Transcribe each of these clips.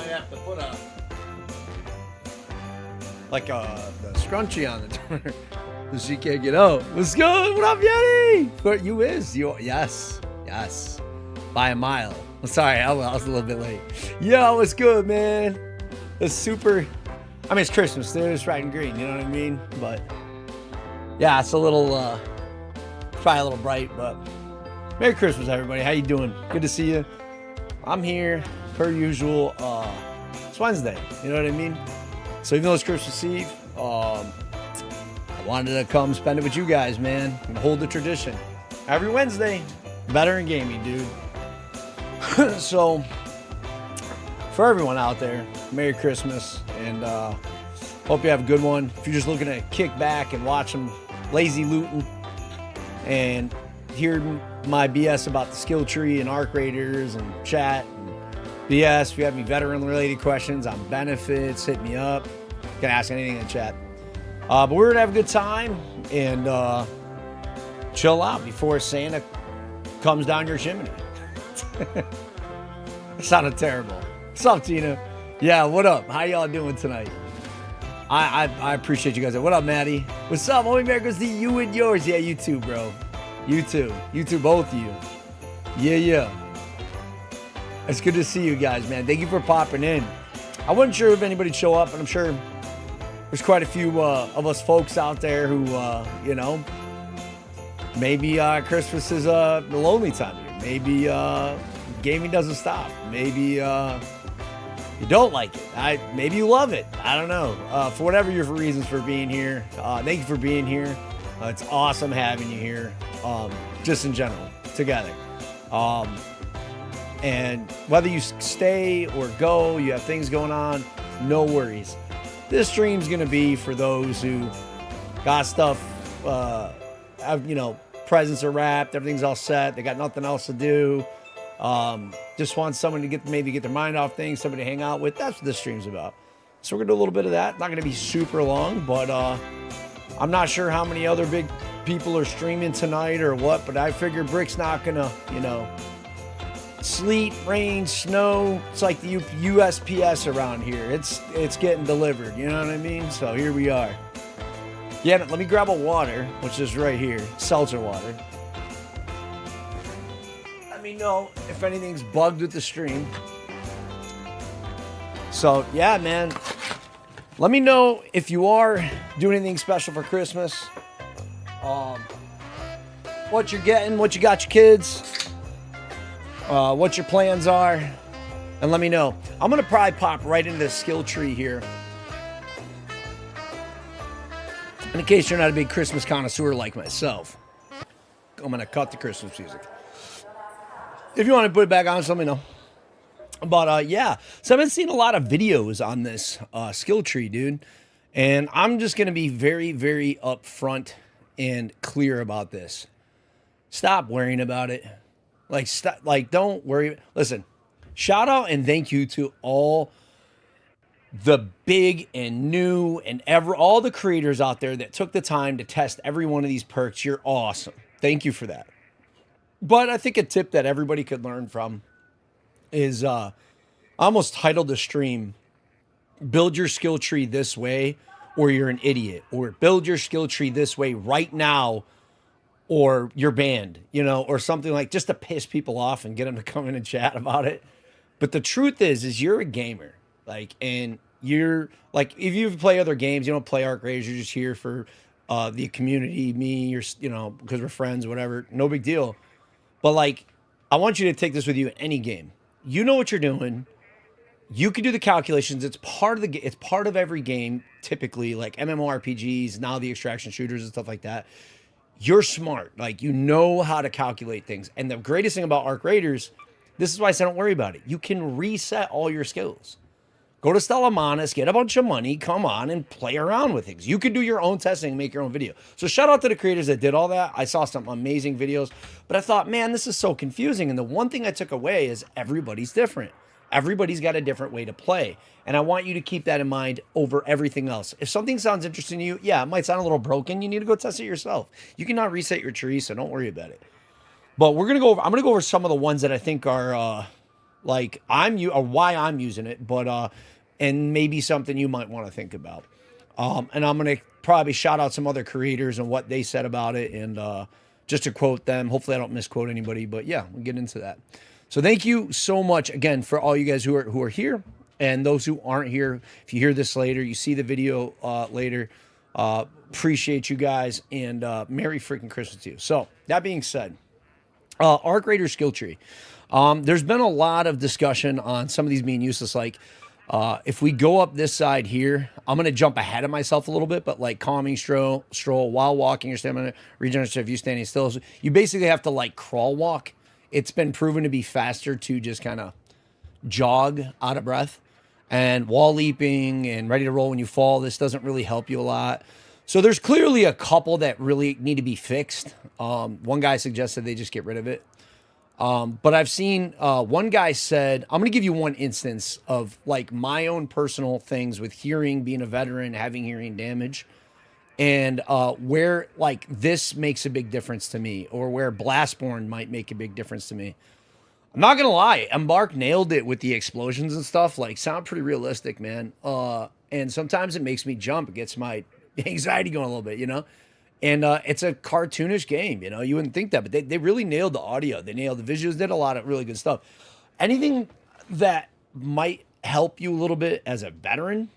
might have to put a the scrunchie on the door so she can't get out. What's good? What up, Yeti? But yes, by a mile. I'm sorry, I was a little bit late. Yo, what's good, man? It's super. I mean, it's Christmas. It's red and green. You know what I mean? But yeah, it's a little, probably a little bright. But Merry Christmas, everybody. How you doing? Good to see you. I'm here per usual. It's Wednesday. You know what I mean? So even though it's Christmas Eve, I wanted to come spend it with you guys, man, and hold the tradition. Every Wednesday, better in gaming, dude. So for everyone out there, Merry Christmas, and hope you have a good one. If you're just looking to kick back and watch some lazy looting and hear my BS about the skill tree and arc raiders and chat and BS, if you have any veteran related questions on benefits, hit me up. You can ask anything in the chat. But we're gonna have a good time and chill out before Santa comes down your chimney. It sounded terrible. What's up, Tina? Yeah, what up? How y'all doing tonight? I appreciate you guys. What up, Maddie? What's up? Only America's to you and yours. Yeah, you too, bro. You too. You too, both of you. Yeah. It's good to see you guys, man. Thank you for popping in. I wasn't sure if anybody'd show up, but I'm sure there's quite a few of us folks out there who, you know, maybe Christmas is the lonely time of year. Maybe gaming doesn't stop. Maybe you don't like it. Maybe you love it. I don't know. For whatever your reasons for being here, thank you for being here. It's awesome having you here, just in general, together. And whether you stay or go, you have things going on, no worries. This stream's going to be for those who got stuff, you know, presents are wrapped, everything's all set, they got nothing else to do. Just want someone to maybe get their mind off things, somebody to hang out with. That's what this stream's about. So we're gonna do a little bit of that. Not gonna be super long, but I'm not sure how many other big people are streaming tonight or what, but I figure Brick's not gonna, you know, sleet, rain, snow. It's like the USPS around here. It's getting delivered, you know what I mean? So here we are. Yeah, let me grab a water, which is right here, seltzer water. Let me know if anything's bugged with the stream. So yeah, man, let me know if you are doing anything special for Christmas, what you're getting, what you got your kids, what your plans are, and let me know. I'm gonna probably pop right into the skill tree here, in case you're not a big Christmas connoisseur like myself. I'm gonna cut the Christmas music. If you want to put it back on, just let me know. But yeah, so I've been seeing a lot of videos on this skill tree, dude. And I'm just going to be very, very upfront and clear about this. Stop worrying about it. Like, don't worry. Listen, shout out and thank you to all the big and new and all the creators out there that took the time to test every one of these perks. You're awesome. Thank you for that. But I think a tip that everybody could learn from is I almost titled the stream, Build Your Skill Tree This Way or You're an Idiot, or Build Your Skill Tree This Way right now or you're banned, you know, or something like, just to piss people off and get them to come in and chat about it. But the truth is you're a gamer, like, and you're like, if you play other games, you don't play Arc Raiders, you're just here for the community, me, or, you know, because we're friends, whatever, no big deal. But like, I want you to take this with you in any game. You know what you're doing. You can do the calculations. It's part of every game, typically, like MMORPGs, now the extraction shooters and stuff like that. You're smart. Like, you know how to calculate things. And the greatest thing about Arc Raiders, this is why I say don't worry about it. You can reset all your skills. Go to Stella Manis, get a bunch of money, come on, and play around with things. You can do your own testing and make your own video. So shout out to the creators that did all that. I saw some amazing videos, but I thought, man, this is so confusing. And the one thing I took away is everybody's different. Everybody's got a different way to play. And I want you to keep that in mind over everything else. If something sounds interesting to you, yeah, it might sound a little broken. You need to go test it yourself. You cannot reset your tree, so don't worry about it. But I'm going to go over some of the ones that I think are like or why I'm using it, but and maybe something you might want to think about. And I'm gonna probably shout out some other creators and what they said about it, and just to quote them. Hopefully, I don't misquote anybody, but yeah, we'll get into that. So thank you so much again for all you guys who are here and those who aren't here. If you hear this later, you see the video later. Appreciate you guys, and Merry freaking Christmas to you. So that being said, arc raider skill tree. There's been a lot of discussion on some of these being useless. Like, if we go up this side here, I'm going to jump ahead of myself a little bit, but like calming stroll while walking, your stamina regenerative, if you standing still, you basically have to like crawl walk. It's been proven to be faster to just kind of jog out of breath. And wall leaping and ready to roll when you fall, this doesn't really help you a lot. So there's clearly a couple that really need to be fixed. One guy suggested they just get rid of it. But I've seen one guy said, I'm going to give you one instance of like my own personal things with hearing, being a veteran, having hearing damage, and where like this makes a big difference to me, or where Blastborn might make a big difference to me. I'm not gonna lie, Embark nailed it with the explosions and stuff. Like, sound pretty realistic, man. And sometimes it makes me jump. It gets my anxiety going a little bit, you know. And it's a cartoonish game, you know. You wouldn't think that, but they really nailed the audio. They nailed the visuals. Did a lot of really good stuff. Anything that might help you a little bit as a veteran.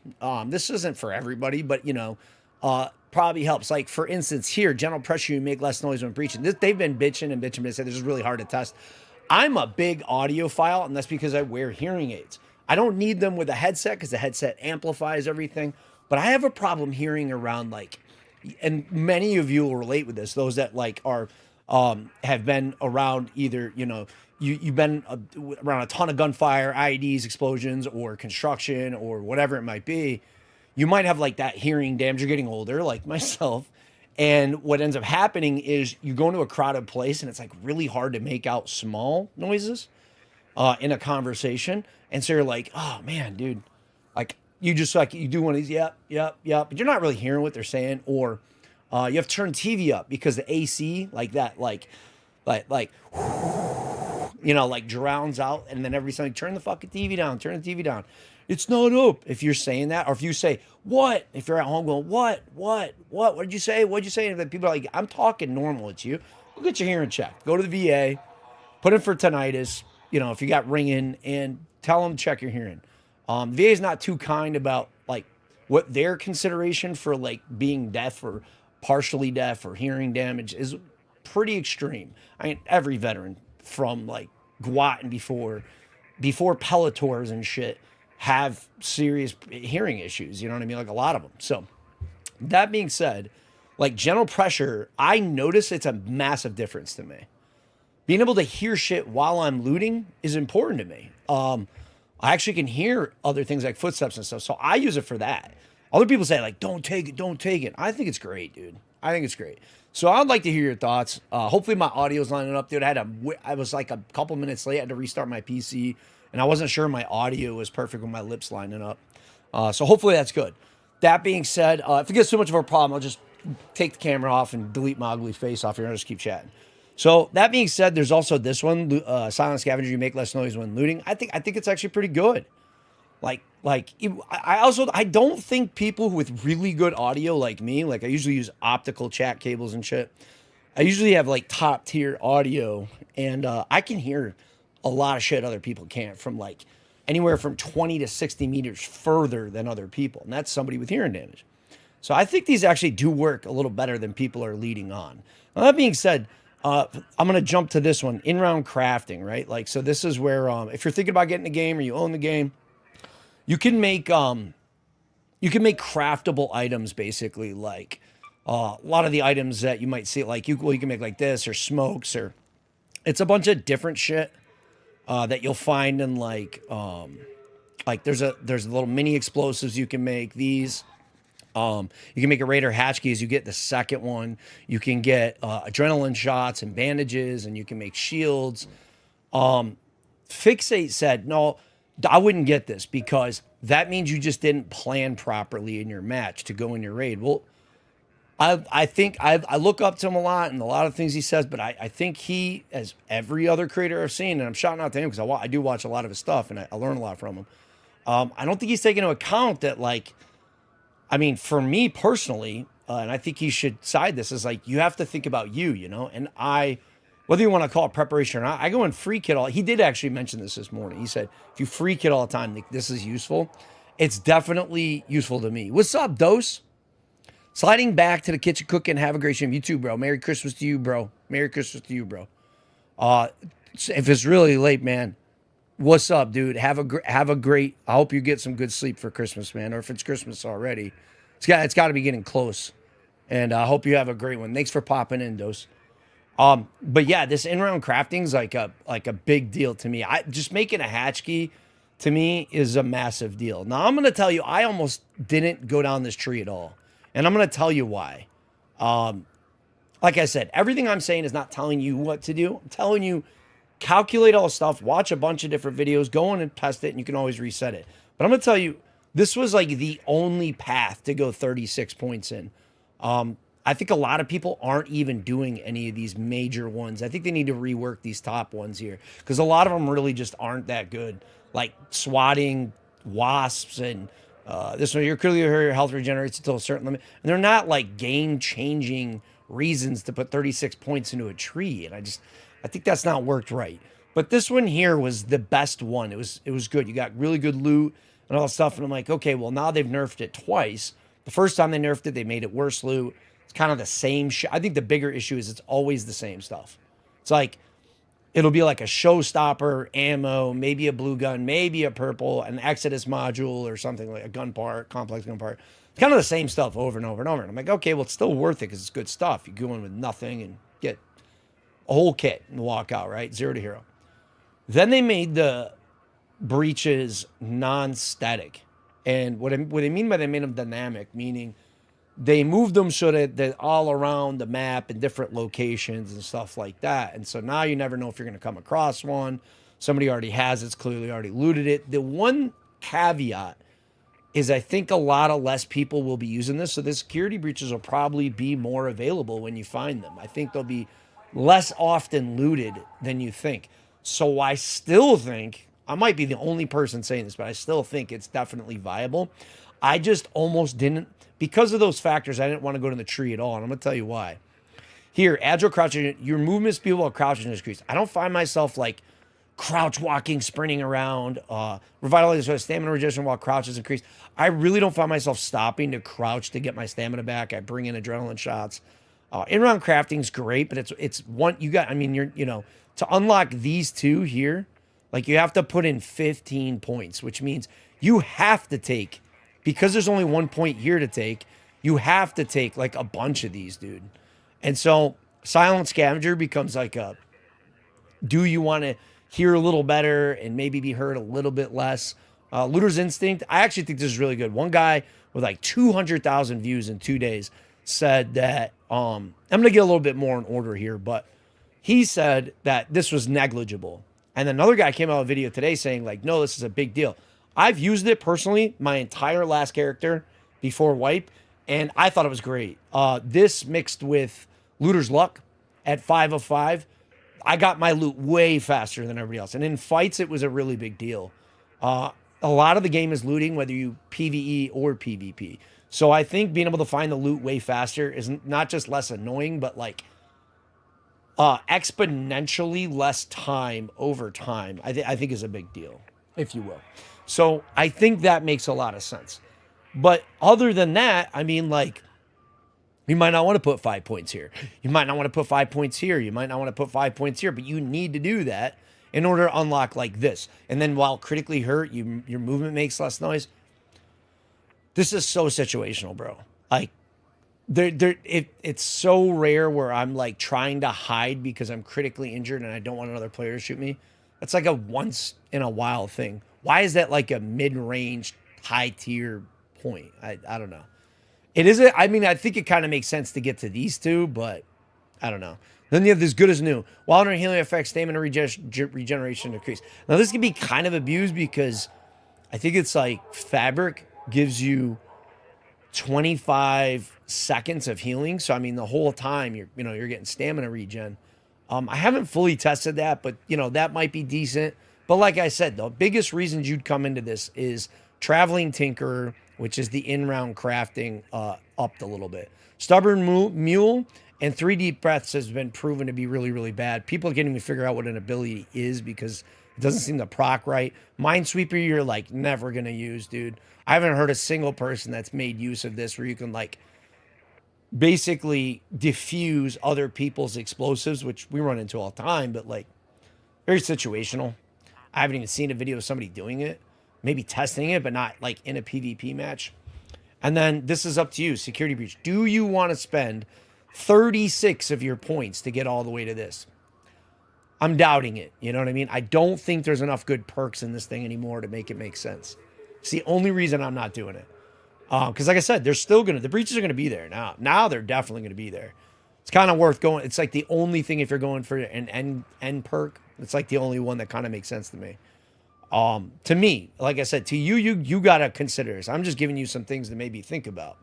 This isn't for everybody, but you know, probably helps. Like for instance, here, general pressure, you make less noise when preaching. They've been bitching, but they said this is really hard to test. I'm a big audiophile, and that's because I wear hearing aids. I don't need them with a headset because the headset amplifies everything. But I have a problem hearing around, like, and many of you will relate with this. Those that like are have been around either, you know, you've been around a ton of gunfire, IEDs, explosions, or construction, or whatever it might be. You might have like that hearing damage. You're getting older, like myself. And what ends up happening is you go into a crowded place and it's like really hard to make out small noises in a conversation. And so you're like, oh man, dude, like you just like, you do one of these, yep, but you're not really hearing what they're saying. Or you have to turn TV up because the AC like that, like, you know, like drowns out. And then every time you turn the fucking TV down, turn the TV down. It's not up. If you're saying that, or if you say, what? If you're at home going, what? What did you say? What'd you say? And then people are like, I'm talking normal. It's you. Go get your hearing checked. Go to the VA, put in for tinnitus, you know, if you got ringing, and tell them to check your hearing. VA is not too kind about like what their consideration for like being deaf or partially deaf or hearing damage is pretty extreme. I mean, every veteran from like GWAT and before Pelletors and shit have serious hearing issues, you know what I mean? Like a lot of them. So that being said, like general pressure, I notice it's a massive difference to me. Being able to hear shit while I'm looting is important to me. I actually can hear other things like footsteps and stuff. So I use it for that. Other people say like, don't take it. I think it's great, dude. I think it's great. So I'd like to hear your thoughts. Hopefully my audio's lining up, dude. I was like a couple minutes late. I had to restart my PC. And I wasn't sure my audio was perfect with my lips lining up. So hopefully that's good. That being said, if it gets too much of a problem, I'll just take the camera off and delete my ugly face off here and I'll just keep chatting. So that being said, there's also this one, silent scavenger, you make less noise when looting. I think it's actually pretty good. I don't think people with really good audio like me, like I usually use optical chat cables and shit. I usually have like top tier audio, and I can hear a lot of shit other people can't, from like anywhere from 20 to 60 meters further than other people. And that's somebody with hearing damage. So I think these actually do work a little better than people are leading on. Now, that being said, I'm going to jump to this one, in-round crafting, right? Like, so this is where, if you're thinking about getting the game or you own the game, you can make craftable items, basically, like a lot of the items that you might see, like you can make like this, or smokes, or it's a bunch of different shit that you'll find in like there's little mini explosives you can make. These you can make a Raider hatch key as you get the second one. You can get adrenaline shots and bandages, and you can make shields. Fixate said, no, I wouldn't get this because that means you just didn't plan properly in your match to go in your raid. Well, I think I look up to him a lot and a lot of things he says, but I think he, as every other creator I've seen, and I'm shouting out to him because I do watch a lot of his stuff and I learn a lot from him. I don't think he's taking into account that, like, I mean, for me personally, and I think he should side this, is like, you have to think about you know? And whether you want to call it preparation or not, I go and free kit all. He did actually mention this morning. He said, if you free kit all the time, this is useful. It's definitely useful to me. What's up, Dose? Sliding back to the kitchen cooking. Have a great stream. You too, bro. Merry Christmas to you, bro. Merry Christmas to you, bro. If it's really late, man, what's up, dude? Have a great. I hope you get some good sleep for Christmas, man. Or if it's Christmas already, it's got to be getting close. And I hope you have a great one. Thanks for popping in, Dose. But yeah, this in-round crafting is like a big deal to me. Just making a hatch key to me is a massive deal. Now I'm gonna tell you, I almost didn't go down this tree at all. And I'm going to tell you why. Like I said, everything I'm saying is not telling you what to do. I'm telling you, calculate all the stuff, watch a bunch of different videos, go in and test it, and you can always reset it. But I'm going to tell you, this was like the only path to go 36 points in. I think a lot of people aren't even doing any of these major ones. I think they need to rework these top ones here because a lot of them really just aren't that good. Like swatting wasps and... this one, you're clearly your health regenerates until a certain limit. And they're not like game-changing reasons to put 36 points into a tree. And I think that's not worked right. But this one here was the best one. It was good. You got really good loot and all that stuff. And I'm like, okay, well, now they've nerfed it twice. The first time they nerfed it, they made it worse loot. It's kind of the same shit. I think the bigger issue is it's always the same stuff. It's like, it'll be like a showstopper, ammo, maybe a blue gun, maybe a purple, an Exodus module or something like a gun part, complex gun part. It's kind of the same stuff over and over and over. And I'm like, okay, well, it's still worth it because it's good stuff. You go in with nothing and get a whole kit and walk out, right? 0 to hero. Then they made the breaches non-static. And what I mean by they made them dynamic, meaning they moved them so that they're all around the map in different locations and stuff like that. And so now you never know if you're going to come across one. Somebody already has it. It's clearly already looted it. The one caveat is I think a lot of less people will be using this. So the security breaches will probably be more available when you find them. I think they'll be less often looted than you think. So I still think, I might be the only person saying this, but I still think it's definitely viable. I just almost didn't. Because of those factors, I didn't want to go to the tree at all, and I'm going to tell you why. Here, agile crouching, your movement speed while crouching is increased. I don't find myself like crouch walking, sprinting around, revitalizing stamina regeneration while crouch is increased. I really don't find myself stopping to crouch to get my stamina back. I bring in adrenaline shots. In-round crafting is great, but it's one you got. I mean, to unlock these two here, like you have to put in 15 points, which means you have to take. Because there's only 1 point here to take, you have to take like a bunch of these, dude. And so Silent Scavenger becomes like do you want to hear a little better and maybe be heard a little bit less? Looter's Instinct, I actually think this is really good. One guy with like 200,000 views in 2 days said that, I'm going to get a little bit more in order here, but he said that this was negligible. And another guy came out with a video today saying like, no, this is a big deal. I've used it personally, my entire last character before wipe, and I thought it was great. This mixed with Looter's Luck at 5 of 5, I got my loot way faster than everybody else. And in fights, it was a really big deal. A lot of the game is looting, whether you PvE or PvP. So I think being able to find the loot way faster is not just less annoying, but like exponentially less time over time, I think is a big deal, if you will. So I think that makes a lot of sense. But other than that, I mean, like, you might not want to put 5 points here. You might not want to put 5 points here. You might not want to put 5 points here, but you need to do that in order to unlock like this. And then while critically hurt, your movement makes less noise. This is so situational, bro. Like, it's so rare where I'm like trying to hide because I'm critically injured and I don't want another player to shoot me. That's like a once in a while thing. Why is that like a mid-range, high-tier point? I don't know. It is. I mean, I think it kind of makes sense to get to these two, but I don't know. Then you have this good as new. Wild and healing effects, stamina regeneration decrease. Now, this can be kind of abused because I think it's like fabric gives you 25 seconds of healing. So I mean, the whole time you're getting stamina regen. I haven't fully tested that, but that might be decent. But like I said, the biggest reasons you'd come into this is Traveling Tinkerer, which is the in-round crafting, upped a little bit. Stubborn Mule and 3 Deep Breaths has been proven to be really, really bad. People can't even figure out what an ability is because it doesn't seem to proc right. Minesweeper, you're like never going to use, dude. I haven't heard a single person that's made use of this where you can like basically diffuse other people's explosives, which we run into all the time, but like very situational. I haven't even seen a video of somebody doing it, maybe testing it, but not like in a PvP match. And then this is up to you, Security Breach. Do you want to spend 36 of your points to get all the way to this? I'm doubting it. You know what I mean? I don't think there's enough good perks in this thing anymore to make it make sense. It's the only reason I'm not doing it. Because like I said, they're still the breaches are going to be there now. Now they're definitely going to be there. It's kind of worth going. It's like the only thing if you're going for an end perk, it's like the only one that kind of makes sense to me. To me, like I said, to you got to consider this. I'm just giving you some things to maybe think about.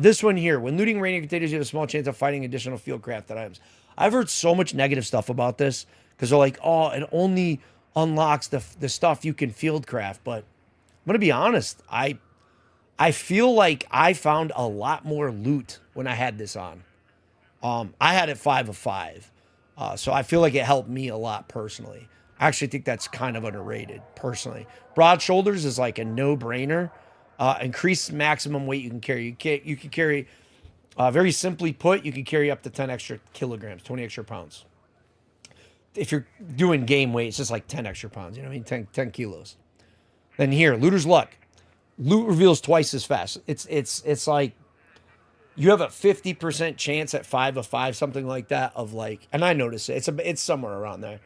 This one here, when looting rainy containers, you have a small chance of finding additional field crafted items. I've heard so much negative stuff about this because they're like, oh, it only unlocks the stuff you can field craft. But I'm going to be honest. I feel like I found a lot more loot when I had this on. I had it 5 of 5. So I feel like it helped me a lot personally. I actually think that's kind of underrated, personally. Broad shoulders is like a no-brainer. Increased maximum weight you can carry. You can carry, very simply put, you can carry up to 10 extra kilograms, 20 extra pounds. If you're doing game weight, it's just like 10 extra pounds. You know what I mean? 10 kilos. Then here, Looter's Luck. Loot reveals twice as fast. It's like you have a 50% chance at 5 of 5, something like that, of like, and I notice it. It's somewhere around there.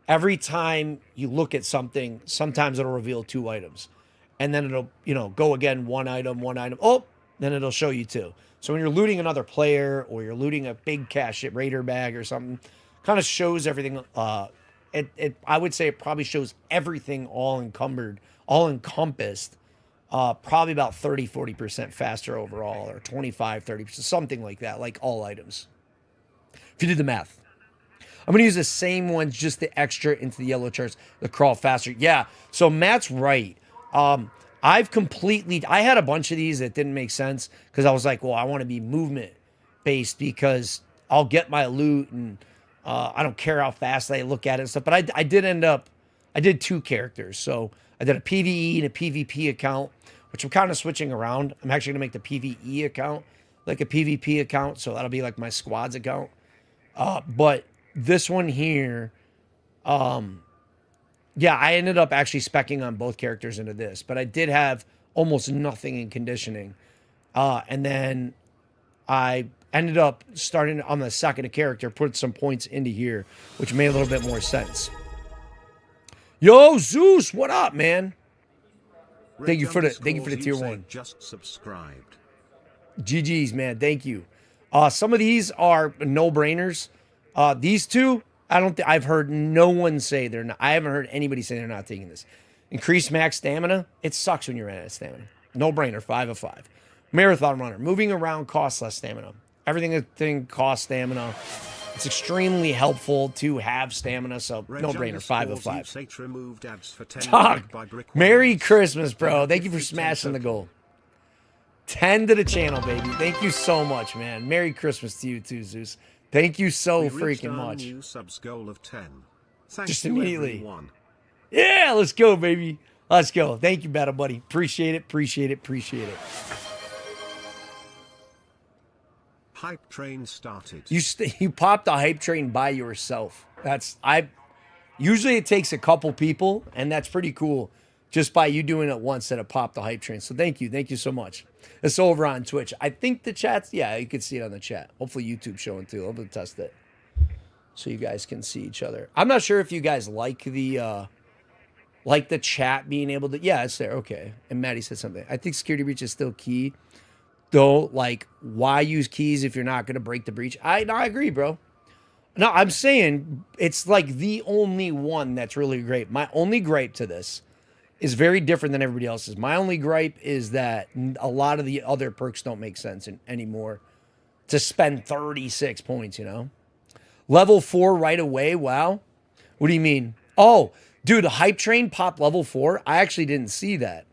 Every time you look at something, sometimes it'll reveal 2 items. And then it'll, go again, one item. Oh, then it'll show you 2. So when you're looting another player or you're looting a big cash raider bag or something, kind of shows everything. I would say it probably shows everything all encompassed, probably about 30-40% faster overall, or 25-30%, something like that, like all items. If you did the math. I'm going to use the same ones, just the extra into the yellow charts to crawl faster. Yeah, so Matt's right. I had a bunch of these that didn't make sense because I was like, well, I want to be movement based because I'll get my loot and I don't care how fast I look at it and stuff. But I did 2 characters. So I did a PvE and a PvP account, which I'm kind of switching around. I'm actually going to make the PvE account like a PvP account. So that'll be like my squads account. But this one here, yeah, I ended up actually speccing on both characters into this, but I did have almost nothing in conditioning. And then I ended up starting on the second character, put some points into here, which made a little bit more sense. Yo, Zeus, what up, man? Thank you for the tier 1. Just subscribed. GG's, man. Thank you. Some of these are no-brainers. These 2, I've heard no one say they're not. I haven't heard anybody say they're not taking this. Increased max stamina. It sucks when you're out of stamina. No brainer, 5 of 5. Marathon runner. Moving around costs less stamina. Everything costs stamina. It's extremely helpful to have stamina, so no brainer, 5 of 5. Talk. Merry Christmas, bro. Thank you for smashing the goal. 10 to the channel, baby. Thank you so much, man. Merry Christmas to you too, Zeus. Thank you so freaking much. New subs goal of 10. Just immediately. Everyone. Yeah, let's go, baby. Let's go. Thank you, Battle Buddy. Appreciate it. Hype train started. You popped a hype train by yourself. Usually it takes a couple people, and that's pretty cool. Just by you doing it once that it popped the hype train. So thank you so much. It's over on Twitch. I think the chat's, yeah, you can see it on the chat. Hopefully YouTube's showing too. I'll test it so you guys can see each other. I'm not sure if you guys like the chat being able to, yeah, it's there. Okay. And Maddie said something. I think security breach is still key. Though, like, why use keys if you're not going to break the breach? I agree, bro. No, I'm saying it's like the only one that's really great. My only gripe to this is very different than everybody else's. My only gripe is that a lot of the other perks don't make sense anymore to spend 36 points, you know? Level 4 right away? Wow. What do you mean? Oh, dude, the hype train popped level 4? I actually didn't see that.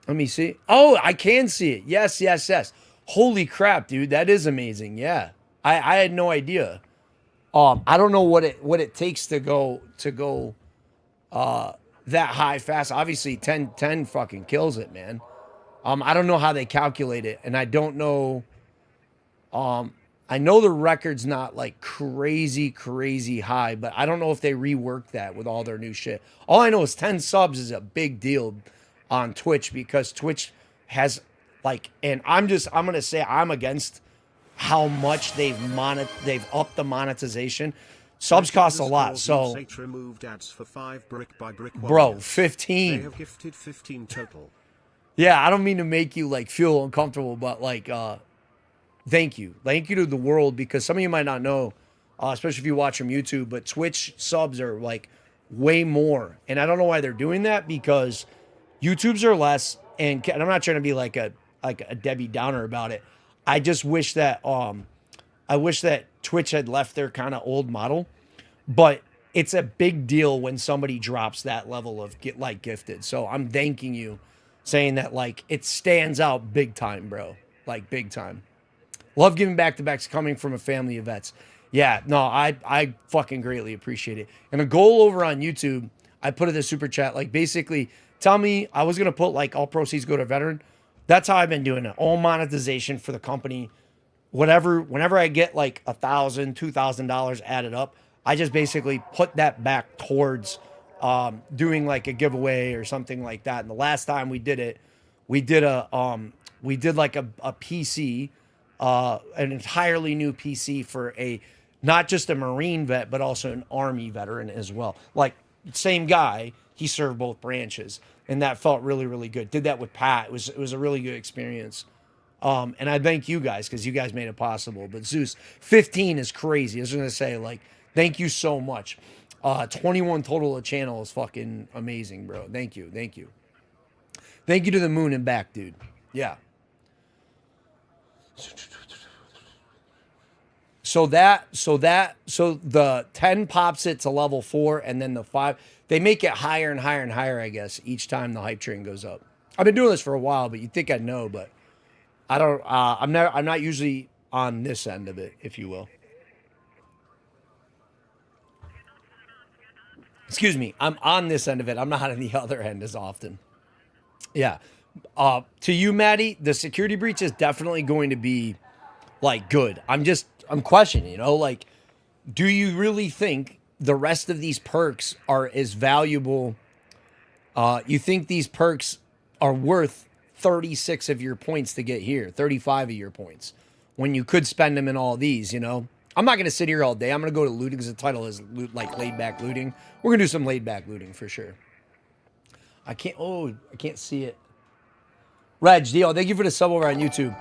Let me see. Oh, I can see it. Yes, yes, yes. Holy crap, dude. That is amazing. Yeah. I had no idea. I don't know what it takes to go that high fast. Obviously 10 fucking kills it, man. I don't know how they calculate it, and I don't know. I know the record's not like crazy high, but I don't know if they reworked that with all their new shit. All I know is 10 subs is a big deal on Twitch because Twitch has like, and I'm gonna say I'm against how much they've upped the monetization. Subs cost a lot, so removed ads for 5 brick by brick bro, 15. They have gifted 15 total. Yeah, I don't mean to make you like feel uncomfortable, but like thank you to the world, because some of you might not know, especially if you watch from YouTube, but Twitch subs are like way more, and I don't know why they're doing that, because YouTubes are less, and I'm not trying to be like a Debbie Downer about it. I just wish that Twitch had left their kind of old model, but it's a big deal when somebody drops that level of gifted. So I'm thanking you, saying that like it stands out big time, bro, like big time. Love giving back to backs coming from a family of vets. Yeah, no, I fucking greatly appreciate it. And a goal over on YouTube, I put it in the super chat, like basically tell me, I was gonna put like all proceeds go to veteran. That's how I've been doing it. All monetization for the company. Whatever, whenever I get like $1,000, $2,000 added up, I just basically put that back towards doing like a giveaway or something like that. And the last time we did it, we did like a PC, an entirely new PC for not just a Marine vet, but also an Army veteran as well. Like same guy, he served both branches, and that felt really good. Did that with Pat. It was a really good experience. And I thank you guys, because you guys made it possible. But Zeus, 15 is crazy. I was going to say, like, thank you so much. 21 total of channel is fucking amazing, bro. Thank you. Thank you. Thank you to the moon and back, dude. Yeah. So the 10 pops it to level 4, and then the 5, they make it higher and higher and higher, I guess, each time the hype train goes up. I've been doing this for a while, but you'd think I'd know, but I don't. I'm not usually on this end of it, if you will. Excuse me. I'm on this end of it. I'm not on the other end as often. Yeah. To you, Maddie, the security breach is definitely going to be like good. I'm questioning. You know, like, do you really think the rest of these perks are as valuable? You think these perks are worth 36 of your points to get here, 35 of your points, when you could spend them in all these, you know? I'm not going to sit here all day. I'm going to go to looting, because the title is like laid back looting. We're going to do some laid back looting for sure. I can't see it. Reg, Dio, thank you for the sub over on YouTube.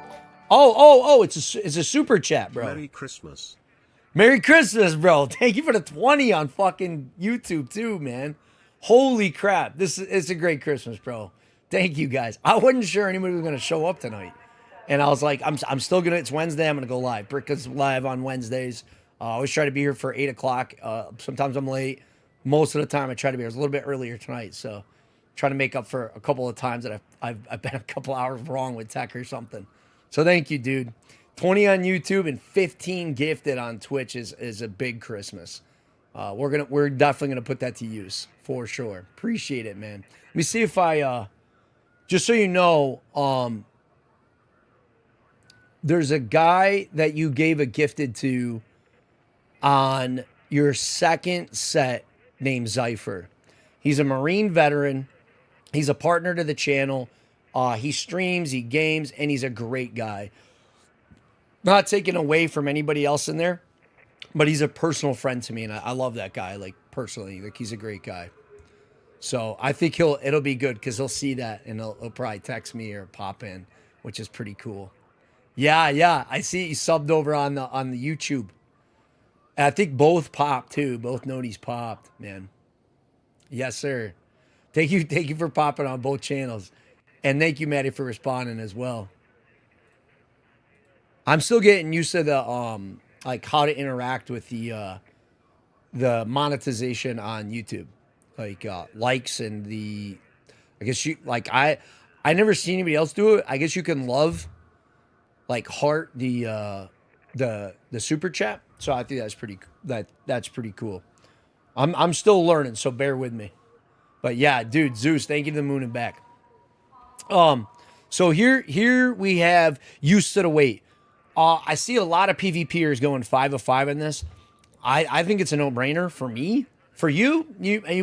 It's a super chat, bro. Merry Christmas. Merry Christmas, bro. Thank you for the 20 on fucking YouTube too, man. Holy crap. It's a great Christmas, bro. Thank you guys. I wasn't sure anybody was going to show up tonight. And I was like, I'm still going to, it's Wednesday, I'm going to go live. Bricka's live on Wednesdays. I always try to be here for 8 o'clock. Sometimes I'm late. Most of the time I try to be here. I was a little bit earlier tonight, so trying to make up for a couple of times that I've been a couple hours wrong with tech or something. So thank you, dude. 20 on YouTube and 15 gifted on Twitch is a big Christmas. We're definitely gonna put that to use for sure. Appreciate it, man. Let me see if I just so you know, there's a guy that you gave a gifted to on your second set named Zypher. He's a Marine veteran. He's a partner to the channel. He streams, he games, and he's a great guy. Not taken away from anybody else in there, but he's a personal friend to me, and I love that guy, like, personally. Like, he's a great guy. So I think it'll be good, because he'll see that, and he'll probably text me or pop in, which is pretty cool. Yeah. I see he subbed over on the YouTube. And I think both popped, too. Both noties popped, man. Yes, sir. Thank you for popping on both channels. And thank you, Maddie, for responding as well. I'm still getting used to the like how to interact with the monetization on YouTube. Like likes and the I guess you like I never seen anybody else do it. I guess you can love like heart the super chat. So I think that's pretty cool. I'm still learning, so bear with me. But yeah, dude, Zeus, thank you to the moon and back. So here we have used to the wait. I see a lot of PvPers going 5 of 5 in this. I think it's a no-brainer for me. For you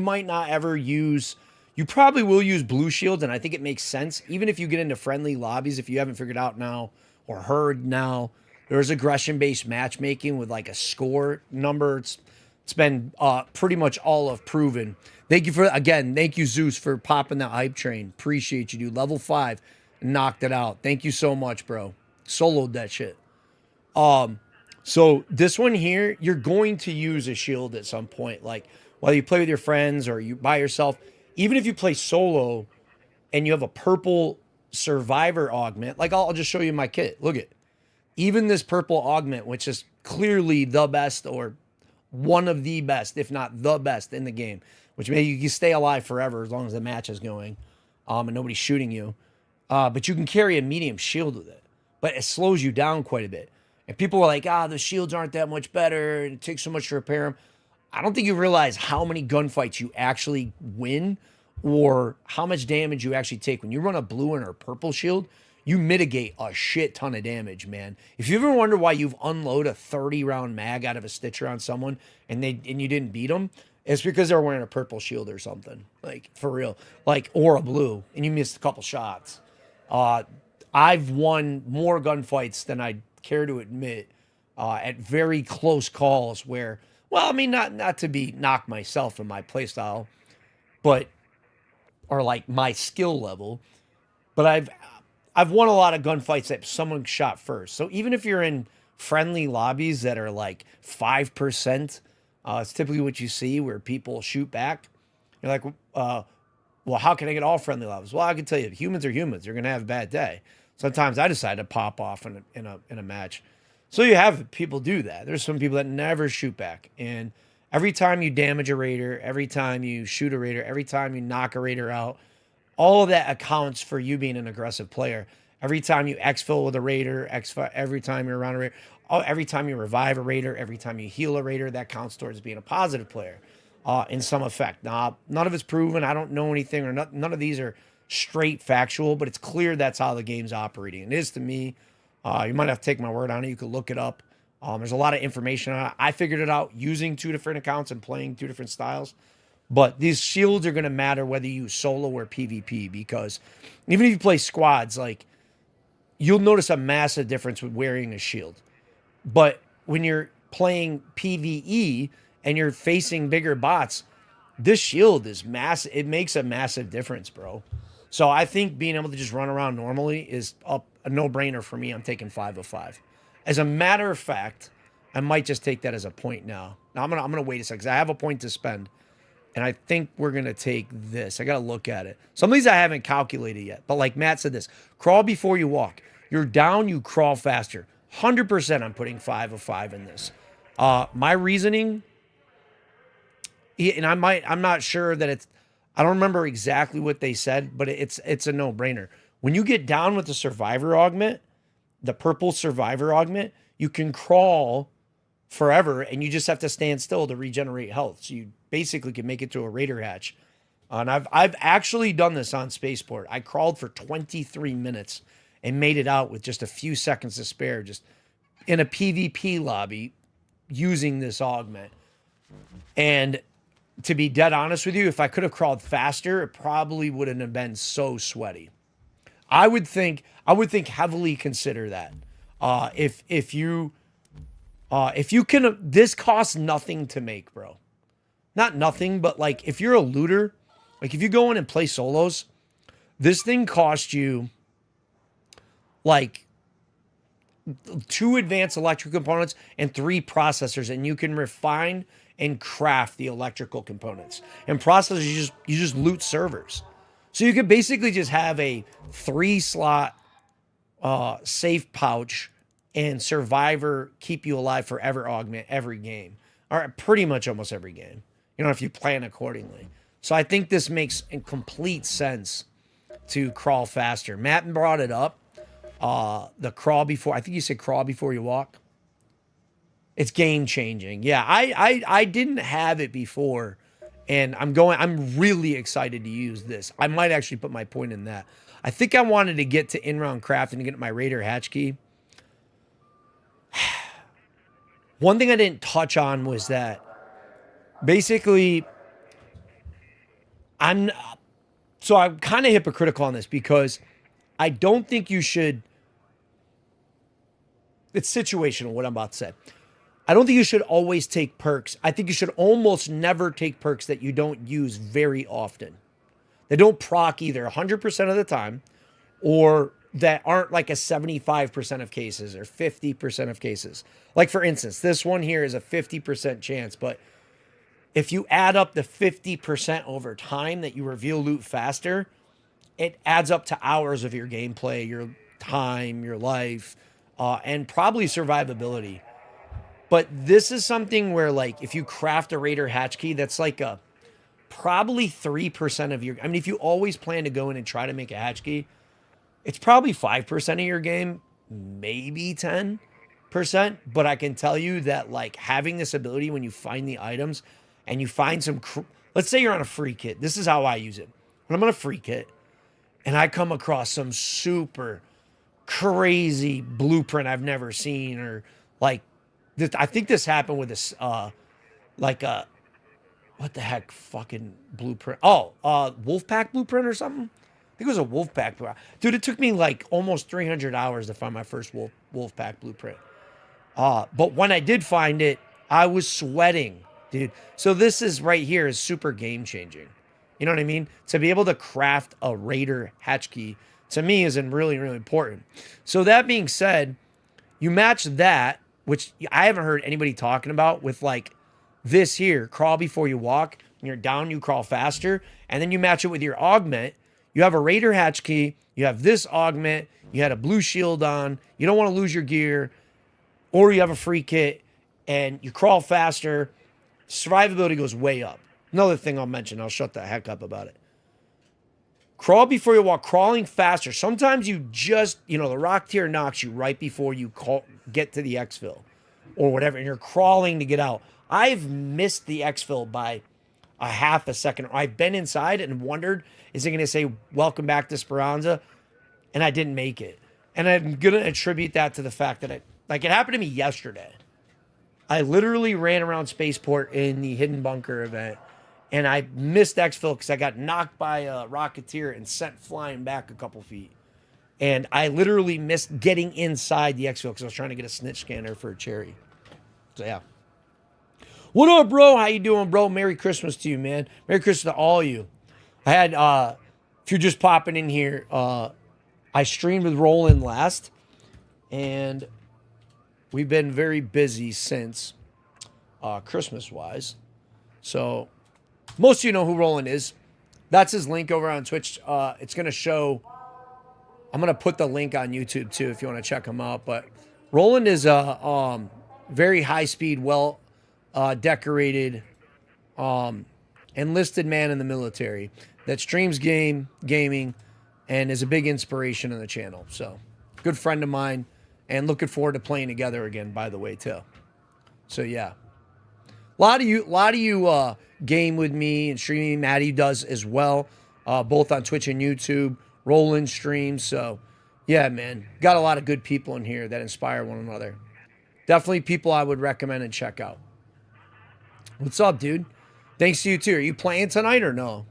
might not ever use. You probably will use blue shields, and I think it makes sense. Even if you get into friendly lobbies, if you haven't figured out now or heard now, there's aggression-based matchmaking with like a score number. It's been pretty much all of proven. Thank you Zeus for popping that hype train. Appreciate you, dude. Level 5, knocked it out. Thank you so much, bro. Soloed that shit. So this one here, you're going to use a shield at some point. Like whether you play with your friends or you by yourself, even if you play solo and you have a purple survivor augment, like I'll just show you my kit. Look at even this purple augment, which is clearly the best or one of the best, if not the best in the game, which maybe you can stay alive forever as long as the match is going, and nobody's shooting you. But you can carry a medium shield with it, but it slows you down quite a bit. And people are like, the shields aren't that much better, and it takes so much to repair them. I don't think you realize how many gunfights you actually win or how much damage you actually take. When you run a blue and or purple shield, you mitigate a shit ton of damage, man. If you ever wonder why you've unloaded a 30-round mag out of a Stitcher on someone and you didn't beat them, it's because they're wearing a purple shield or something. Like, for real. Like, or a blue, and you missed a couple shots. I've won more gunfights than I care to admit at very close calls where, well, I mean, not to be knock myself and my playstyle, but or like my skill level, but I've won a lot of gunfights that someone shot first. So even if you're in friendly lobbies that are like 5%, it's typically what you see where people shoot back. You're like, well, how can I get all friendly lobbies? Well, I can tell you, humans are humans. You're gonna have a bad day. Sometimes I decide to pop off in a match. So you have people do that. There's some people that never shoot back. And every time you damage a raider, every time you shoot a raider, every time you knock a raider out, all of that accounts for you being an aggressive player. Every time you exfil with a raider, every time you're around a raider, every time you revive a raider, every time you heal a raider, that counts towards being a positive player in some effect. Now, none of it's proven. I don't know anything, or none of these are straight factual, but it's clear that's how the game's operating. It is to me. You might have to take my word on it. You could look it up. There's a lot of information on it. I figured it out using 2 different accounts and playing 2 different styles. But these shields are going to matter whether you use solo or PvP, because even if you play squads, like, you'll notice a massive difference with wearing a shield. But when you're playing PvE and you're facing bigger bots, this shield is massive. It makes a massive difference, bro. So I think being able to just run around normally is a no-brainer for me. I'm taking 5 of 5. As a matter of fact, I might just take that as a point now. Now I'm gonna wait a second, because I have a point to spend. And I think we're going to take this. I got to look at it. Some of these I haven't calculated yet. But like Matt said this, crawl before you walk. You're down, you crawl faster. 100% I'm putting 5 of 5 in this. My reasoning, and I'm not sure that it's, I don't remember exactly what they said, but it's a no-brainer. When you get down with the survivor augment, the purple survivor augment, you can crawl forever, and you just have to stand still to regenerate health. So you basically can make it to a raider hatch. And I've actually done this on Spaceport. I crawled for 23 minutes and made it out with just a few seconds to spare, just in a PvP lobby using this augment. And to be dead honest with you, if I could have crawled faster, it probably wouldn't have been so sweaty. I would think heavily consider that. If you can, this costs nothing to make, bro. Not nothing, but like if you're a looter, like if you go in and play solos, this thing costs you like 2 advanced electrical components and 3 processors, and you can refine and craft the electrical components. And processors, you just loot servers. So you could basically just have a 3-slot safe pouch and survivor keep you alive forever augment every game, or pretty much almost every game, if you plan accordingly. So I think this makes complete sense to crawl faster. Matt brought it up. The crawl before, I think you said crawl before you walk. It's game changing. Yeah, I didn't have it before, and I'm really excited to use this. I might actually put my point in that. I think I wanted to get to in-round crafting to get my Raider hatch key. One thing I didn't touch on was that basically I'm kind of hypocritical on this because I don't think you should. It's situational what I'm about to say. I don't think you should always take perks. I think you should almost never take perks that you don't use very often. They don't proc either 100% of the time, or that aren't like a 75% of cases or 50% of cases. Like for instance, this one here is a 50% chance, but if you add up the 50% over time that you reveal loot faster, it adds up to hours of your gameplay, your time, your life, and probably survivability. But this is something where, like, if you craft a Raider hatch key, that's like a probably 3% of your... I mean, if you always plan to go in and try to make a hatch key, it's probably 5% of your game, maybe 10%. But I can tell you that, like, having this ability when you find the items and you find some... Let's say you're on a free kit. This is how I use it. When I'm on a free kit and I come across some super crazy blueprint I've never seen, or, like, I think this happened with this, what the heck, fucking blueprint. Oh, Wolfpack blueprint or something? I think it was a Wolfpack blueprint. Dude, it took me like almost 300 hours to find my first Wolfpack blueprint. But when I did find it, I was sweating, dude. So this is right here is super game changing. You know what I mean? To be able to craft a Raider hatch key, to me, is really, really important. So that being said, you match that, which I haven't heard anybody talking about, with like this here, crawl before you walk. When you're down, you crawl faster. And then you match it with your augment. You have a Raider hatch key. You have this augment. You had a blue shield on. You don't want to lose your gear. Or you have a free kit and you crawl faster. Survivability goes way up. Another thing I'll mention. I'll shut the heck up about it. Crawl before you walk, crawling faster. Sometimes you just, the rock tier knocks you right before you get to the exfil or whatever, and you're crawling to get out. I've missed the exfil by a half a second. I've been inside and wondered, is it going to say, welcome back to Speranza? And I didn't make it. And I'm going to attribute that to the fact that it happened to me yesterday. I literally ran around Spaceport in the Hidden Bunker event, and I missed exfil because I got knocked by a Rocketeer and sent flying back a couple feet. And I literally missed getting inside the exfil because I was trying to get a snitch scanner for a cherry. So, yeah. What up, bro? How you doing, bro? Merry Christmas to you, man. Merry Christmas to all of you. I had, if you're just popping in here, I streamed with Roland last, and we've been very busy since Christmas-wise. So, most of you know who Roland is. That's his link over on Twitch. It's going to show... I'm going to put the link on YouTube, too, if you want to check him out. But Roland is a very high-speed, well-decorated, enlisted man in the military that streams gaming and is a big inspiration on the channel. So, good friend of mine, and looking forward to playing together again, by the way, too. So, yeah. A lot of you game with me and streaming. Maddie does as well, both on Twitch and YouTube. Roland streams. So, yeah, man. Got a lot of good people in here that inspire one another. Definitely people I would recommend and check out. What's up, dude? Thanks to you, too. Are you playing tonight or no?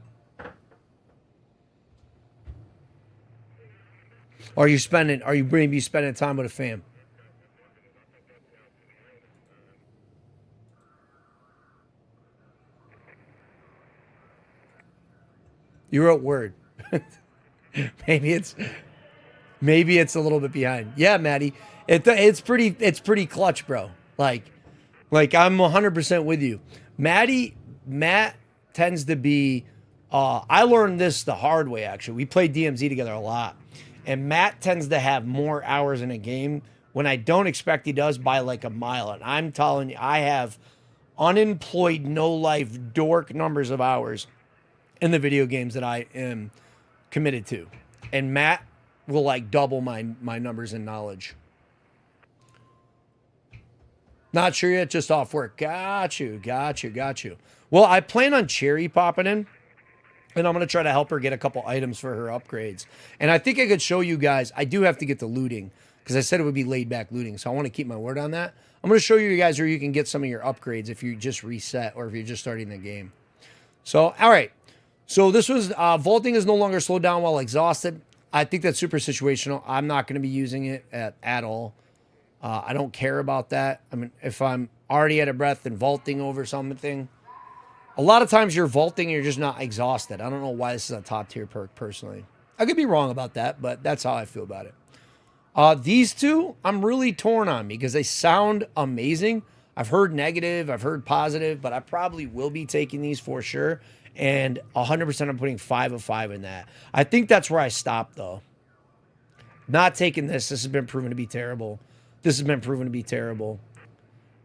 Or are you maybe spending time with a fam? You wrote word. maybe it's a little bit behind. Yeah, Maddie. It's pretty clutch, bro. Like I'm 100% with you. Matt tends to be, I learned this the hard way, actually. We played DMZ together a lot. And Matt tends to have more hours in a game when I don't expect he does by like a mile. And I'm telling you, I have unemployed, no life, dork numbers of hours in the video games that I am committed to. And Matt will like double my numbers in knowledge. Not sure yet, just off work. Got you. Well, I plan on Cherry popping in, and I'm going to try to help her get a couple items for her upgrades. And I think I could show you guys, I do have to get the looting, because I said it would be laid back looting, so I want to keep my word on that. I'm going to show you guys where you can get some of your upgrades if you just reset or if you're just starting the game. So, all right. So this was, vaulting is no longer slowed down while exhausted. I think that's super situational. I'm not going to be using it at all. I don't care about that. I mean, if I'm already out of breath and vaulting over something, a lot of times you're vaulting and you're just not exhausted. I don't know why this is a top tier perk personally. I could be wrong about that, but that's how I feel about it. These two, I'm really torn on because they sound amazing. I've heard negative, I've heard positive, but I probably will be taking these for sure. And 100% I'm putting 5 of 5 in that. I think that's where I stopped though. Not taking this. This has been proven to be terrible. This has been proven to be terrible.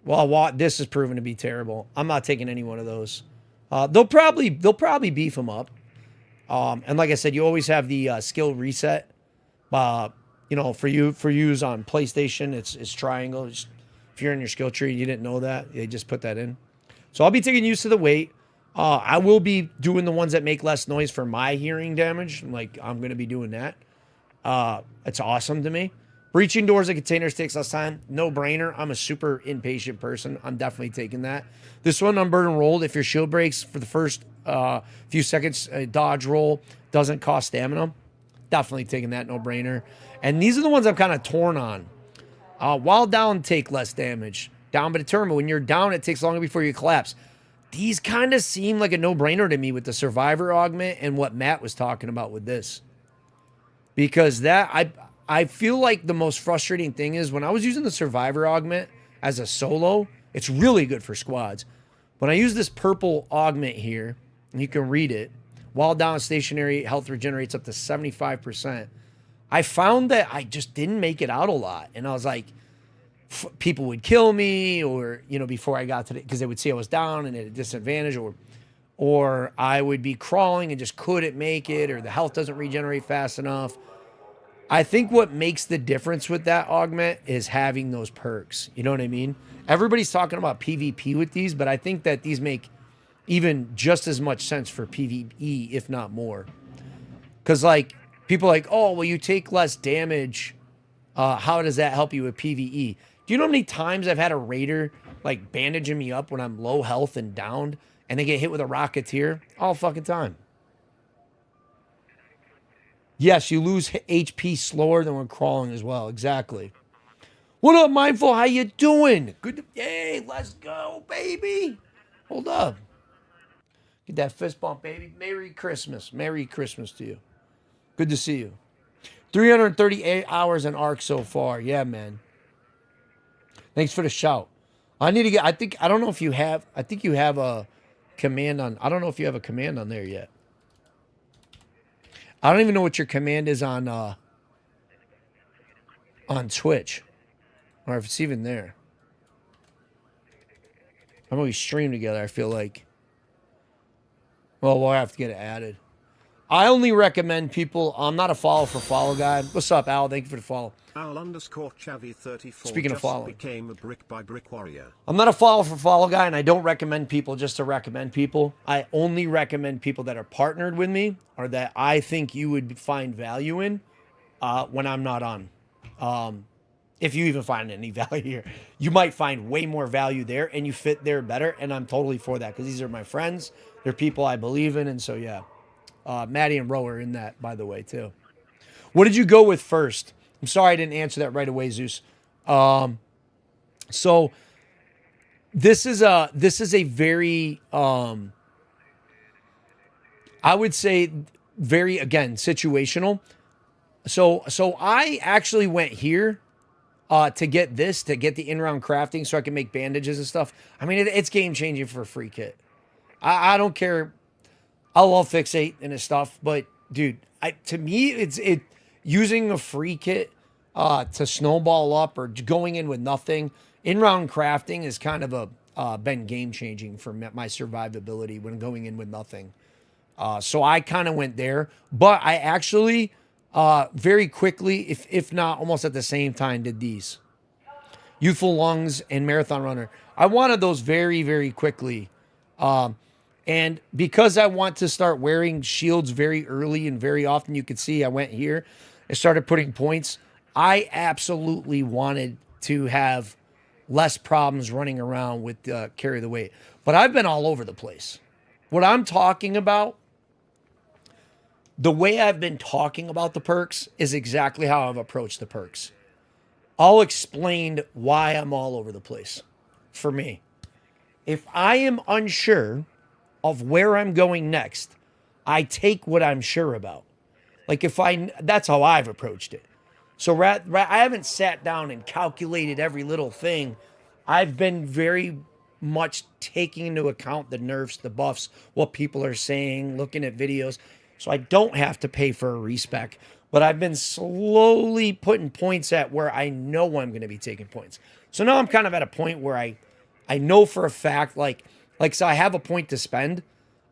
Well, this is proven to be terrible. I'm not taking any one of those. They'll probably beef them up. And like I said, you always have the skill reset. You know, for use on PlayStation, it's triangle. Just, if you're in your skill tree, you didn't know that, they just put that in. So I'll be taking use of the weight. I will be doing the ones that make less noise for my hearing damage. Like I'm going to be doing that. It's awesome to me. Breaching doors and containers takes less time. No brainer. I'm a super impatient person. I'm definitely taking that. This one, unburdened rolled. If your shield breaks for the first few seconds, dodge roll doesn't cost stamina. Definitely taking that. No brainer. And these are the ones I'm kind of torn on. While down, take less damage. Down but determined. When you're down, it takes longer before you collapse. These kind of seem like a no-brainer to me with the survivor augment and what Matt was talking about with this. Because that, I feel like the most frustrating thing is when I was using the survivor augment as a solo, it's really good for squads. When I use this purple augment here, and you can read it, while down stationary, health regenerates up to 75%. I found that I just didn't make it out a lot. And I was like, people would kill me, or, you know, before I got to it, because they would see I was down and at a disadvantage, or I would be crawling and just couldn't make it, or the health doesn't regenerate fast enough. I think what makes the difference with that augment is having those perks. You know what I mean? Everybody's talking about PvP with these, but I think that these make even just as much sense for PvE, if not more. Because, like, people are like, oh, well, you take less damage. How does that help you with PvE? Do you know how many times I've had a raider, like, bandaging me up when I'm low health and downed, and they get hit with a rocketeer? All fucking time. Yes, you lose HP slower than when crawling as well. Exactly. What up, Mindful? How you doing? Good. Hey, let's go, baby. Hold up. Get that fist bump, baby. Merry Christmas. Merry Christmas to you. Good to see you. 338 hours in Ark so far. Yeah, man. Thanks for the shout. I need to get, I don't know if you have, I think you have a command on, I don't know if you have a command on there yet. I don't even know what your command is on Twitch, or if it's even there. I know we stream together, I feel like. Well, we'll have to get it added. I only recommend people, I'm not a follow guy. What's up, Al? Thank you for the follow. Al_Chavi34 Speaking of following, became a brick by brick warrior. I'm not a follow guy, and I don't recommend people just to recommend people. I only recommend people that are partnered with me or that I think you would find value in when I'm not on. If you even find any value here, you might find way more value there, and you fit there better, and I'm totally for that because these are my friends. They're people I believe in, and so yeah. Maddie and Ro are in that, by the way, too. What did you go with first? I'm sorry I didn't answer that right away, Zeus. So this is a very I would say very, again, situational. So I actually went here to get this, to get the in-round crafting so I can make bandages and stuff. I mean, it's game-changing for a free kit. I don't care. I love Fixate and his stuff, but dude, to me, it's using a free kit to snowball up or going in with nothing. In-round crafting is kind of been game-changing for my survivability when going in with nothing. So I kind of went there, but I actually very quickly, if not almost at the same time, did these. Youthful Lungs and Marathon Runner. I wanted those very, very quickly. And because I want to start wearing shields very early and very often, you can see I went here and started putting points. I absolutely wanted to have less problems running around with carry the weight. But I've been all over the place. What I'm talking about, the way I've been talking about the perks is exactly how I've approached the perks. I'll explain why I'm all over the place for me. If I am unsure of where I'm going next, I take what I'm sure about. Like that's how I've approached it. So I haven't sat down and calculated every little thing. I've been very much taking into account the nerfs, the buffs, what people are saying, looking at videos. So I don't have to pay for a respec. But I've been slowly putting points at where I know I'm going to be taking points. So now I'm kind of at a point where I know for a fact, so I have a point to spend.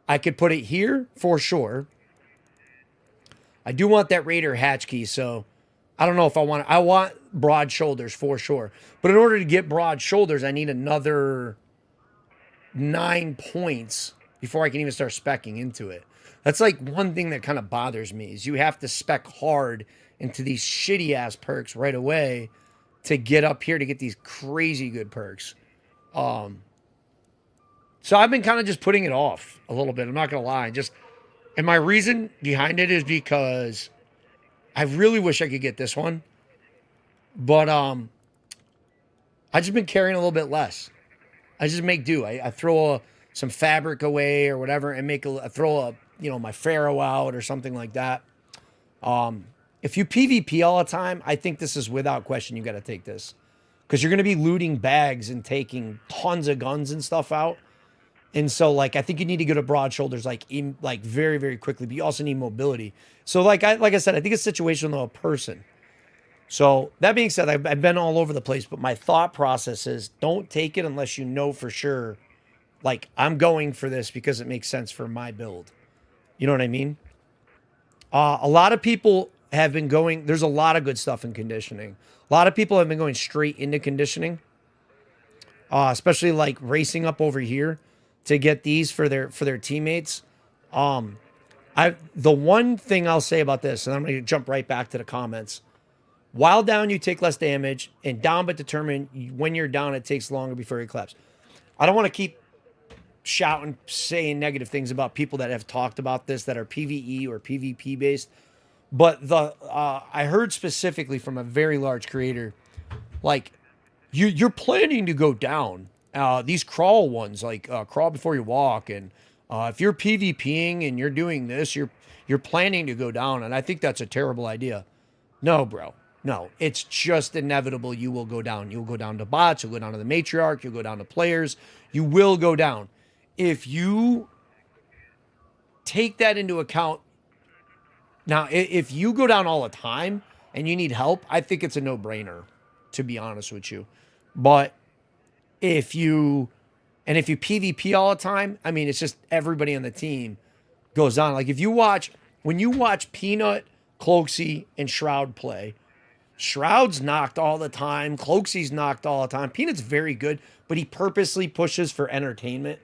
I could put it here for sure. I do want that Raider hatch key, so I don't know if I want broad shoulders for sure. But in order to get broad shoulders, I need another 9 points before I can even start speccing into it. That's like one thing that kind of bothers me is you have to spec hard into these shitty ass perks right away to get up here to get these crazy good perks. So I've been kind of just putting it off a little bit. I'm not going to lie. And my reason behind it is because I really wish I could get this one. But I just been carrying a little bit less. I just make do. I throw some fabric away or whatever and throw my Pharaoh out or something like that. If you PvP all the time, I think this is without question you got to take this. Because you're going to be looting bags and taking tons of guns and stuff out. And so, I think you need to go to broad shoulders, very, very quickly. But you also need mobility. So, like I said, I think it's situational to a person. So, that being said, I've been all over the place. But my thought process is don't take it unless you know for sure, I'm going for this because it makes sense for my build. You know what I mean? A lot of people have been going. There's a lot of good stuff in conditioning. A lot of people have been going straight into conditioning. Especially racing up over here to get these for their teammates. The one thing I'll say about this, and I'm going to jump right back to the comments. While down, you take less damage, and down but determined, when you're down, it takes longer before you collapse. I don't want to keep shouting, saying negative things about people that have talked about this that are PvE or PvP based. But I heard specifically from a very large creator, you're planning to go down. These crawl ones, crawl before you walk, and if you're PvPing and you're doing this, you're planning to go down, and I think that's a terrible idea. No, bro. No, it's just inevitable you will go down. You'll go down to bots, you'll go down to the matriarch, you'll go down to players. You will go down. If you take that into account, now, if you go down all the time and you need help, I think it's a no-brainer, to be honest with you. But if you PvP all the time, I mean, it's just everybody on the team goes on. When you watch Peanut, Cloaksy, and Shroud play, Shroud's knocked all the time. Cloaksy's knocked all the time. Peanut's very good, but he purposely pushes for entertainment.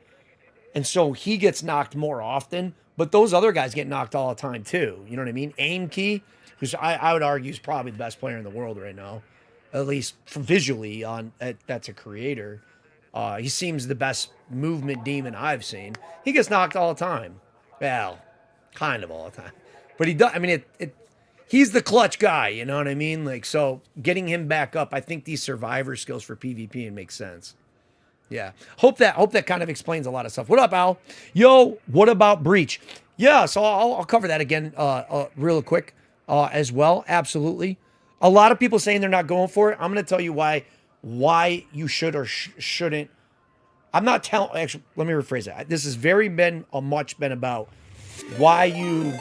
And so he gets knocked more often, but those other guys get knocked all the time too. You know what I mean? Aim Key, who's I would argue is probably the best player in the world right now, at least visually that's a creator. He seems the best movement demon I've seen. He gets knocked all the time. Well, kind of all the time. But he does. I mean, he's the clutch guy. You know what I mean? So getting him back up, I think these survivor skills for PvP and makes sense. Yeah. Hope that kind of explains a lot of stuff. What up, Al? Yo, what about Breach? Yeah, so I'll cover that again real quick as well. Absolutely. A lot of people saying they're not going for it. I'm going to tell you why you should or shouldn't. I'm not telling. Actually, let me rephrase that. This has much been about why you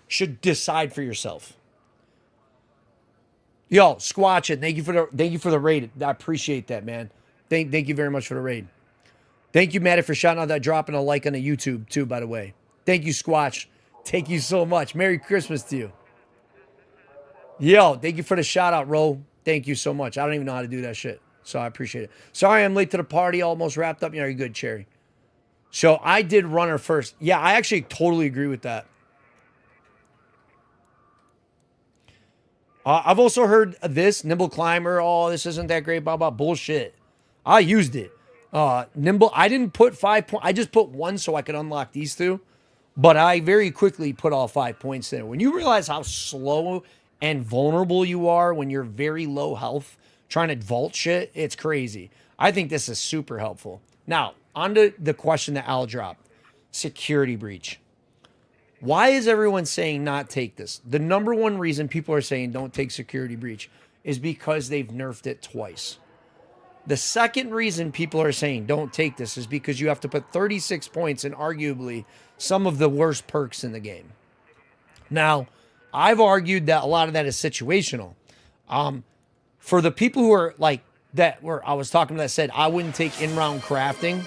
should decide for yourself. Yo, Squatch it. Thank you for the raid. I appreciate that, man. Thank you very much for the raid. Thank you, Matt, for shouting out that dropping a like on the YouTube too, by the way. Thank you, Squatch. Thank you so much. Merry Christmas to you. Yo, thank you for the shout out, Ro. Thank you so much. I don't even know how to do that shit, so I appreciate it. Sorry I'm late to the party, almost wrapped up. You're good, Cherry. So I did runner first. Yeah, I actually totally agree with that. I've also heard this Nimble Climber. Oh, this isn't that great. Blah blah bullshit. I used it. Nimble. I didn't put 5 points. I just put one so I could unlock these two. But I very quickly put all 5 points there. When you realize how slow and vulnerable you are when you're very low health trying to vault shit, it's crazy. I think this is super helpful. Now, on to the question that Al dropped. Security breach. Why is everyone saying not take this? The number one reason people are saying don't take security breach is because they've nerfed it twice. The second reason people are saying don't take this is because you have to put 36 points in arguably some of the worst perks in the game. Now, I've argued that a lot of that is situational. For the people who are like that, where I was talking to that said I wouldn't take in-round crafting.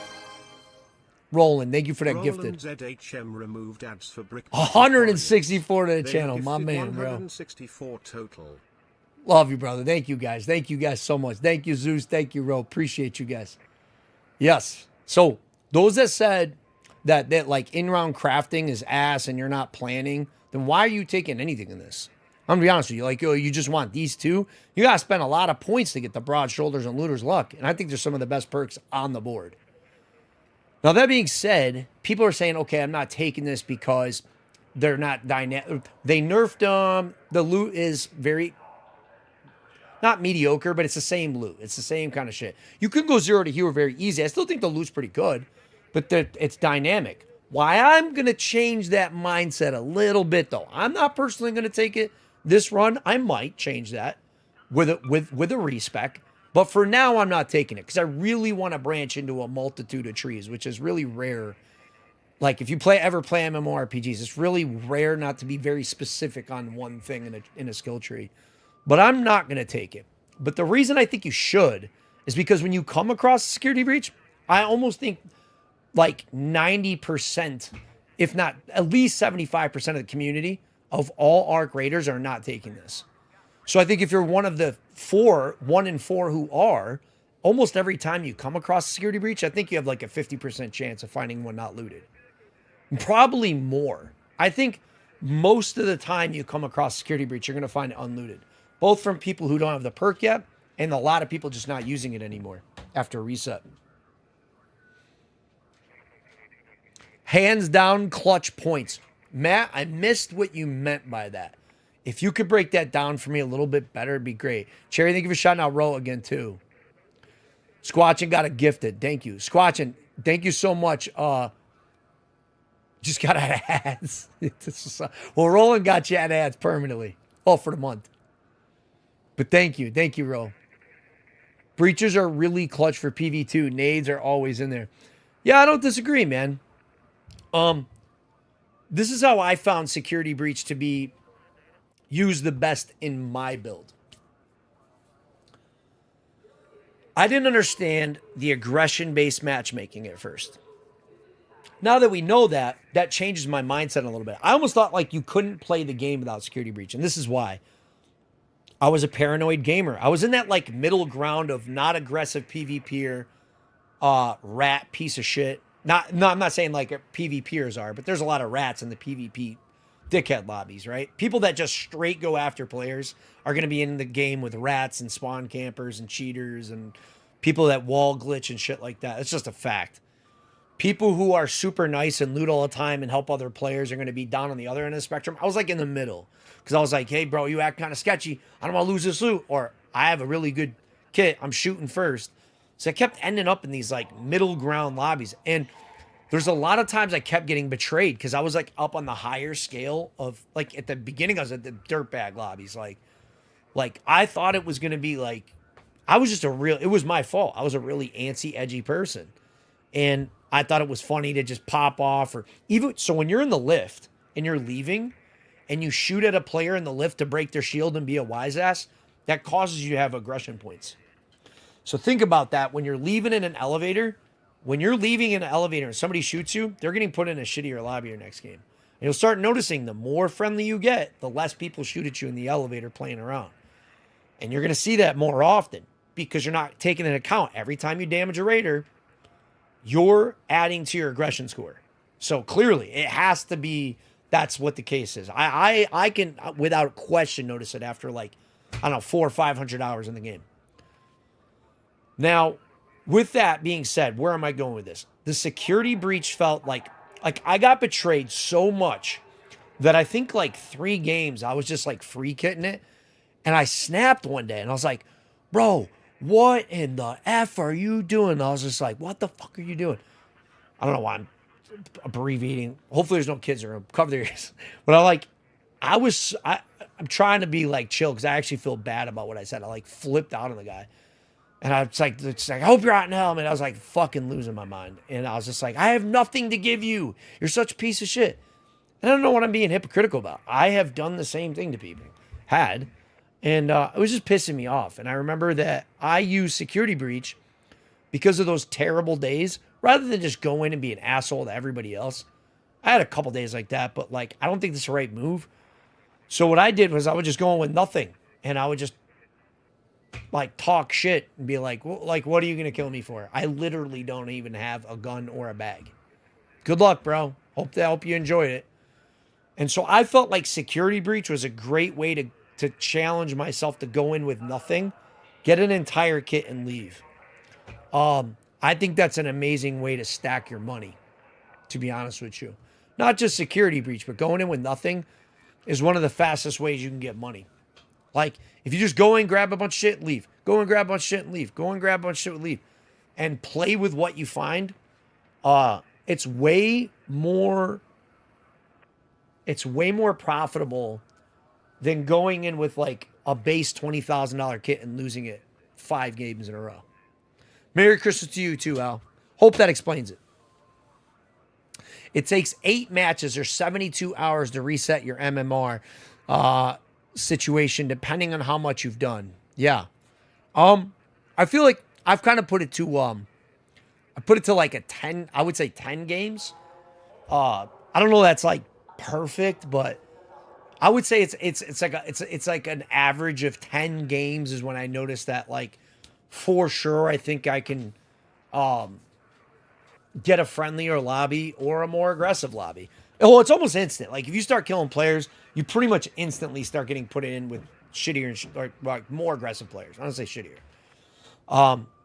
Roland, thank you for that gifted. ZHM removed ads for brick 164 to the channel, my man, bro. 164 total. Love you, brother. Thank you guys. Thank you guys so much. Thank you, Zeus. Thank you, Ro. Appreciate you guys. Yes. So those that said that like in-round crafting is ass and you're not planning, then why are you taking anything in this? I'm gonna be honest with you. Like, yo, you just want these two. You gotta spend a lot of points to get the broad shoulders and looter's luck. And I think there's some of the best perks on the board. Now, that being said, people are saying, okay, I'm not taking this because they're not dynamic. They nerfed them. The loot is very, not mediocre, but it's the same loot. It's the same kind of shit. You can go 0 to hero very easy. I still think the loot's pretty good, but it's dynamic. Why I'm going to change that mindset a little bit, though. I'm not personally going to take it this run. I might change that with a respec. But for now, I'm not taking it because I really want to branch into a multitude of trees, which is really rare. Like, if you ever play MMORPGs, it's really rare not to be very specific on one thing in a skill tree. But I'm not going to take it. But the reason I think you should is because when you come across a security breach, I almost think like 90%, if not at least 75% of the community of all ARC raiders are not taking this. So I think if you're one of the 1 in 4 who are, almost every time you come across a security breach, I think you have like a 50% chance of finding one not looted. Probably more. I think most of the time you come across a security breach, you're going to find it unlooted. Both from people who don't have the perk yet, and a lot of people just not using it anymore after a reset. Hands down clutch points. Matt, I missed what you meant by that. If you could break that down for me a little bit better, it'd be great. Cherry, thank you for shouting out Ro again, too. Squatchin got a gifted. Thank you. Squatchin, thank you so much. Just got out of ads. Well, Roland got you out of ads permanently. Oh, for the month. But thank you. Thank you, Ro. Breaches are really clutch for PV2. Nades are always in there. Yeah, I don't disagree, man. This is how I found security breach to be used the best in my build. I didn't understand the aggression-based matchmaking at first. Now that we know that, that changes my mindset a little bit. I almost thought like you couldn't play the game without security breach, and this is why. I was a paranoid gamer. I was in that like middle ground of not aggressive PvPer, rat piece of shit. No, I'm not saying like PvPers are, but there's a lot of rats in the PvP dickhead lobbies, right? People that just straight go after players are going to be in the game with rats and spawn campers and cheaters and people that wall glitch and shit like that. It's just a fact. People who are super nice and loot all the time and help other players are going to be down on the other end of the spectrum. I was like in the middle because I was like, hey, bro, you act kind of sketchy. I don't want to lose this loot. Or I have a really good kit. I'm shooting first. So I kept ending up in these like middle ground lobbies. And there's a lot of times I kept getting betrayed because I was like up on the higher scale of like at the beginning, I was at the dirtbag lobbies. Like Like, I thought it was going to be like, I was just it was my fault. I was a really antsy, edgy person. And I thought it was funny to just pop off, or even, so when you're in the lift and you're leaving and you shoot at a player in the lift to break their shield and be a wise ass, that causes you to have aggression points. So think about that when you're leaving in an elevator. When you're leaving in an elevator and somebody shoots you, they're getting put in a shittier lobby your next game. And you'll start noticing the more friendly you get, the less people shoot at you in the elevator playing around. And you're going to see that more often because you're not taking into account every time you damage a raider, you're adding to your aggression score. So clearly, it has to be, that's what the case is. I can, without question, notice it after like, I don't know, 400 or 500 hours in the game. Now, with that being said, where am I going with this? The security breach felt like I got betrayed so much that I think like 3 games, I was just like free kitting it. And I snapped one day and I was like, bro, what in the F are you doing? And I was just like, what the fuck are you doing? I don't know why I'm abbreviating. Hopefully there's no kids in the room. Cover their ears. But I'm trying to be like chill because I actually feel bad about what I said. I like flipped out on the guy. And I was like, it's like, I hope you're out in hell, man. I was like fucking losing my mind. And I was just like, I have nothing to give you. You're such a piece of shit. And I don't know what I'm being hypocritical about. I have done the same thing to people. And it was just pissing me off. And I remember that I used security breach because of those terrible days, rather than just go in and be an asshole to everybody else. I had a couple days like that, but like, I don't think this is the right move. So what I did was I would just go in with nothing. And I would just like talk shit and be like, well, like, what are you going to kill me for? I literally don't even have a gun or a bag. Good luck, bro. Hope you enjoyed it. And so I felt like security breach was a great way to challenge myself to go in with nothing, get an entire kit and leave. I think that's an amazing way to stack your money, to be honest with you. Not just security breach, but going in with nothing is one of the fastest ways you can get money. Like, if you just go in, grab a bunch of shit, leave. Go and grab a bunch of shit and leave. Go and grab a bunch of shit and leave. And play with what you find. It's way more profitable than going in with like a base $20,000 kit and losing it 5 games in a row. Merry Christmas to you too, Al. Hope that explains it. It takes 8 matches or 72 hours to reset your MMR situation, depending on how much you've done. Yeah. I feel like I've kind of put it to I put it to like a 10, I would say 10 games. I don't know that's like perfect, but I would say it's like an average of 10 games is when I noticed that, like, for sure I think I can get a friendlier lobby or a more aggressive lobby. Oh, it's almost instant. Like, if you start killing players, you pretty much instantly start getting put in with shittier or like more aggressive players. I don't say shittier.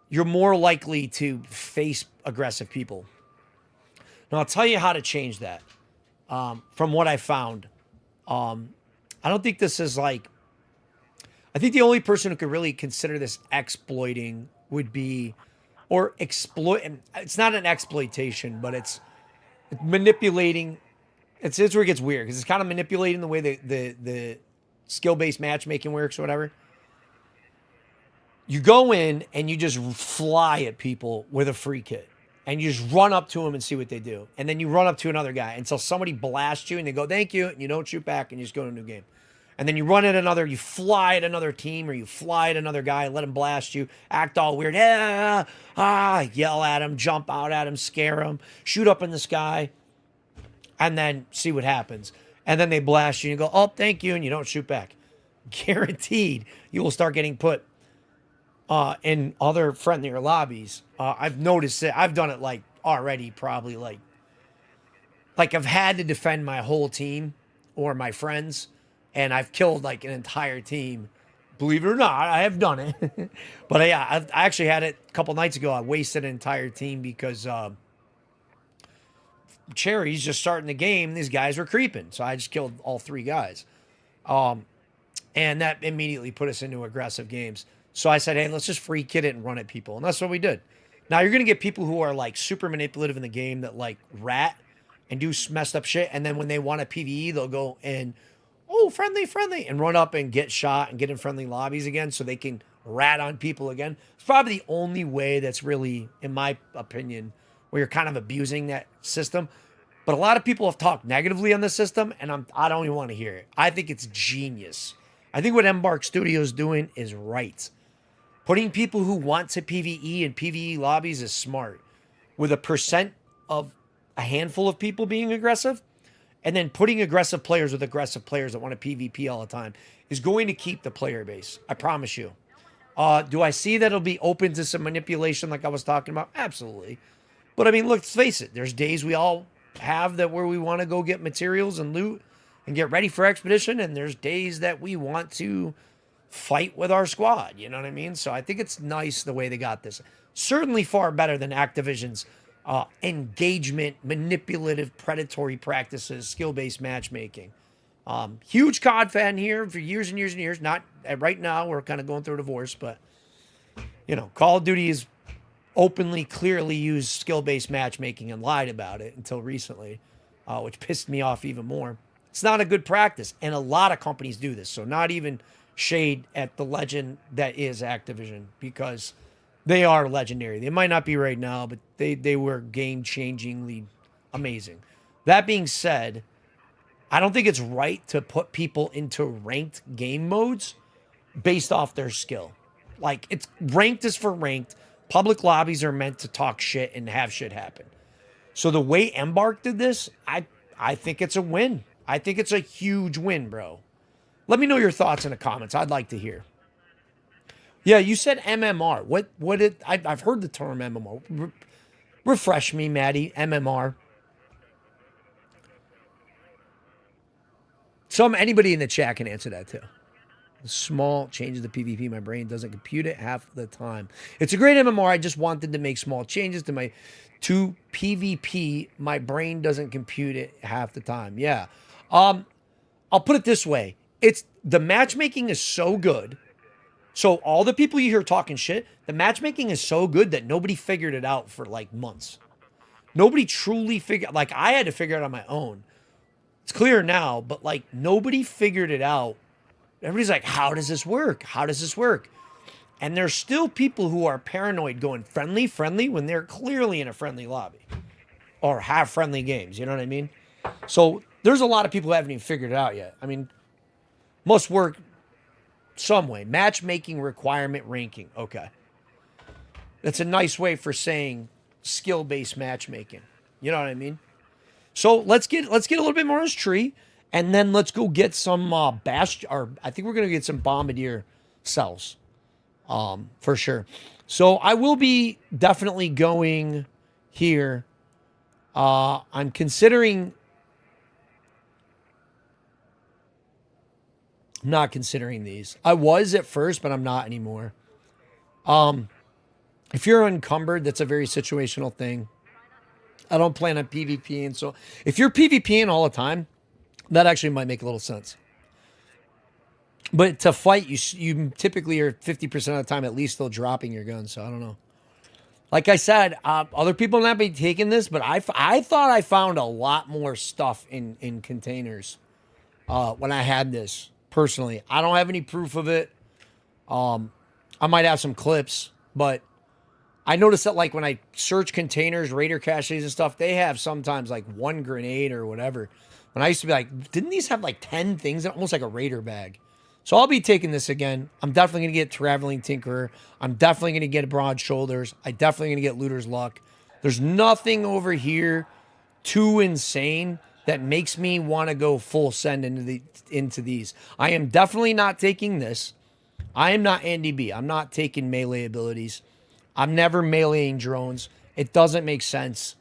You're more likely to face aggressive people. Now, I'll tell you how to change that. From what I found, I don't think this is like, I think the only person who could really consider this exploiting would be, or exploit, it's not an exploitation, but it's manipulating. It's where it gets weird, because it's kind of manipulating the way the skill-based matchmaking works or whatever. You go in and you just fly at people with a free kit. And you just run up to them and see what they do. And then you run up to another guy until somebody blasts you and they go, thank you. And you don't shoot back and you just go to a new game. And then you run at another, you fly at another team or you fly at another guy, let him blast you, act all weird. Yell at him, jump out at him, scare him, shoot up in the sky, and then see what happens. And then they blast you and you go, oh, thank you. And you don't shoot back. Guaranteed you will start getting put in other friendlier lobbies. I've noticed it. I've done it like already, probably like I've had to defend my whole team or my friends, and I've killed like an entire team. Believe it or not, I have done it. But yeah, I actually had it a couple nights ago. I wasted an entire team because Cherry's just starting the game. These guys were creeping, so I just killed all 3 guys. And that immediately put us into aggressive games. So I said, hey, let's just free kit it and run at people. And that's what we did. Now, you're going to get people who are, like, super manipulative in the game that, like, rat and do messed up shit. And then when they want a PvE, they'll go and oh, friendly, friendly, and run up and get shot and get in friendly lobbies again so they can rat on people again. It's probably the only way that's really, in my opinion, where you're kind of abusing that system. But a lot of people have talked negatively on the system, and I don't even want to hear it. I think it's genius. I think what Embark Studios doing is right. Putting people who want to PvE and PvE lobbies is smart. With a percent of a handful of people being aggressive, and then putting aggressive players with aggressive players that want to PvP all the time is going to keep the player base. I promise you. Do I see that it'll be open to some manipulation like I was talking about? Absolutely. But I mean, let's face it. There's days we all have that where we want to go get materials and loot and get ready for expedition. And there's days that we want to fight with our squad. You know what I mean? So I think it's nice the way they got this. Certainly far better than Activision's engagement, manipulative, predatory practices, skill-based matchmaking. Huge COD fan here for years and years and years. Not right now, we're kind of going through a divorce, but you know, Call of Duty has openly, clearly used skill-based matchmaking and lied about it until recently, which pissed me off even more. It's not a good practice, and a lot of companies do this. So not even shade at the legend that is Activision, because they are legendary. They might not be right now, but they were game-changingly amazing. That being said, I don't think it's right to put people into ranked game modes based off their skill. Like, it's ranked is for ranked. Public lobbies are meant to talk shit and have shit happen. So the way Embark did this, I think it's a win. I think it's a huge win, bro. Let me know your thoughts in the comments. I'd like to hear. Yeah, you said MMR. I've heard the term MMR. Refresh me, Maddie. MMR. Anybody in the chat can answer that too. Small changes to PvP. My brain doesn't compute it half the time. It's a great MMR. I just wanted to make small changes to PvP. My brain doesn't compute it half the time. Yeah. I'll put it this way. The matchmaking is so good. So all the people you hear talking shit, the matchmaking is so good that nobody figured it out for like months. Nobody truly figured, like I had to figure it out on my own. It's clear now, but like nobody figured it out. Everybody's like, how does this work? How does this work? And there's still people who are paranoid going friendly, friendly when they're clearly in a friendly lobby or have friendly games. You know what I mean? So there's a lot of people who haven't even figured it out yet. I mean, must work some way. Matchmaking requirement ranking. Okay. That's a nice way for saying skill-based matchmaking. You know what I mean? So let's get a little bit more on this tree, and then let's go get some I think we're gonna get some bombardier cells, for sure. So I will be definitely going here. I'm not considering these. I was at first, but I'm not anymore. If you're encumbered, that's a very situational thing. I don't plan on PvPing. So if you're PvPing all the time, that actually might make a little sense. But to fight, you typically are 50% of the time at least still dropping your gun. So I don't know. Like I said, other people not be taking this, but I thought I found a lot more stuff in containers when I had this. Personally, I don't have any proof of it. I might have some clips, but I noticed that like when I search containers, raider caches and stuff, they have sometimes like one grenade or whatever. When I used to be like, didn't these have like 10 things? Almost like a raider bag. So I'll be taking this again. I'm definitely going to get Traveling Tinkerer. I'm definitely going to get Broad Shoulders. I'm definitely going to get Looter's Luck. There's nothing over here too insane that makes me want to go full send into these. I am definitely not taking this. I am not Andy B. I'm not taking melee abilities. I'm never meleeing drones. It doesn't make sense.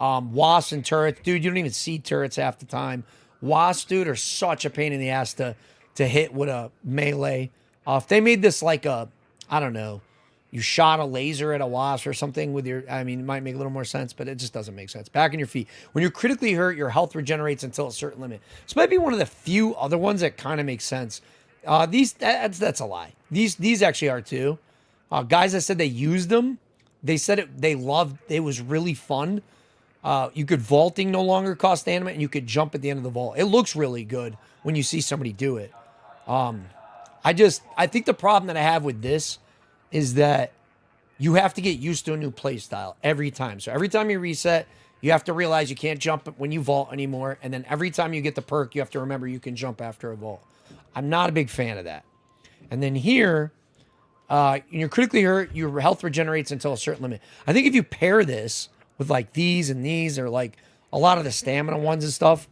Wasps and turrets. Dude, you don't even see turrets half the time. Wasps, dude, are such a pain in the ass to hit with a melee. If they made this like I don't know, you shot a laser at a wasp or something with your, I mean, it might make a little more sense, but it just doesn't make sense. Back on your feet. When you're critically hurt, your health regenerates until a certain limit. This might be one of the few other ones that kind of makes sense. That's a lie. These actually are too. Guys that said they used them, they said it was really fun. You could vaulting no longer cost stamina, and you could jump at the end of the vault. It looks really good when you see somebody do it. I think the problem that I have with this is that you have to get used to a new play style every time. So every time you reset, you have to realize you can't jump when you vault anymore. And then every time you get the perk, you have to remember you can jump after a vault. I'm not a big fan of that. And then here, you're critically hurt, your health regenerates until a certain limit. I think if you pair this with like these and these, or like a lot of the stamina ones and stuff,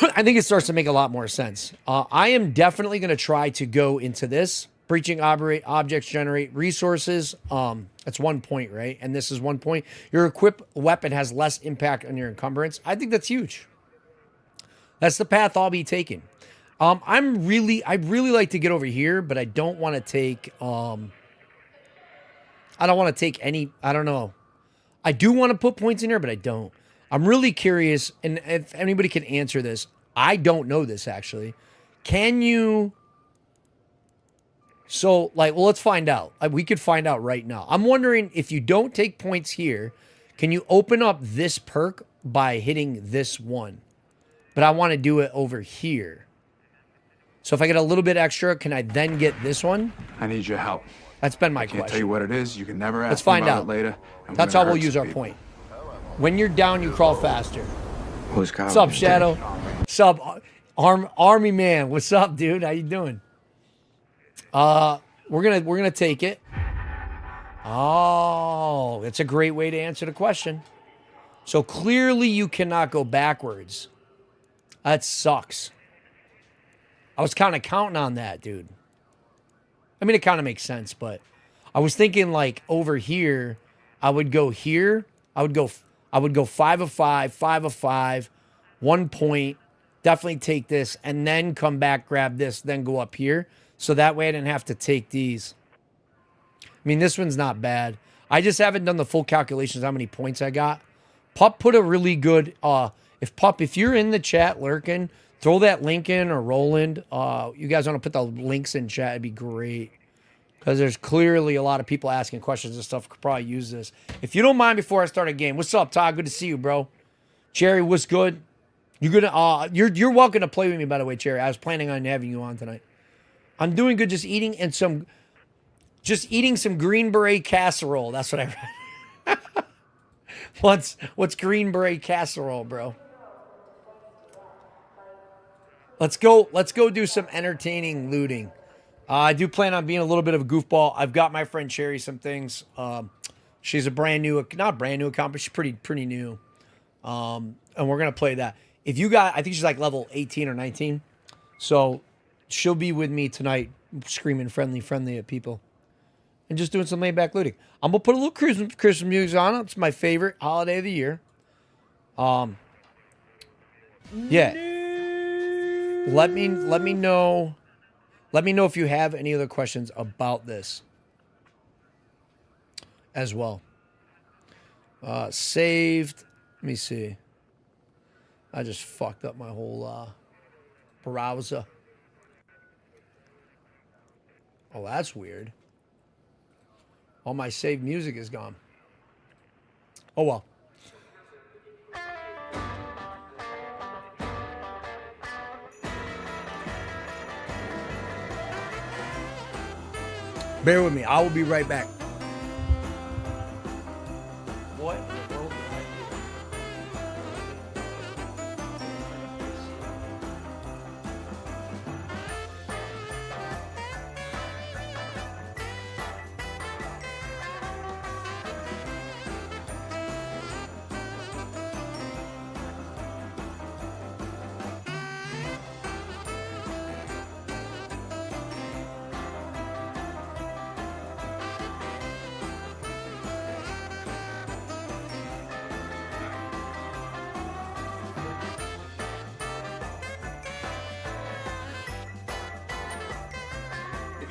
I think it starts to make a lot more sense. I am definitely going to try to go into this. Breaching objects generate resources. That's 1 point, right? And this is 1 point. Your equipped weapon has less impact on your encumbrance. I think that's huge. That's the path I'll be taking. I really like to get over here, but I don't want to take. I don't want to take any. I don't know. I do want to put points in here, but I don't. I'm really curious, and if anybody can answer this, I don't know this actually. Can you? So, like, well, let's find out. We could find out right now. I'm wondering if you don't take points here, can you open up this perk by hitting this one? But I want to do it over here. So if I get a little bit extra, can I then get this one? I need your help. That's been my I can't question. tell you what it is. You can never ask Let's find me about out. it later. That's how we'll use our point. When you're down, you crawl faster. Who's What's up, Shadow? What's up, Army Man? What's up, dude? How you doing? We're gonna take it. Oh, that's a great way to answer the question. So clearly you cannot go backwards. That sucks. I was kind of counting on that, dude. I mean, it kind of makes sense, but I was thinking like over here, I would go here. I would go 5 of 5, 5 of 5, 1 point. Definitely take this and then come back, grab this, then go up here. So that way I didn't have to take these. I mean, this one's not bad. I just haven't done the full calculations how many points I got. Pup put a really good, if you're in the chat lurking, throw that link in, or Roland. You guys want to put the links in chat, it'd be great. Because there's clearly a lot of people asking questions and stuff. Could probably use this. If you don't mind, before I start a game, what's up, Todd? Good to see you, bro. Jerry, what's good? You're welcome to play with me, by the way, Jerry. I was planning on having you on tonight. I'm doing good, just eating some Green Beret casserole. That's what I read. What's Green Beret casserole, bro? Let's go do some entertaining looting. I do plan on being a little bit of a goofball. I've got my friend Cherry some things. She's a not brand new account, but she's pretty new. And we're gonna play that. If you got, I think she's like level 18 or 19. So she'll be with me tonight, screaming friendly at people, and just doing some laid back looting. I'm gonna put a little Christmas music on it. It's my favorite holiday of the year. Yeah. Let me know. Let me know if you have any other questions about this as well. Saved. Let me see. I just fucked up my whole browser. Oh, that's weird. All my saved music is gone. Oh, well. Bear with me. I will be right back. What in the world did I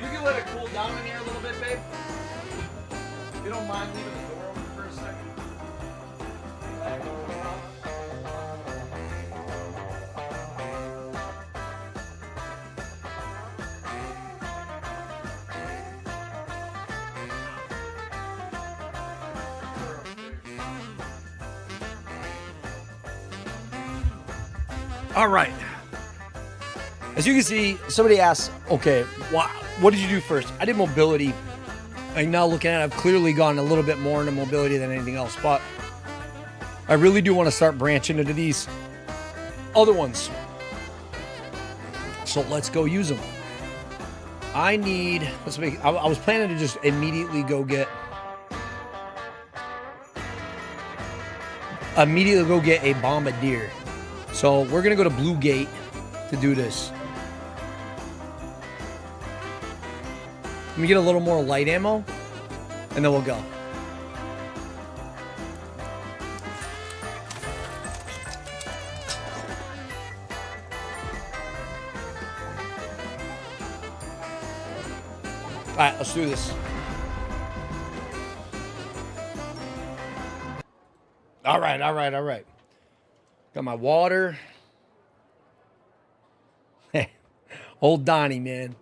If you can let it cool down in here a little bit, babe. If you don't mind leaving the door open for a second. All right. As you can see, somebody asked, okay, what did you do first? I did mobility. I'm now looking at it, I've clearly gone a little bit more into mobility than anything else, but I really do want to start branching into these other ones. So let's go use them. I was planning to just immediately go get a bombardier. So we're going to go to Blue Gate to do this. Let me get a little more light ammo, and then we'll go. All right, let's do this. All right. Got my water. Old Donnie, man.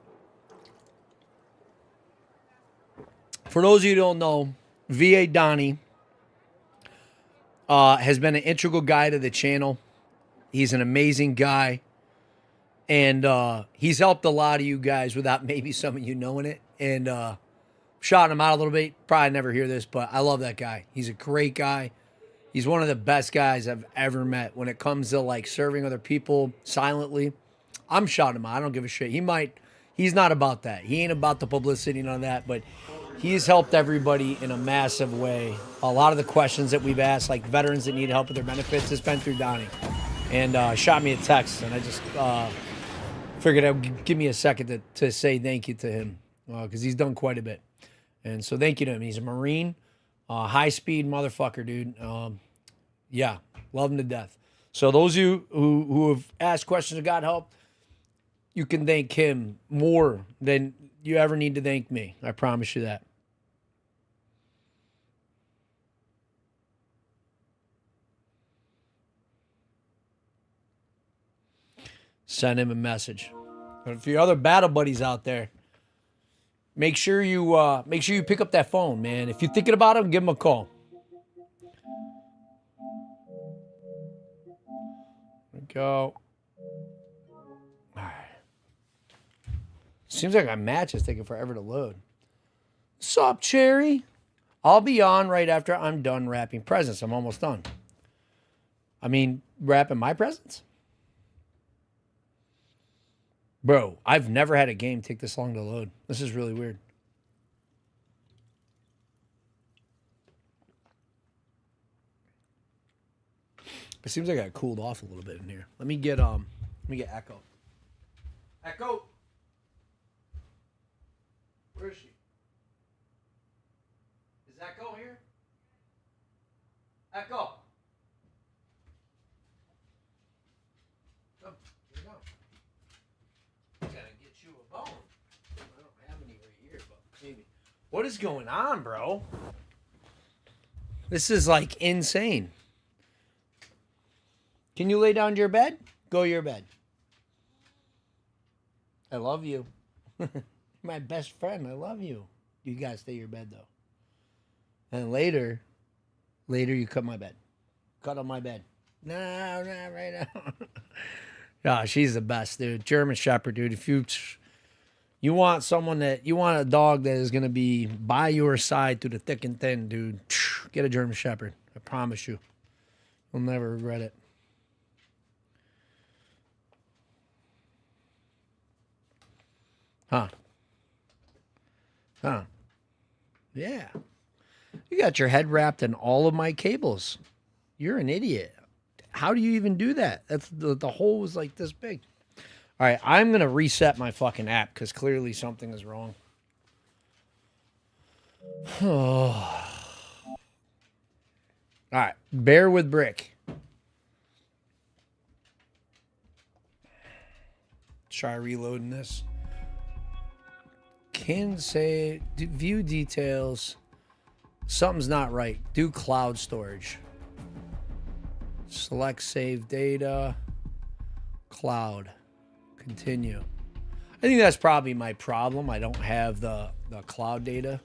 For those of you who don't know, VA Donnie has been an integral guy to the channel. He's an amazing guy. And he's helped a lot of you guys without maybe some of you knowing it. And shouting him out a little bit. Probably never hear this, but I love that guy. He's a great guy. He's one of the best guys I've ever met when it comes to like serving other people silently. I'm shouting him out. I don't give a shit. He's not about that. He ain't about the publicity and all that, but he's helped everybody in a massive way. A lot of the questions that we've asked, like veterans that need help with their benefits, has been through Donnie. And shot me a text, and I just figured it would give me a second to say thank you to him because he's done quite a bit. And so thank you to him. He's a Marine, high-speed motherfucker, dude. Yeah, love him to death. So those of you who have asked questions of God help, you can thank him more than you ever need to thank me. I promise you that. Send him a message. But for your other battle buddies out there, make sure you pick up that phone, man. If you're thinking about him, give him a call. There we go. All right. Seems like my match is taking forever to load. Sup, Cherry? I'll be on right after I'm done wrapping presents. I'm almost done. I mean, wrapping my presents? Bro, I've never had a game take this long to load. This is really weird. It seems like I cooled off a little bit in here. Let me get Echo. Echo. Where is she? Is Echo here? Echo. Come, here you go. Gotta get you a bone. I don't have any right here, but maybe. What is going on, bro? This is like insane. Can you lay down to your bed? Go to your bed. I love you. My best friend, I love you. You gotta stay in your bed though. And later you cut my bed. Cut on my bed. No, not right now. Yeah, she's the best, dude. German Shepherd, dude. If you want a dog that is gonna be by your side through the thick and thin, dude, get a German Shepherd. I promise you. You'll never regret it. Huh. Yeah. You got your head wrapped in all of my cables. You're an idiot. How do you even do that? That's the hole was like this big. All right, I'm going to reset my fucking app because clearly something is wrong. All right, bear with Brick. Try reloading this. Can say view details. Something's not right. Do cloud storage. Select save data. Cloud. Continue. I think that's probably my problem. I don't have the cloud data.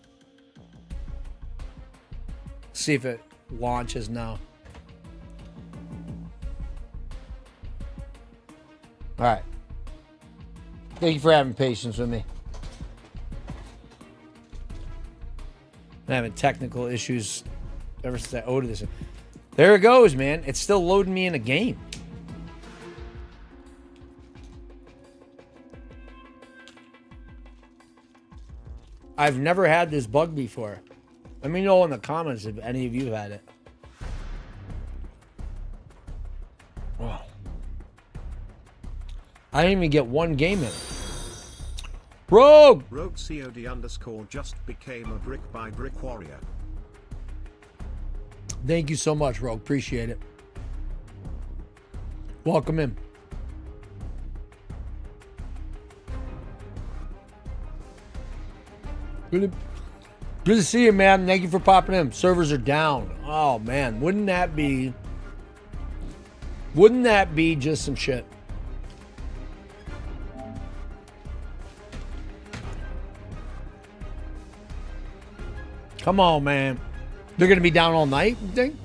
See if it launches now. All right. Thank you for having patience with me. I'm having technical issues ever since I owed this. There it goes, man. It's still loading me in a game. I've never had this bug before. Let me know in the comments if any of you have had it. Wow. I didn't even get one game in. Rogue! Rogue COD underscore just became a brick by brick warrior. Thank you so much, Rogue. Appreciate it. Welcome in. Good to see you, man. Thank you for popping in. Servers are down. Oh, man. Wouldn't that be just some shit? Come on, man. They're going to be down all night, you think?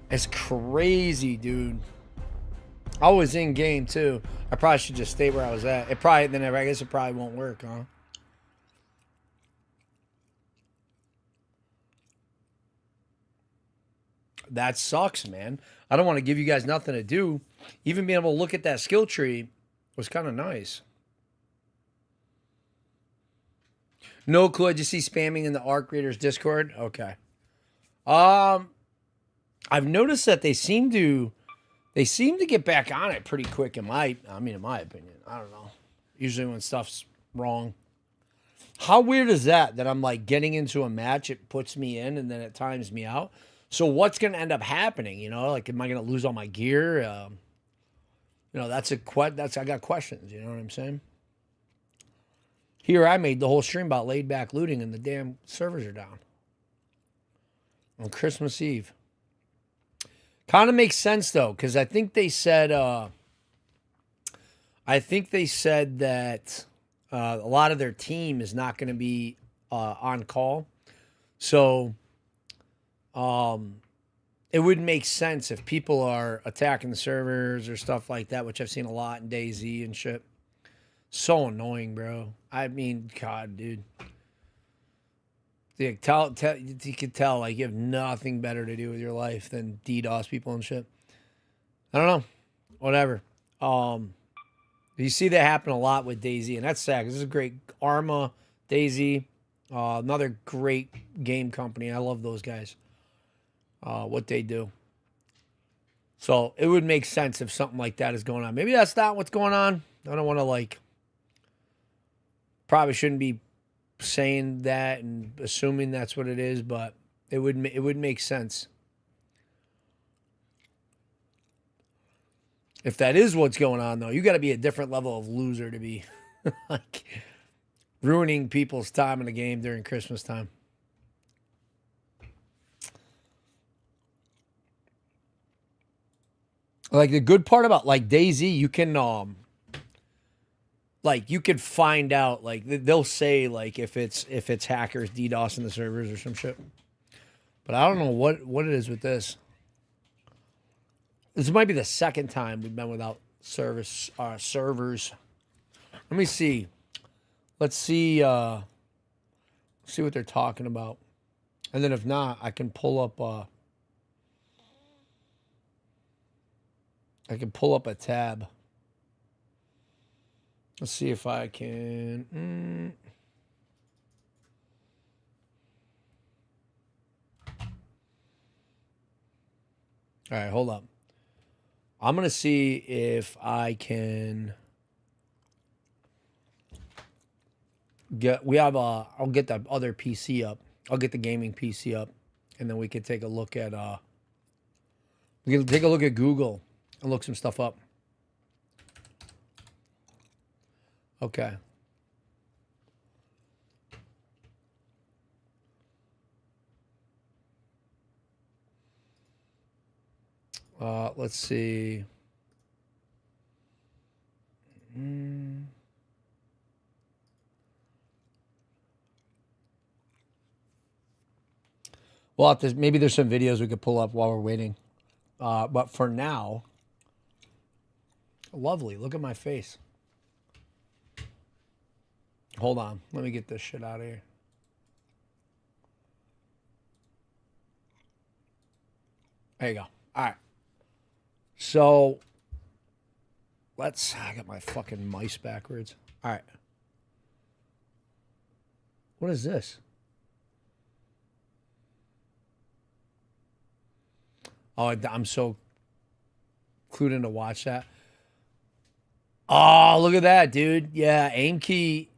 It's crazy, dude. I was in game, too. I probably should just stay where I was at. It probably, then I guess it probably won't work, huh? That sucks, man. I don't want to give you guys nothing to do. Even being able to look at that skill tree was kind of nice. No clue. I just see spamming in the Arc Raiders Discord. Okay. I've noticed that they seem to get back on it pretty quick in my opinion. I don't know. Usually when stuff's wrong. How weird is that I'm like getting into a match, it puts me in and then it times me out. So what's going to end up happening? You know, like, am I going to lose all my gear? You know, I got questions. You know what I'm saying? Here I made the whole stream about laid back looting and the damn servers are down. On Christmas Eve. Kind of makes sense though, because I think they said that a lot of their team is not going to be on call. So it would make sense if people are attacking the servers or stuff like that, which I've seen a lot in DayZ and shit. So annoying, bro. I mean, God, dude. You can tell, like, you have nothing better to do with your life than DDoS people and shit. I don't know. Whatever. You see that happen a lot with DayZ, and that's sad, because this is a great Arma, DayZ, another great game company. I love those guys. What they do. So it would make sense if something like that is going on. Maybe that's not what's going on. I don't want to, like, probably shouldn't be saying that and assuming that's what it is, but it would make sense. If that is what's going on, though, you got to be a different level of loser to be like ruining people's time in the game during Christmas time. Like, the good part about, like, DayZ, you can like, you could find out, like, they'll say, like, if it's hackers DDoSing the servers or some shit. But I don't know what it is with this. This might be the second time we've been without servers. Let me see. Let's see what they're talking about. And then if not, I can pull up a tab. Let's see if I can. All right, hold up. I'm going to see if I can get, I'll get the other PC up. I'll get the gaming PC up, and then we can take a look at, Google and look some stuff up. Okay. Let's see. Well, maybe there's some videos we could pull up while we're waiting. But for now, lovely. Look at my face. Hold on. Let me get this shit out of here. There you go. All right. So, I got my fucking mice backwards. All right. What is this? Oh, I'm so clued in to watch that. Oh, look at that, dude. Yeah, aim key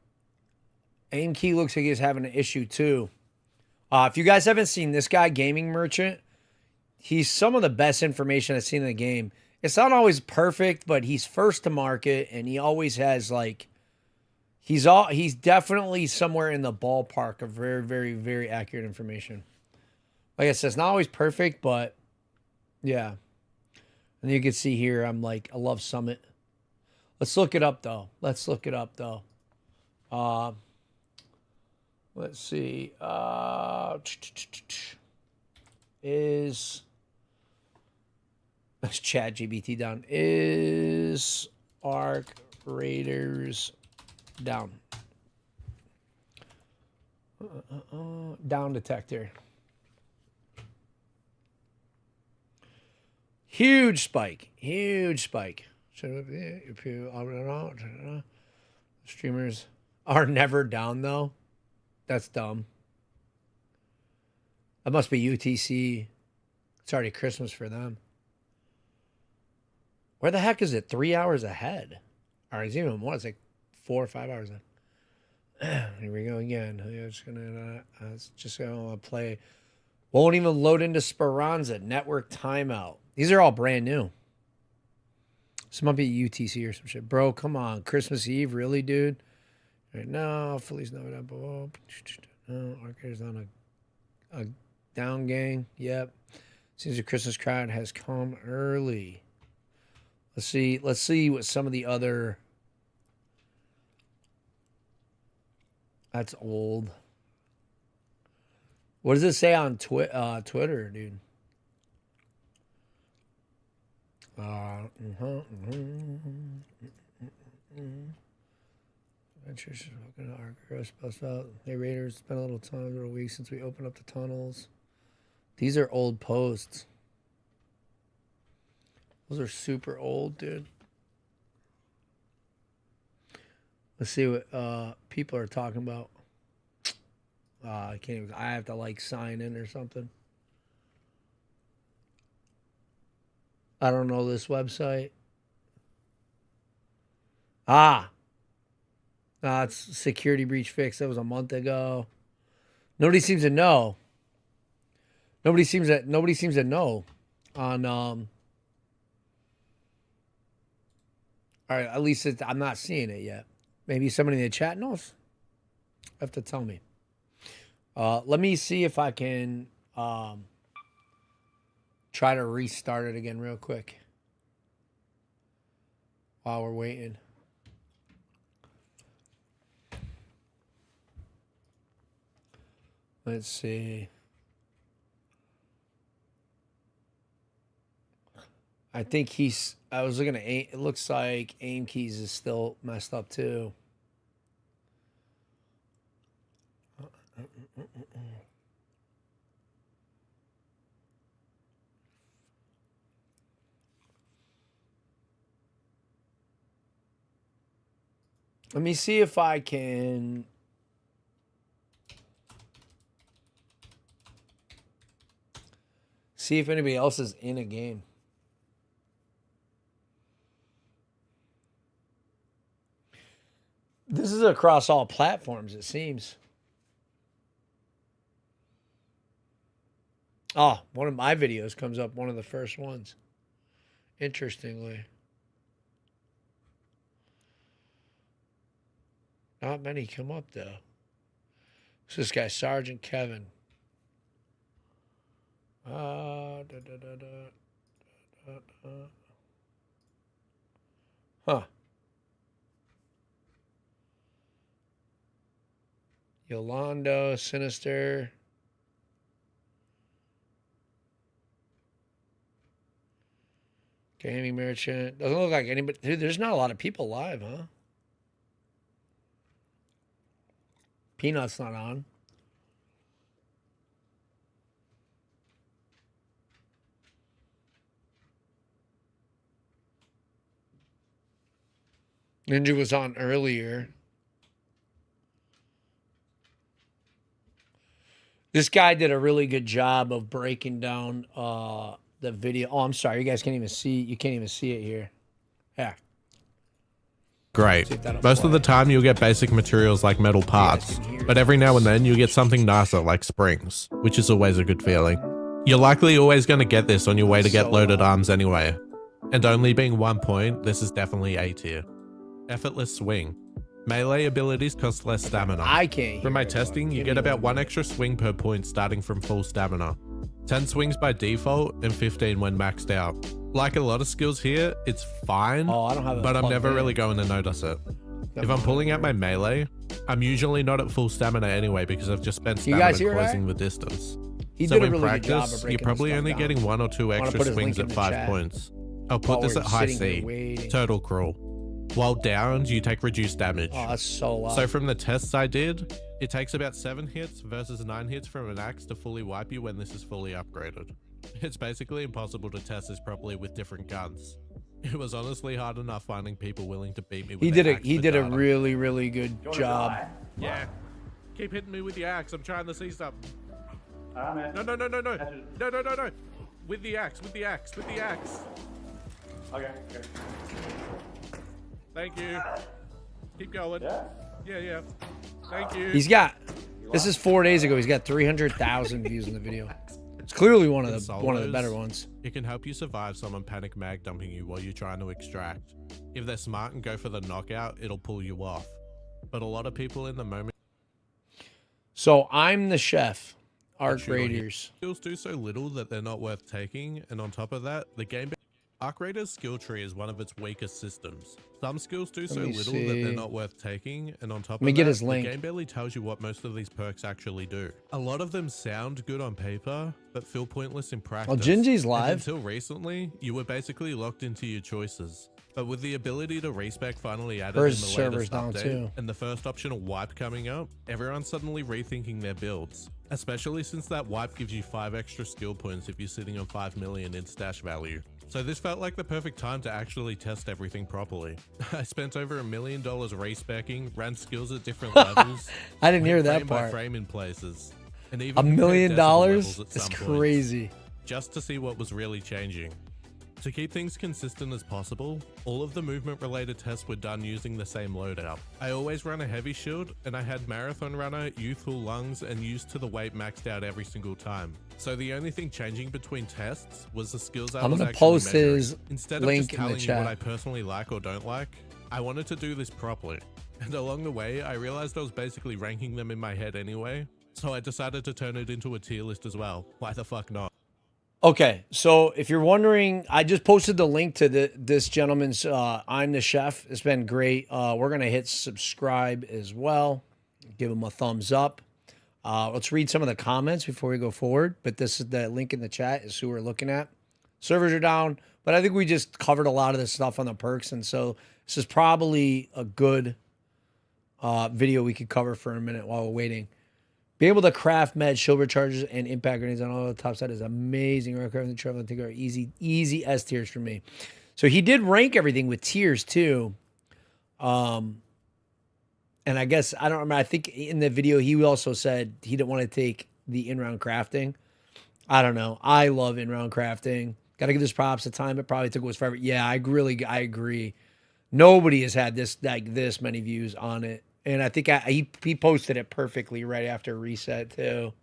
looks like he's having an issue too. If you guys haven't seen this guy, Gaming Merchant, he's some of the best information I've seen in the game. It's not always perfect, but he's first to market, and he always has like he's definitely somewhere in the ballpark of very, very, very accurate information. Like I said, it's not always perfect, but yeah. And you can see here, I'm like, I love Summit. Let's look it up though. Let's see. Let's chat GBT down. Is Arc Raiders down? Down detector. Huge spike. Streamers are never down though. That's dumb. That must be UTC. It's already Christmas for them. Where the heck is it? 3 hours ahead. Or it's even more. It's like 4 or 5 hours ahead. Here we go again. It's just gonna play. Won't even load into Speranza. Network timeout. These are all brand new. This might be UTC or some shit. Bro, come on. Christmas Eve? Really, dude? Right now, Feliz Navidad. No, Arcade's on a down gang. Yep. Seems the Christmas crowd has come early. Let's see what some of the other. That's old. What does it say on Twitter, dude? Adventures looking at our gross bust out. Hey Raiders, it's been a little time, a little week since we opened up the tunnels. These are old posts. Those are super old, dude. Let's see what people are talking about. I can't even. I have to like sign in or something. I don't know this website. It's security breach fix. That was a month ago. Nobody seems to know. Nobody seems to know on all right, at least I'm not seeing it yet. Maybe somebody in the chat knows. Have to tell me. Let me see if I can try to restart it again real quick while we're waiting. Let's see. I think I was looking at it looks like aim keys is still messed up too. Let me see if I can see if anybody else is in a game. This is across all platforms, it seems. Oh, one of my videos comes up, one of the first ones. Interestingly. Not many come up, though. It's this guy, Sergeant Kevin. Huh. Yolando, Sinister. Gaming merchant. Doesn't look like anybody. Dude, there's not a lot of people live, huh? Peanut's not on. Ninja was on earlier. This guy did a really good job of breaking down the video. Oh, I'm sorry. You guys can't even see. You can't even see it here. Yeah. Great. Most of the time you'll get basic materials like metal parts, but every now and then you'll get something nicer like springs, which is always a good feeling. You're likely always going to get this on your way to get loaded arms anyway. And only being 1 point, this is definitely A tier. Effortless swing. Melee abilities cost less stamina. I can't. From my testing, you get about 1 extra swing per point starting from full stamina. 10 swings by default and 15 when maxed out. Like a lot of skills here, it's fine, but I'm never really going to notice it. If I'm pulling out my melee, I'm usually not at full stamina anyway because I've just spent stamina closing the distance. So in practice, you're probably only getting 1 or 2 extra swings at 5 points. I'll put this at high C, turtle crawl. While downed, you take reduced damage. Oh, that's so loud. So from the tests I did, it takes about 7 hits versus 9 hits from an axe to fully wipe you when this is fully upgraded. It's basically impossible to test this properly with different guns. It was honestly hard enough finding people willing to beat me with He did a really, really good job. Yeah. Keep hitting me with the axe. I'm trying to see something. Man. No. No. With the axe. Okay. Thank you. Keep going. Yeah. Thank you. This is 4 days ago. He's got 300,000 views in the video. It's clearly one of the better ones. It can help you survive someone panic mag dumping you while you're trying to extract. If they're smart and go for the knockout, it'll pull you off. But a lot of people in the moment. So I'm the chef. Arc Raiders. Skills do so little that they're not worth taking, and on top of that, the game Arc Raiders skill tree is one of its weakest systems. Some skills do so little that they're not worth taking, and on top of that, the game barely tells you what most of these perks actually do. A lot of them sound good on paper, but feel pointless in practice. Oh, Gingy's live. And until recently, you were basically locked into your choices. But with the ability to respec finally added in the latest update, and the first optional wipe coming up, everyone's suddenly rethinking their builds. Especially since that wipe gives you 5 extra skill points if you're sitting on 5 million in stash value. So this felt like the perfect time to actually test everything properly. I spent over $1 million respecking, ran skills at different levels. I didn't hear that frame part. By frame in places. And even $1 million? That's crazy. Just to see what was really changing. To keep things consistent as possible, all of the movement related tests were done using the same loadout. I always run a heavy shield, and I had marathon runner, youthful lungs, and used to the weight maxed out every single time. So the only thing changing between tests was the skills I was actually post measuring. his Instead of link just in the telling you chat. what I personally like or don't like, I wanted to do this properly. And along the way, I realized I was basically ranking them in my head anyway, so I decided to turn it into a tier list as well. Why the fuck not? Okay, so if you're wondering, I just posted the link to this gentleman's I'm the Chef. It's been great. We're going to hit subscribe as well. Give him a thumbs up. Let's read some of the comments before we go forward. But this is the link in the chat is who we're looking at. Servers are down, but I think we just covered a lot of this stuff on the perks. And so this is probably a good video we could cover for a minute while we're waiting. Being able to craft med, shield recharges, and impact grenades on all the top side is amazing. Recovering the travel, I think are easy S tiers for me. So he did rank everything with tiers too. And I guess, I don't remember, I think in the video he also said he didn't want to take the in-round crafting. I don't know. I love in-round crafting. Got to give this props. The time it probably took was forever. Yeah, I agree. Nobody has had this many views on it. And I think he posted it perfectly right after reset too.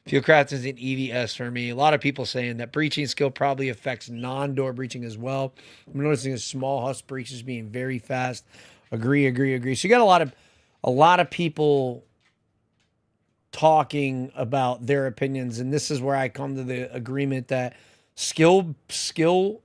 Fieldcraft is an EVS for me. A lot of people saying that breaching skill probably affects non-door breaching as well. I'm noticing a small husk breaches being very fast. Agree. So you got a lot of people talking about their opinions, and this is where I come to the agreement that skills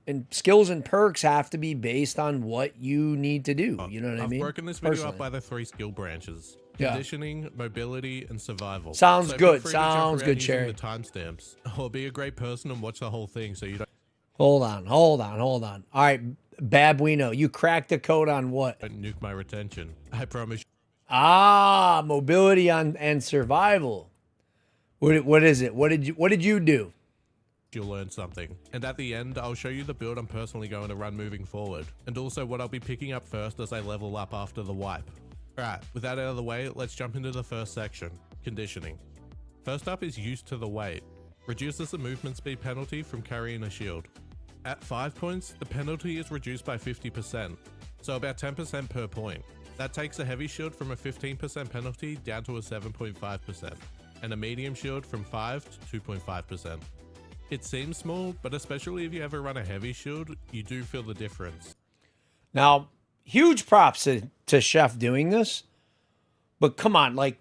and perks have to be based on what you need to do. You know what I mean? I've broken this video up by the 3 skill branches: conditioning, mobility, and survival. Sounds good. Sounds good, Cherry. The timestamps, or be a great person and watch the whole thing so you don't. Hold on. All right, Babuino, you cracked the code on what? Don't nuke my retention. I promise. Mobility and survival. What is it? What did you do? You'll learn something. And at the end, I'll show you the build I'm personally going to run moving forward, and also what I'll be picking up first as I level up after the wipe. Alright, with that out of the way, let's jump into the first section, conditioning. First up is used to the weight. Reduces the movement speed penalty from carrying a shield. At 5 points, the penalty is reduced by 50%, so about 10% per point. That takes a heavy shield from a 15% penalty down to a 7.5%, and a medium shield from 5 to 2.5%. It seems small, but especially if you ever run a heavy shield, you do feel the difference. Now, huge props to Chef doing this, but come on, like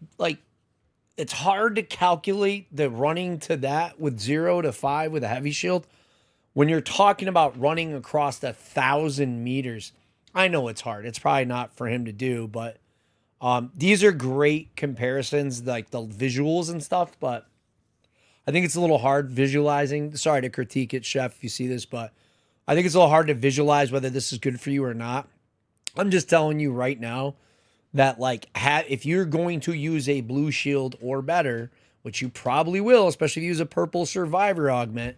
it's hard to calculate the running to that with 0 to 5 with a heavy shield when you're talking about running across 1,000 meters. I know it's hard. It's probably not for him to do, but these are great comparisons, like the visuals and stuff, but I think it's a little hard visualizing. Sorry to critique it, Chef, if you see this, but I think it's a little hard to visualize whether this is good for you or not. I'm just telling you right now that, like, if you're going to use a blue shield or better, which you probably will, especially if you use a purple survivor augment,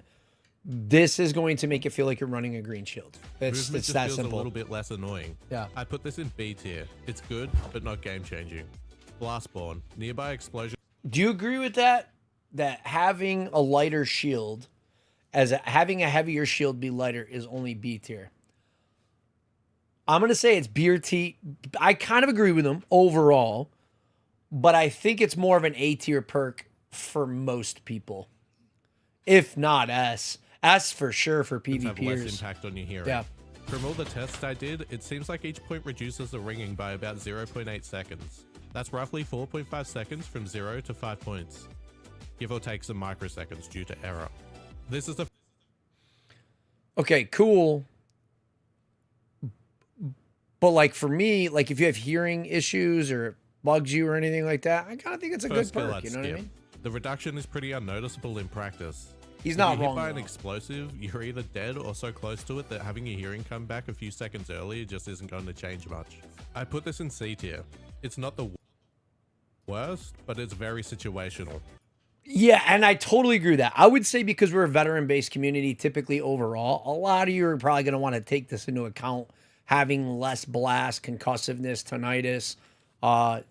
this is going to make it feel like you're running a green shield. It's Movement just that feels simple. a little bit less annoying. Yeah. I put this in B tier. It's good, but not game changing. Blastborn, nearby explosion. Do you agree with that? That having a lighter shield, having a heavier shield be lighter is only B tier. I'm going to say it's B or T. I kind of agree with them overall, but I think it's more of an A tier perk for most people. If not S. S for sure for PvPers. Have less impact on your hearing. Yeah. From all the tests I did, it seems like each point reduces the ringing by about 0.8 seconds. That's roughly 4.5 seconds from 0 to 5 points. Give or take some microseconds due to error. This is the... Okay, cool. But like for me, like if you have hearing issues or it bugs you or anything like that, I kind of think it's a good perk, you know what I mean? The reduction is pretty unnoticeable in practice. He's not if you're wrong. Hit by though. an explosive, you're either dead or so close to it that having your hearing come back a few seconds earlier just isn't going to change much. I put this in C tier. It's not the worst, but it's very situational. Yeah, and I totally agree with that. I would say because we're a veteran-based community, typically overall, a lot of you are probably going to want to take this into account, having less blast, concussiveness, tinnitus.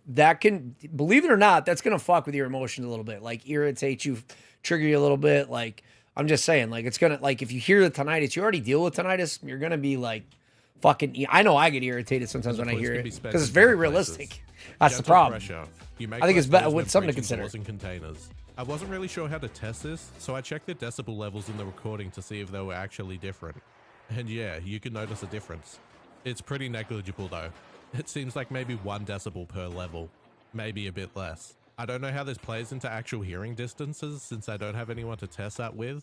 That can, believe it or not, that's going to fuck with your emotions a little bit, like irritate you, trigger you a little bit. Like, I'm just saying, like, it's going to, like, if you hear the tinnitus, you already deal with tinnitus, you're going to be like, fucking, I know I get irritated sometimes when I hear it because it's very realistic. That's the problem. I think it's better with something to consider. Containers. I wasn't really sure how to test this, so I checked the decibel levels in the recording to see if they were actually different. And yeah, you can notice a difference. It's pretty negligible though. It seems like maybe 1 decibel per level, maybe a bit less. I don't know how this plays into actual hearing distances since I don't have anyone to test that with.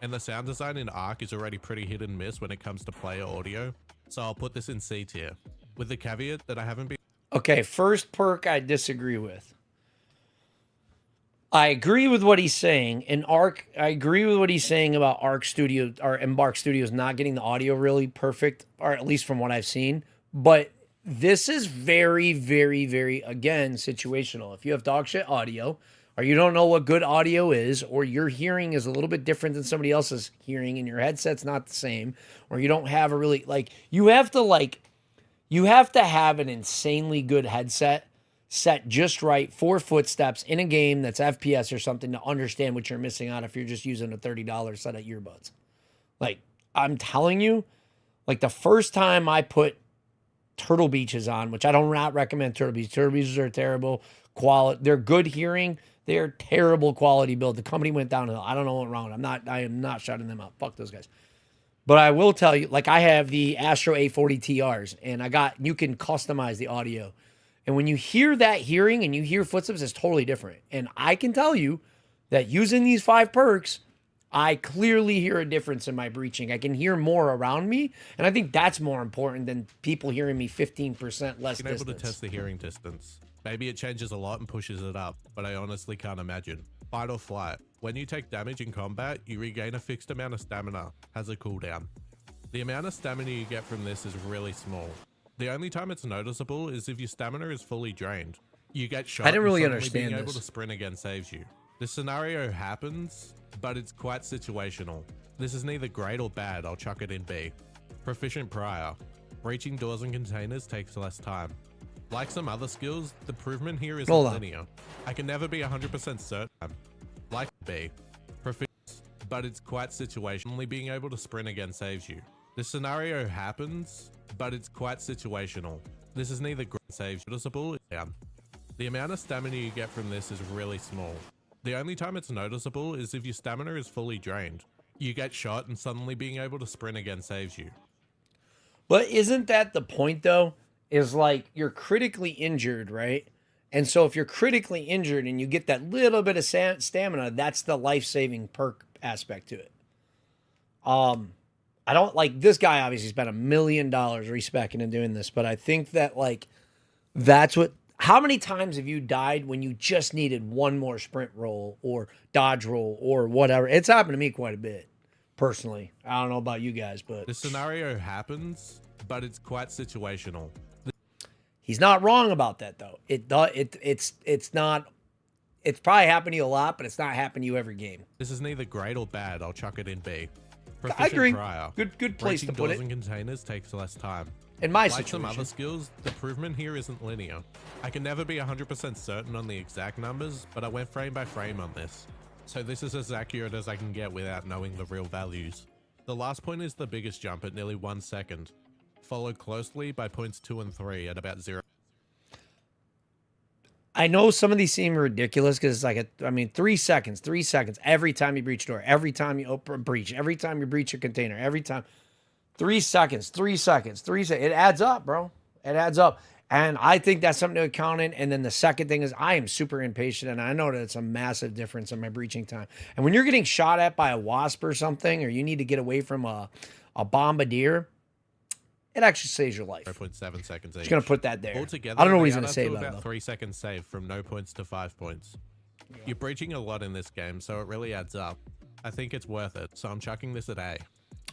And the sound design in Arc is already pretty hit and miss when it comes to player audio, so I'll put this in C tier, with the caveat that I haven't been... Okay, first perk I disagree with. I agree with what he's saying. In Arc, I agree with what he's saying about Arc Studio or Embark Studios not getting the audio really perfect, or at least from what I've seen. But this is very, very, very, again, situational. If you have dog shit audio, or you don't know what good audio is, or your hearing is a little bit different than somebody else's hearing and your headset's not the same, or you don't have a really, you have to have an insanely good headset set just right for footsteps in a game that's FPS or something to understand what you're missing out if you're just using a $30 set of earbuds. Like, I'm telling you, like the first time I put Turtle Beaches on, which I don't not recommend Turtle Beaches. Turtle Beaches are terrible quality. They're good hearing. They're terrible quality build. The company went downhill. I don't know what wrong. I am not shouting them out. Fuck those guys. But I will tell you, like I have the Astro A40 TRs and you can customize the audio. And when you hear that hearing and you hear footsteps, it's totally different. And I can tell you that using these 5 perks, I clearly hear a difference in my breaching. I can hear more around me. And I think that's more important than people hearing me 15% less distance. Able to test the hearing distance. Maybe it changes a lot and pushes it up, but I honestly can't imagine. Fight or flight. When you take damage in combat, you regain a fixed amount of stamina, has a cooldown. The amount of stamina you get from this is really small. The only time it's noticeable is if your stamina is fully drained. You get shot. I didn't really and understand being able this. to sprint again saves you. This scenario happens, but it's quite situational. This is neither great or bad, I'll chuck it in B. Proficient prior. Breaching doors and containers takes less time. Like some other skills, the improvement here isn't linear. I can never be 100% certain. Like B. Proficient, but it's quite situational. Only being able to sprint again saves you. This scenario happens, but it's quite situational. This is neither great saves noticeable down. The amount of stamina you get from this is really small. The only time it's noticeable is if your stamina is fully drained. You get shot and suddenly being able to sprint again saves you. But isn't that the point though? Is like you're critically injured, right? And so if you're critically injured and you get that little bit of stamina, that's the life-saving perk aspect to it. I don't like this guy obviously spent $1 million respecking and doing this, but I think that like that's what. How many times have you died when you just needed one more sprint roll or dodge roll or whatever? It's happened to me quite a bit, personally. I don't know about you guys, but this scenario happens, but it's quite situational. He's not wrong about that though. It's not. It's probably happened to you a lot, but it's not happened to you every game. This is neither great or bad. I'll chuck it in B. I agree. Prior. Good place to put doors it. and containers takes less time. In my like situation. some other skills, the improvement here isn't linear. I can never be 100% certain on the exact numbers, but I went frame by frame on this. So this is as accurate as I can get without knowing the real values. The last point is the biggest jump at nearly 1 second, followed closely by points 2 and 3 at about 0. I know some of these seem ridiculous because it's like, 3 seconds every time you breach a door, every time you open a breach, every time you breach a container, every time. 3 seconds. It adds up, bro. It adds up. And I think that's something to count in. And then the second thing is I am super impatient, and I know that it's a massive difference in my breaching time. And when you're getting shot at by a wasp or something, or you need to get away from a bombardier, it actually saves your life. 0.7 seconds each. Just going to put that there. Altogether, I don't know what he's they going to add say up to about it, about though. 3 seconds save from no points to 5 points. You're breaching a lot in this game, so it really adds up. I think it's worth it, so I'm chucking this at A.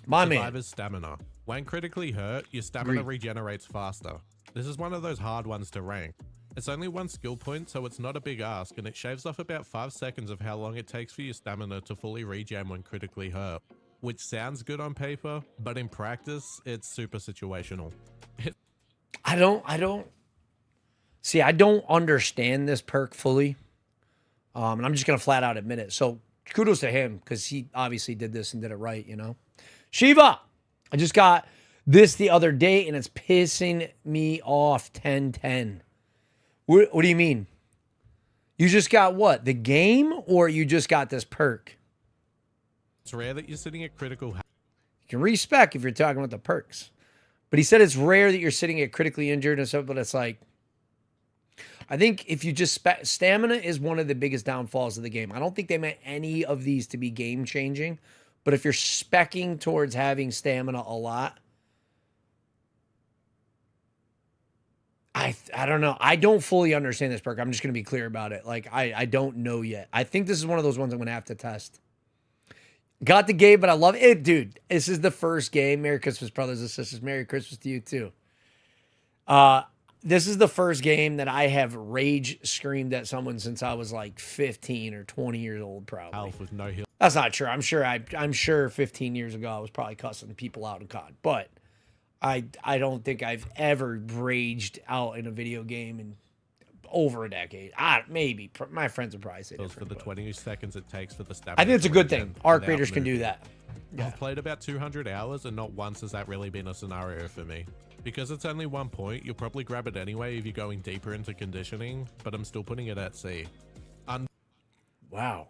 My man. Survivor's stamina. When critically hurt, your stamina regenerates faster. This is one of those hard ones to rank. It's only 1 skill point, so it's not a big ask, and it shaves off about 5 seconds of how long it takes for your stamina to fully regen when critically hurt. Which sounds good on paper, but in practice, it's super situational. I don't understand this perk fully. And I'm just going to flat out admit it. So kudos to him because he obviously did this and did it right, you know. Shiva, I just got this the other day and it's pissing me off 10-10. What do you mean? You just got what? The game or you just got this perk? It's rare that you're sitting at critical. You can respec if you're talking about the perks. But he said it's rare that you're sitting at critically injured and stuff, but it's like, I think if you just stamina is one of the biggest downfalls of the game. I don't think they meant any of these to be game changing, but if you're speccing towards having stamina a lot, I don't know. I don't fully understand this perk. I'm just going to be clear about it. Like, I don't know yet. I think this is one of those ones I'm going to have to test. Got the game, but I love it. Dude, this is the first game. Merry Christmas, brothers and sisters. Merry Christmas to you, too. This is the first game that I have rage screamed at someone since I was like 15 or 20 years old, probably. Health with no heal. That's not true. I'm sure 15 years ago I was probably cussing people out in COD, but I don't think I've ever raged out in a video game in over a decade. Maybe. My friends would probably say For the 20 seconds it takes for the stamina. I think it's a good thing. Arc Raiders can do that. I've played about 200 hours and not once has that really been a scenario for me. Because it's only 1 point, you'll probably grab it anyway if you're going deeper into conditioning, but I'm still putting it at C. Wow.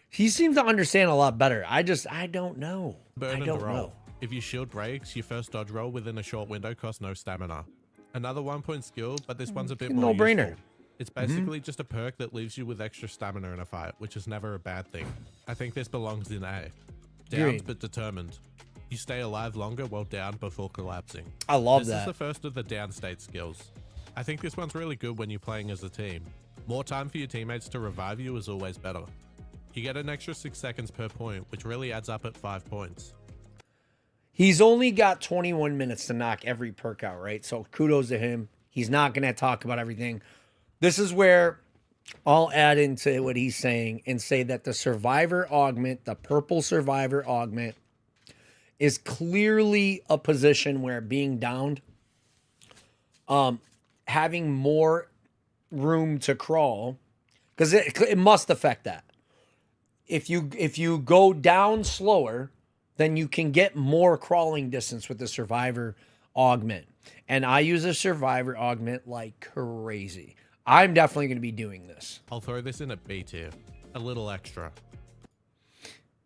He seems to understand a lot better. I don't know. Burn and roll. If your shield breaks, your first dodge roll within a short window costs no stamina. Another 1 point skill, but this one's a bit more no-brainer. useful. It's basically just a perk that leaves you with extra stamina in a fight, which is never a bad thing. I think this belongs in A. Downed but determined. You stay alive longer while down before collapsing. I love that. This is the first of the down state skills. I think this one's really good when you're playing as a team. More time for your teammates to revive you is always better. You get an extra 6 seconds per point, which really adds up at 5 points. He's only got 21 minutes to knock every perk out, right? So kudos to him. He's not going to talk about everything. This is where I'll add into what he's saying and say that the survivor augment, the purple survivor augment, is clearly a position where being downed, having more room to crawl, because it must affect that. If you go down slower, then you can get more crawling distance with the survivor augment. And I use a survivor augment like crazy. I'm definitely going to be doing this. I'll throw this in at B tier. A little extra.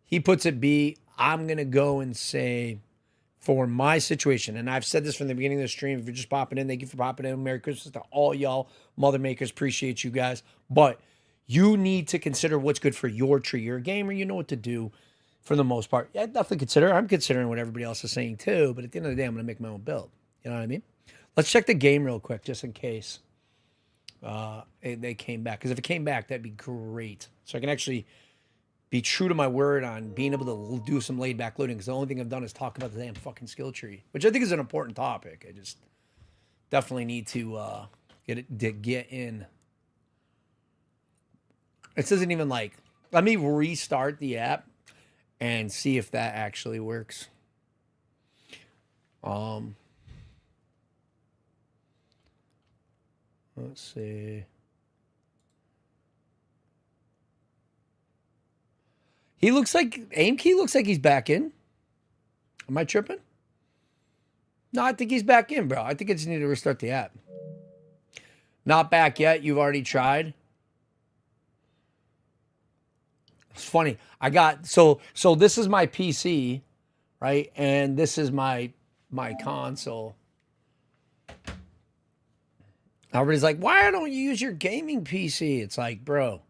He puts it B. I'm going to go and say, for my situation, and I've said this from the beginning of the stream, if you're just popping in, thank you for popping in. Merry Christmas to all y'all mother makers. Appreciate you guys. But you need to consider what's good for your tree. You're a gamer. You know what to do for the most part. Yeah, definitely consider. I'm considering what everybody else is saying too. But at the end of the day, I'm going to make my own build. You know what I mean? Let's check the game real quick, just in case they came back. Because if it came back, that'd be great. So I can actually be true to my word on being able to do some laid back looting. Because the only thing I've done is talk about the damn fucking skill tree, which I think is an important topic. I just definitely need to get in. It doesn't even like, let me restart the app and see if that actually works. Let's see. He looks like, aim key looks like he's back in. Am I tripping? No, I think he's back in, bro. I think I just need to restart the app. Not back yet. You've already tried. It's funny. I got, so this is my PC, right? And this is my console. Everybody's like, why don't you use your gaming PC? It's like, bro,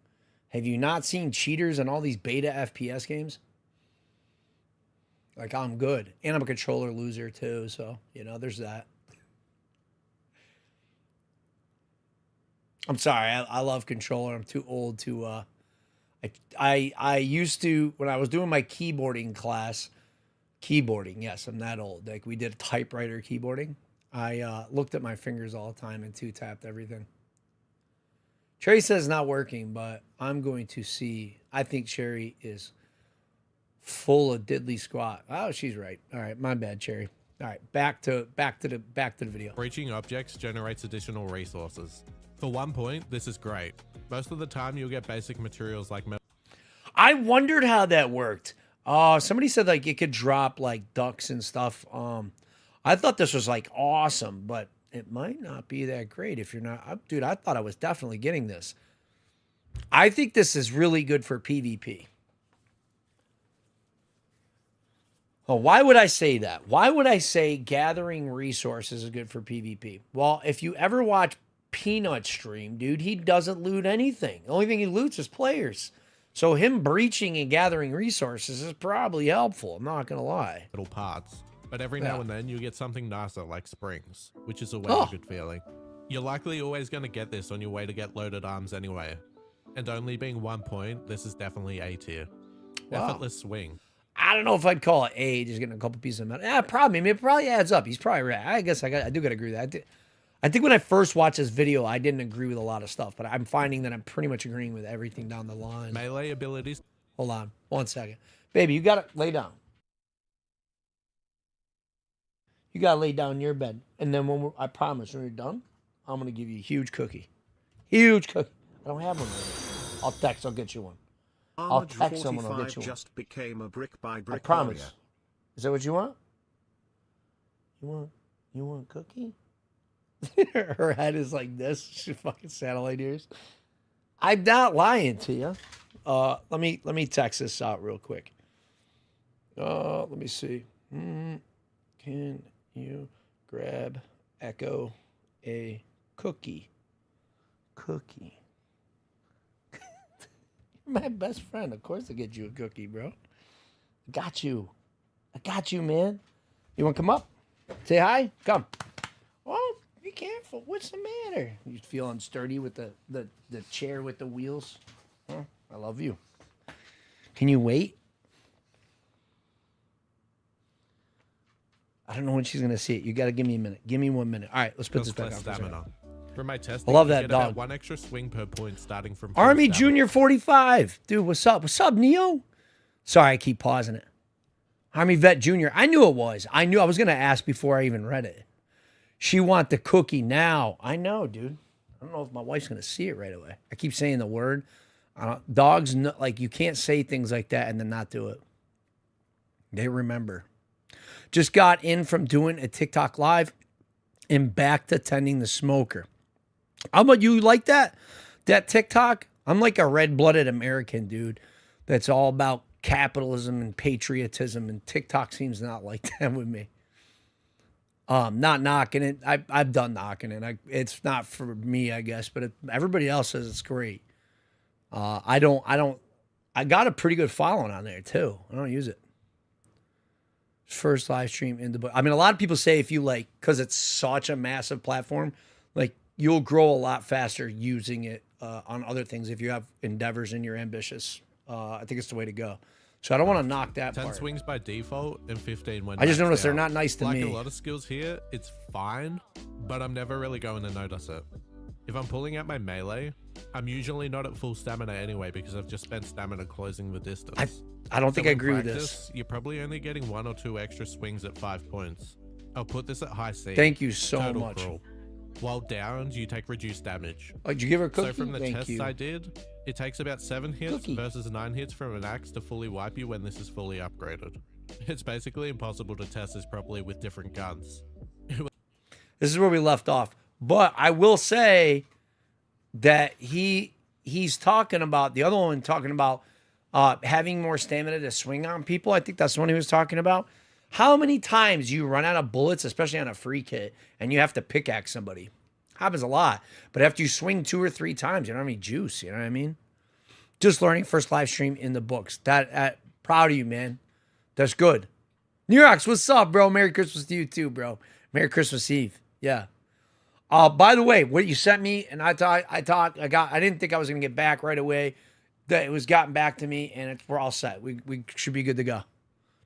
have you not seen cheaters in all these beta FPS games? Like, I'm good. And I'm a controller loser too, so, you know, there's that. I'm sorry, I love controller. I'm too old to, I used to, when I was doing my keyboarding class, yes, I'm that old. Like, we did typewriter keyboarding. I looked at my fingers all the time and two-tapped everything. Cherry says not working, but I'm going to see. I think Cherry is full of diddly squat. Oh, she's right. All right, my bad, Cherry. All right, back to the video. Breaching objects generates additional resources. For 1 point, this is great. Most of the time, you'll get basic materials like metal. I wondered how that worked. Somebody said like it could drop like ducks and stuff. I thought this was like awesome, but it might not be that great if you're not. Dude, I thought I was definitely getting this. I think this is really good for PvP. Oh, why would I say that? Why would I say gathering resources is good for PvP? Well, if you ever watch Peanut stream, dude, he doesn't loot anything. The only thing he loots is players. So him breaching and gathering resources is probably helpful. I'm not going to lie. Little parts. But every now and then you get something nicer like springs, which is always a good feeling. You're likely always going to get this on your way to get loaded arms anyway. And only being 1 point, this is definitely A tier. Wow. Effortless swing. I don't know if I'd call it A, just getting a couple pieces of metal. Yeah, probably. I mean, it probably adds up. He's probably right. I guess I do got to agree with that. I think when I first watched this video, I didn't agree with a lot of stuff, but I'm finding that I'm pretty much agreeing with everything down the line. Melee abilities. Hold on 1 second. Baby, you got to lay down. You got to lay down in your bed. And then I promise, when you're done, I'm going to give you a huge cookie. Huge cookie. I don't have one right now. I'll text. I'll get you one. I'll text someone. I'll get you one. Just became a brick by brick. I promise. Warrior. Is that what you want? You want cookie? Her head is like this. She fucking satellite ears. I'm not lying to you. Let me text this out real quick. Let me see. Can you grab Echo a cookie? Cookie. You're my best friend. Of course I get you a cookie, bro. I got you, man. You want to come up? Say hi? Come. Oh, be careful. What's the matter? You feel unsturdy with the chair with the wheels? Huh? I love you. Can you wait? I don't know when she's going to see it. You got to give me a minute. Give me 1 minute. All right, let's put this back on. Stamina. From my testing, I love you that get dog. about 1 extra swing per point starting from Army full stamina. Junior 45. Dude, what's up? What's up, Neo? Sorry, I keep pausing it. Army Vet Junior. I knew it was. I knew I was going to ask before I even read it. She want the cookie now. I know, dude. I don't know if my wife's going to see it right away. I keep saying the word. Dogs, like, you can't say things like that and then not do it. They remember. Just got in from doing a TikTok live and back to tending the smoker. How about you like that? That TikTok? I'm like a red-blooded American, dude. That's all about capitalism and patriotism, and TikTok seems not like that with me. Not knocking it. I've done knocking it. It's not for me, I guess, but everybody else says it's great. I got a pretty good following on there too. I don't use it. First live stream in the book. I mean, a lot of people say if you like, because it's such a massive platform, like you'll grow a lot faster using it on other things if you have endeavors and you're ambitious. I think it's the way to go. So I don't want to knock that 10 part. swings by default and 15 when I just maxed noticed they're out. not nice to like me. Like a lot of skills here, it's fine, but I'm never really going to notice it. If I'm pulling out my melee, I'm usually not at full stamina anyway because I've just spent stamina closing the distance. I don't think I in agree with practice, this. You're probably only getting 1 or 2 extra swings at 5 points. I'll put this at high C. Thank you so Total much. Crawl. While downed, you take reduced damage. Oh, did you give her a cookie? So from the Thank tests you. I did, it takes about 7 hits Cookie. versus 9 hits from an axe to fully wipe you when this is fully upgraded. It's basically impossible to test this properly with different guns. This is where we left off. But I will say that he's talking about, the other one talking about having more stamina to swing on people. I think that's the one he was talking about. How many times you run out of bullets, especially on a free kit, and you have to pickaxe somebody? Happens a lot. But after you swing 2 or 3 times, you don't have any juice. You know what I mean? Just learning, first live stream in the books. Proud of you, man. That's good. New York's, what's up, bro? Merry Christmas to you too, bro. Merry Christmas Eve. Yeah. By the way, what you sent me, and I didn't think I was gonna get back right away. That it was gotten back to me, and we're all set. We should be good to go.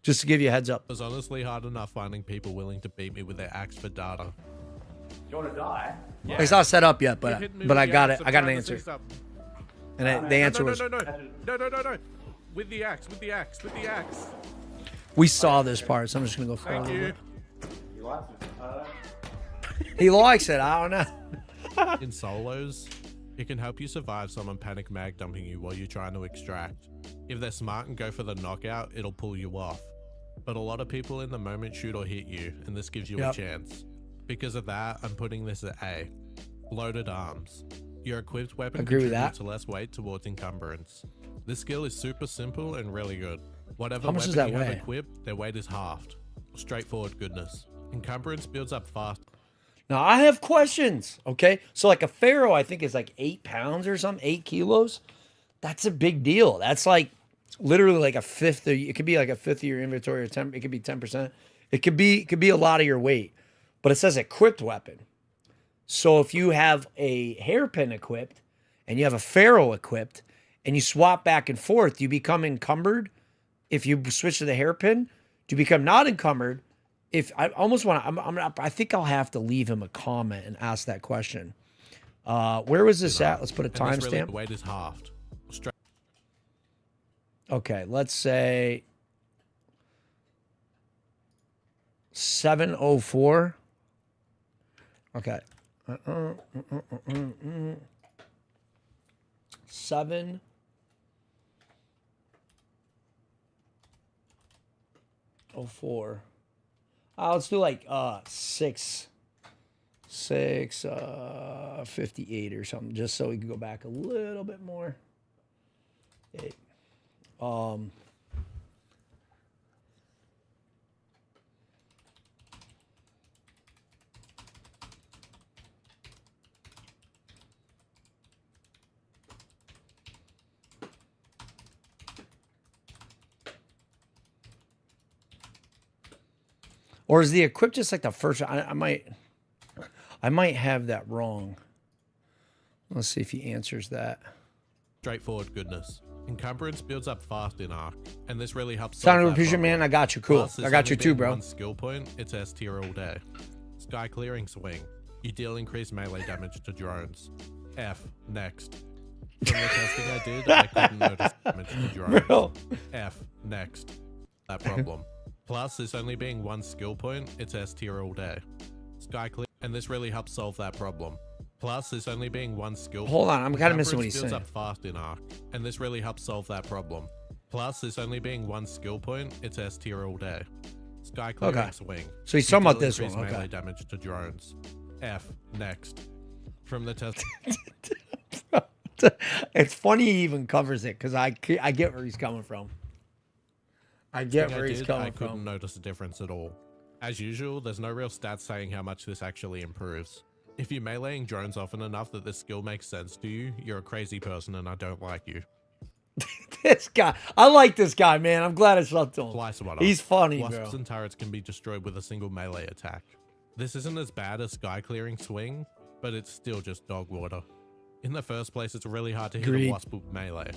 Just to give you a heads up. It was honestly hard enough finding people willing to beat me with their axe for data. You want to die? Yeah. It's not set up yet, but I got it. I got an answer. And the answer was no. With the axe. we saw this part, so I'm just gonna go forward. Thank you. You like it? He likes it. I don't know. In solos, it can help you survive someone panic mag dumping you while you're trying to extract. If they're smart and go for the knockout, it'll pull you off. But a lot of people in the moment shoot or hit you, and this gives you a chance. Because of that, I'm putting this at A. Loaded arms. Your equipped weapon Agree with contributes that. to less weight towards encumbrance. This skill is super simple and really good. Whatever How much weapon does that you have weigh? equipped, their weight is halved. Straightforward goodness. Encumbrance builds up fast. Now I have questions. Okay, so like a pharaoh, I think is like 8 pounds or something, 8 kilos. That's a big deal. That's like literally like a fifth. It could be like a fifth of your inventory, or 10. It could be 10%. It could be a lot of your weight. But it says equipped weapon. So if you have a hairpin equipped and you have a pharaoh equipped and you swap back and forth, do you become encumbered? If you switch to the hairpin, do you become not encumbered? If I almost want to, I think I'll have to leave him a comment and ask that question. Where was this at? Let's put a And this really, timestamp. the weight is halved. Okay, let's say 7:04. Okay. 7:04. Let's do like 6:58 or something, just so we can go back a little bit more. Okay. Or is the equip just like the first? I might have that wrong. Let's see if he answers that. Straightforward goodness. Encumbrance builds up fast in Arc, and this really helps Sound solve of that appreciation, problem. man. I got you. Cool. Plus, I got this you only too, being bro. One skill point, it's S tier all day. Sky clearing swing. You deal increased melee damage to drones. F, next. From the testing I did, I couldn't notice damage to drones. Bro. F, next. That problem. Plus, this only being one skill point, it's S tier all day. Sky clear, and this really helps solve that problem. Plus, this only being one skill point. Hold on, I'm kind of missing what he's builds saying. up fast in Arc, and this really helps solve that problem. Plus, this only being one skill point, it's S tier all day. Sky clearing Okay. swing. So he's You talking about deal this one. increased melee Okay. damage to drones. F, next. From the test. It's funny he even covers it because I get where he's coming from. I get where he's coming I couldn't from. notice a difference at all. As usual, there's no real stats saying how much this actually improves. If you're meleeing drones often enough that this skill makes sense to you, you're a crazy person and I don't like you. This guy, I like this guy, man. I'm glad I slept to him. Fly swatter. He's funny, Wasps bro. and turrets can be destroyed with a single melee attack. This isn't as bad as sky clearing swing, but it's still just dog water. In the first place, it's really hard to hit Agreed. a wasp with melee.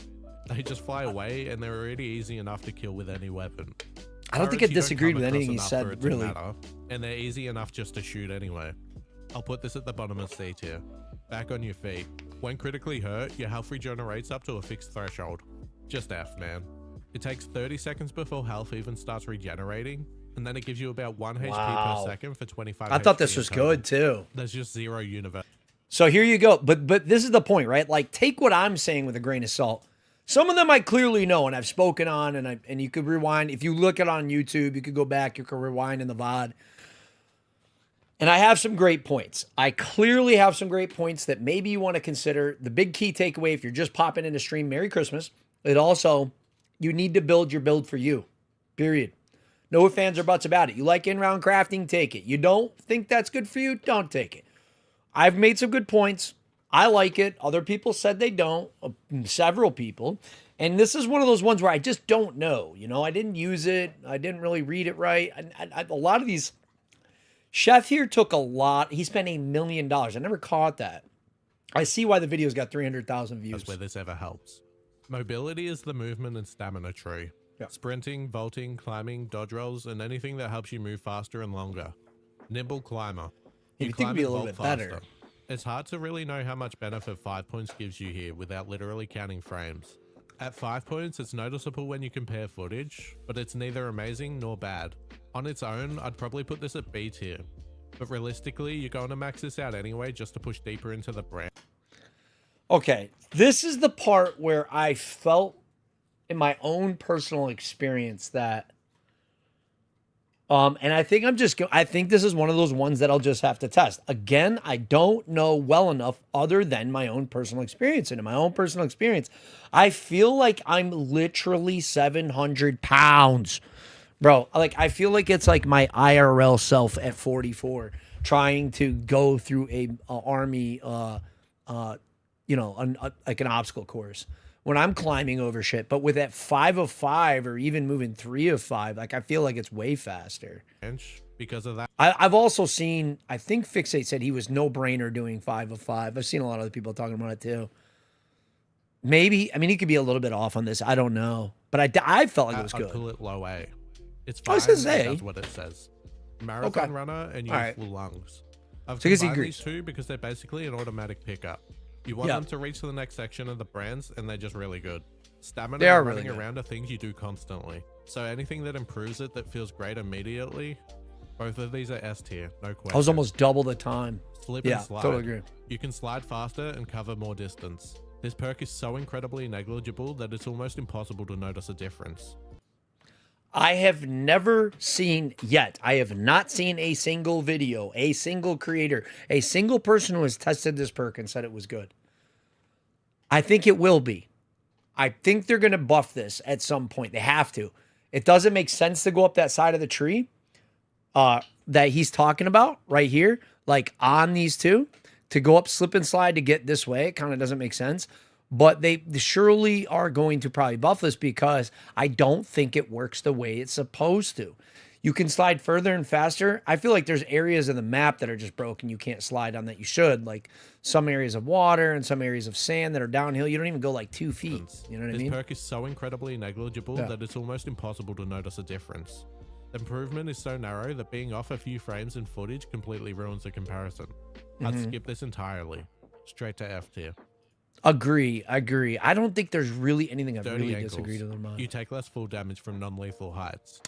They just fly away and they're already easy enough to kill with any weapon. I don't think I Turrets you disagreed come with anything he across enough for said, it to really. matter, and they're easy enough just to shoot anyway. I'll put this at the bottom of C tier. Back on your feet. When critically hurt, your health regenerates up to a fixed threshold. Just F, man. It takes 30 seconds before health even starts regenerating, and then it gives you about 1 HP Wow. per second for 25 I thought HP this in was total. good too. There's just zero universe. So here you go. But this is the point, right? Like, take what I'm saying with a grain of salt. Some of them I clearly know and I've spoken on, and you could rewind. If you look it on YouTube, you could go back, you could rewind in the VOD. And I have some great points. I clearly have some great points that maybe you want to consider. The big key takeaway, if you're just popping in to stream, Merry Christmas. It also, you need to build your build for you, period. No ifs, ands, or buts about it. You like in-round crafting, take it. You don't think that's good for you, don't take it. I've made some good points. I like it. Other people said they don't, several people. And this is one of those ones where I just don't know. You know, I didn't use it. I didn't really read it right. A lot of these, Chef here took a lot. He spent $1 million. I never caught that. I see why the video's got 300,000 views. That's where this ever helps. Mobility is the movement and stamina tree. Yeah. Sprinting, vaulting, climbing, dodge rolls, and anything that helps you move faster and longer. Nimble climber. You think it'd be a little bit better. It's hard to really know how much benefit 5 points gives you here without literally counting frames. At 5 points, it's noticeable when you compare footage, but it's neither amazing nor bad. On its own, I'd probably put this at B tier. But realistically, you're going to max this out anyway just to push deeper into the brand. Okay, this is the part where I felt in my own personal experience that, and I think I think this is one of those ones that I'll just have to test. Again, I don't know well enough other than my own personal experience. And in my own personal experience, I feel like I'm literally 700 pounds. Bro, like I feel like it's like my IRL self at 44 trying to go through a army, like an obstacle course when I'm climbing over shit. But with that 5 of 5 or even moving 3 of 5, like I feel like it's way faster. Because of that. I've also seen, I think Fixate said he was no brainer doing 5 of 5. I've seen a lot of other people talking about it too. Maybe, I mean, he could be a little bit off on this. I don't know. But I felt like it was I'd good. pull it low A. It's I was fine. gonna say. That's what it says. Marathon Okay. runner and All right. youthful lungs. I've So I guess he combined agrees. these two because they're basically an automatic pickup. You want Yeah. them to reach to the next section of the brands, and they're just really good. Stamina They are and really running good. around are things you do constantly. So anything that improves it that feels great immediately, both of these are S tier, no question. I was almost double the time. Slip Yeah, and slide. totally agree. You can slide faster and cover more distance. This perk is so incredibly negligible that it's almost impossible to notice a difference. I have never seen yet. I have not seen a single video, a single creator, a single person who has tested this perk and said it was good. I think it will be. I think they're going to buff this at some point. They have to. It doesn't make sense to go up that side of the tree that he's talking about right here, like on these two, to go up slip and slide to get this way. It kind of doesn't make sense. But they surely are going to probably buff this because I don't think it works the way it's supposed to. you can slide further and faster. I feel like there's areas of the map that are just broken. You can't slide on that you should. Like some areas of water and some areas of sand that are downhill. You don't even go like 2 feet. You know what I mean? This perk is so incredibly negligible that it's almost impossible to notice a difference. The improvement is so narrow that being off a few frames in footage completely ruins the comparison. I'd skip this entirely. Straight to F tier. Agree. I don't think there's really anything I've really ankles. disagreed with them on. You take less full damage from non-lethal heights.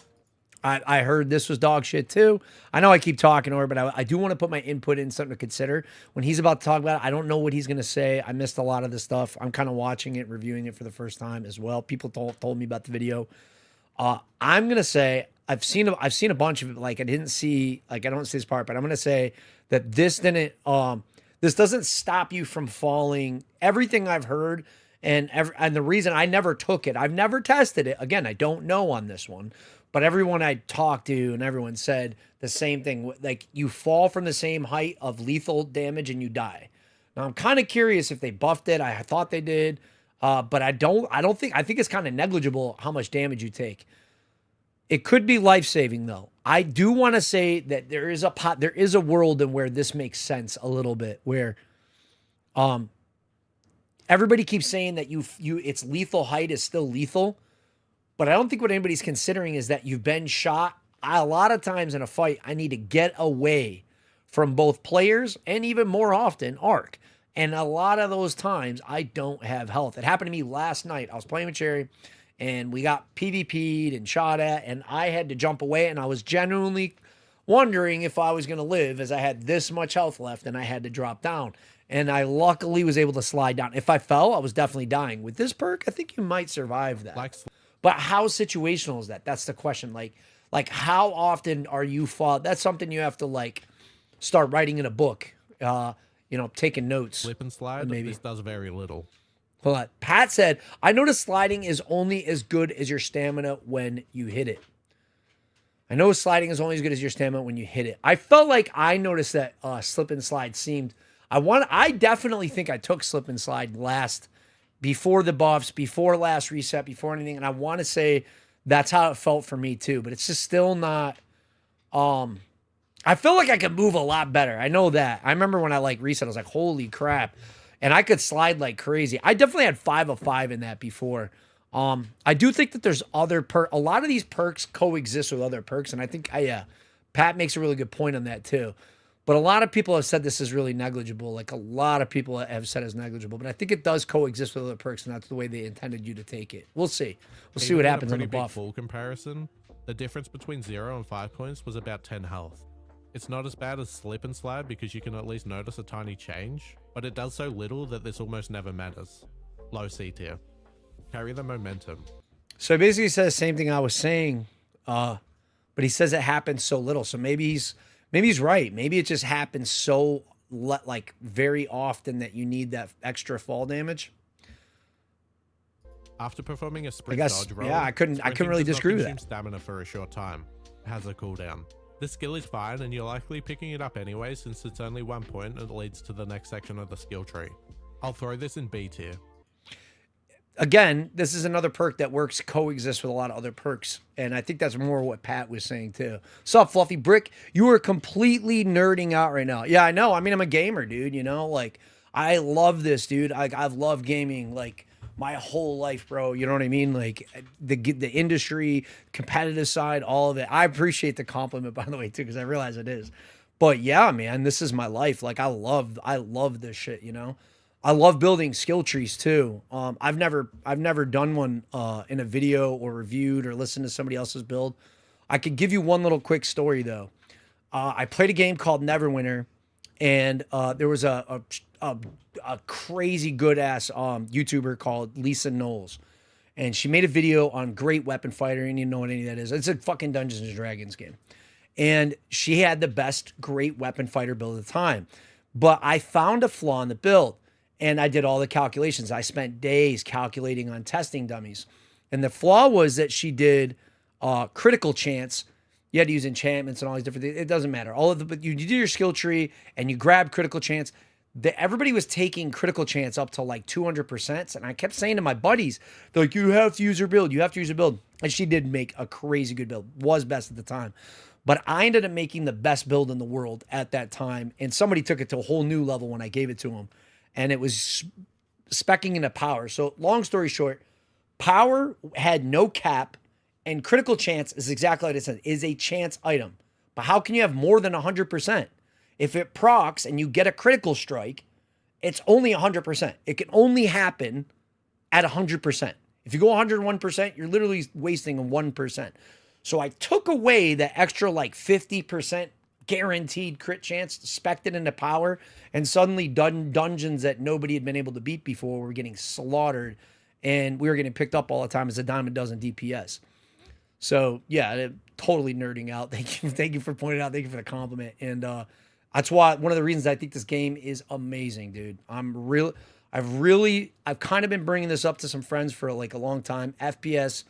I heard this was dog shit too. I know I keep talking over, but I do want to put my input in, something to consider. When he's about to talk about it, I don't know what he's going to say. I missed a lot of the stuff. I'm kind of watching it, reviewing it for the first time as well. People told me about the video. I'm going to say I've seen a bunch of it. Like I don't see this part, but I'm going to say that this doesn't stop you from falling. Everything I've heard and the reason I never took it, I've never tested it. Again, I don't know on this one. But everyone I talked to and everyone said the same thing. Like you fall from the same height of lethal damage and you die. Now I'm kind of curious if they buffed it. I thought they did, but I think it's kind of negligible how much damage you take. It could be life-saving though. I do want to say that there is a world in where this makes sense a little bit, where everybody keeps saying that it's lethal height is still lethal. But I don't think what anybody's considering is that you've been shot. A lot of times in a fight, I need to get away from both players and even more often, Ark. And a lot of those times, I don't have health. It happened to me last night. I was playing with Cherry, and we got PvP'd and shot at, and I had to jump away, and I was genuinely wondering if I was going to live, as I had this much health left, and I had to drop down. And I luckily was able to slide down. If I fell, I was definitely dying. With this perk, I think you might survive that. But how situational is that? That's the question. Like how often are you fall? That's something you have to like start writing in a book. Taking notes. Slip and slide. Maybe this does very little. Hold on. Pat said, "I noticed sliding is only as good as your stamina when you hit it." I know sliding is only as good as your stamina when you hit it. I felt like I noticed that slip and slide seemed. I definitely think I took slip and slide before the buffs, before last reset, before anything. And I want to say that's how it felt for me too, but it's just still not, I feel like I could move a lot better. I know that. I remember when I reset, I was like, holy crap. And I could slide like crazy. I definitely had 5 of 5 in that before. I do think that there's other a lot of these perks coexist with other perks. And I think, Pat makes a really good point on that too. But a lot of people have said this is really negligible. Like a lot of people have said it's negligible. But I think it does coexist with other perks, and that's the way they intended you to take it. We'll see. We'll see what happens on the buff. Full comparison, the difference between 0 and 5 points was about 10 health. It's not as bad as slip and slide because you can at least notice a tiny change, but it does so little that this almost never matters. Low C tier. Carry the momentum. So basically he says the same thing I was saying, but he says it happens so little. So maybe he's right. Maybe it just happens so very often that you need that extra fall damage. After performing a sprint dodge roll, I couldn't really disagree with that. Stamina for a short time. It has a cooldown. This skill is fine, and you're likely picking it up anyway since it's only 1 point and it leads to the next section of the skill tree. I'll throw this in B tier. Again, this is another perk that coexists with a lot of other perks. And I think that's more what Pat was saying too. Sup, Fluffy Brick? You are completely nerding out right now. Yeah, I know. I mean, I'm a gamer, dude. I love this, dude. I've loved gaming my whole life, bro. You know what I mean? Like the industry, competitive side, all of it. I appreciate the compliment, by the way, too, because I realize it is. But yeah, man, this is my life. I love this shit, I love building skill trees too. I've never done one in a video or reviewed or listened to somebody else's build. I could give you one little quick story though. I played a game called Neverwinter, and there was a crazy good ass YouTuber called Lisa Knowles, and she made a video on Great Weapon Fighter. And you know what any of that is? It's a fucking Dungeons and Dragons game, and she had the best Great Weapon Fighter build at the time. But I found a flaw in the build. And I did all the calculations. I spent days calculating on testing dummies. And the flaw was that she did critical chance. You had to use enchantments and all these different things. It doesn't matter. But you do your skill tree and you grab critical chance. everybody was taking critical chance up to like 200%. And I kept saying to my buddies, they're like, you have to use your build. You have to use your build. And she did make a crazy good build, was best at the time. But I ended up making the best build in the world at that time. And somebody took it to a whole new level when I gave it to him. And it was speccing into power. So long story short, power had no cap, and critical chance is exactly like it said, is a chance item. But how can you have more than 100%? If it procs and you get a critical strike, it's only 100%. It can only happen at 100%. If you go 101%, you're literally wasting 1%. So I took away the extra like 50% guaranteed crit chance, spec'd it into power, and suddenly dungeons that nobody had been able to beat before were getting slaughtered, and we were getting picked up all the time as a dime a dozen DPS. So yeah, totally nerding out. Thank you for pointing out. Thank you for the compliment. And that's why one of the reasons I think this game is amazing, dude. I've kind of been bringing this up to some friends for like a long time. FPS,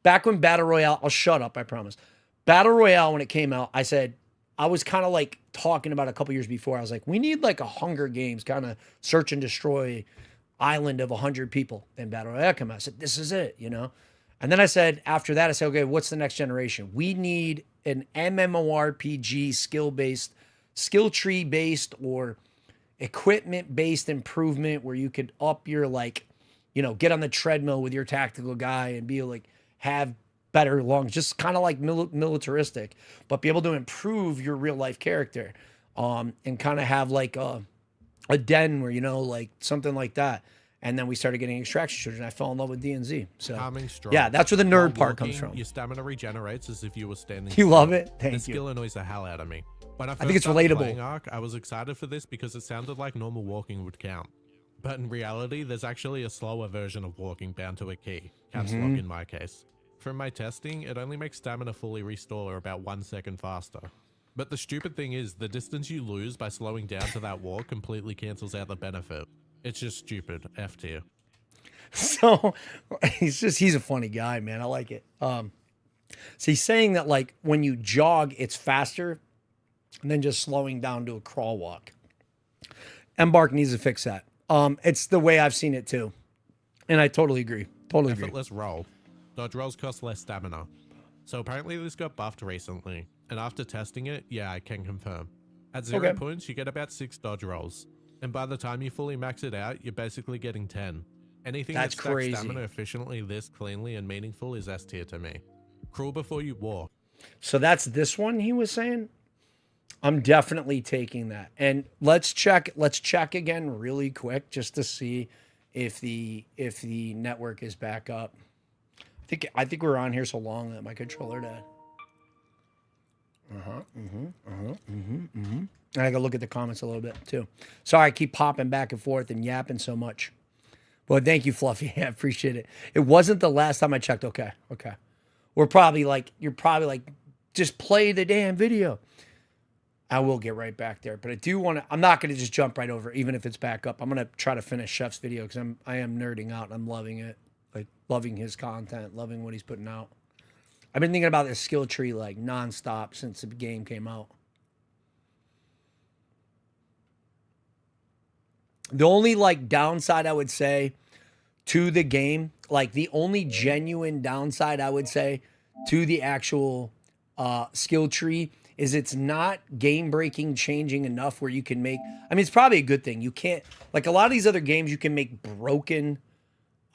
back when Battle Royale, I'll shut up, I promise. Battle Royale, when it came out, I said, I was kind of like talking about a couple years before. I was like, we need like a Hunger Games kind of search and destroy island of 100 people. Then Battle Royale came out. I said, this is it, you know? And then I said, after that, I said, okay, what's the next generation? We need an MMORPG skill-based, skill tree-based, or equipment-based improvement where you could up your, like, you know, get on the treadmill with your tactical guy and be like, have better lungs, just kind of like militaristic, but be able to improve your real life character, and kind of have like a den where, you know, like something like that. And then we started getting extraction shooters, and I fell in love with DNZ. So yeah, that's where the nerd part comes from. Your stamina regenerates as if you were standing. You love it? Thank you. The skill annoys the hell out of me. When I think it's relatable. Playing Ark, I was excited for this because it sounded like normal walking would count. But in reality, there's actually a slower version of walking bound to a key. Caps lock in my case. From my testing, it only makes stamina fully restore about 1 second faster. But the stupid thing is, the distance you lose by slowing down to that walk completely cancels out the benefit. It's just stupid. F tier. So he's a funny guy, man. I like it. So he's saying that like when you jog, it's faster than just slowing down to a crawl walk. Embark needs to fix that. It's the way I've seen it too. And I totally agree. Totally agree. Effortless roll. Dodge rolls cost less stamina. So apparently this got buffed recently. And after testing it, yeah, I can confirm. At 0 points, you get about 6 dodge rolls. And by the time you fully max it out, you're basically getting 10. Anything that stacks stamina efficiently this cleanly and meaningful is S tier to me. Crawl before you walk. So that's this one he was saying? I'm definitely taking that. And let's check again really quick just to see if the network is back up. I think we're on here so long that my controller died. And I gotta look at the comments a little bit too. Sorry, I keep popping back and forth and yapping so much. But thank you, Fluffy. I appreciate it. It wasn't the last time I checked. Okay. You're probably like, just play the damn video. I will get right back there. But I do want to, I'm not going to just jump right over, even if it's back up. I'm going to try to finish Chef's video because I am nerding out and I'm loving it. Like, loving his content, loving what he's putting out. I've been thinking about this skill tree like nonstop since the game came out. The only like downside I would say to the game, like the only genuine downside I would say to the actual skill tree is it's not game breaking changing enough where you can make, I mean, it's probably a good thing. You can't, like a lot of these other games, you can make broken,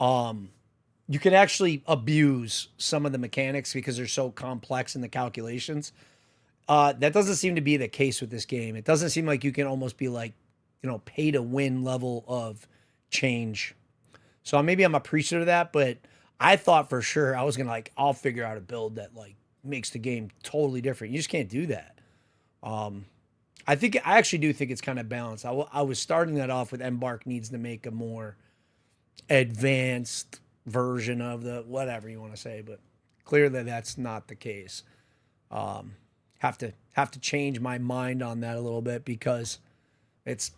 you can actually abuse some of the mechanics because they're so complex in the calculations. That doesn't seem to be the case with this game. It doesn't seem like you can almost be like, you know, pay to win level of change. So maybe I'm appreciative of that, but I thought for sure I was going to like, I'll figure out a build that like makes the game totally different. You just can't do that. I actually do think it's kind of balanced. I was starting that off with Embark needs to make a more advanced version of the whatever you want to say, but clearly that's not the case. Have to change my mind on that a little bit because it's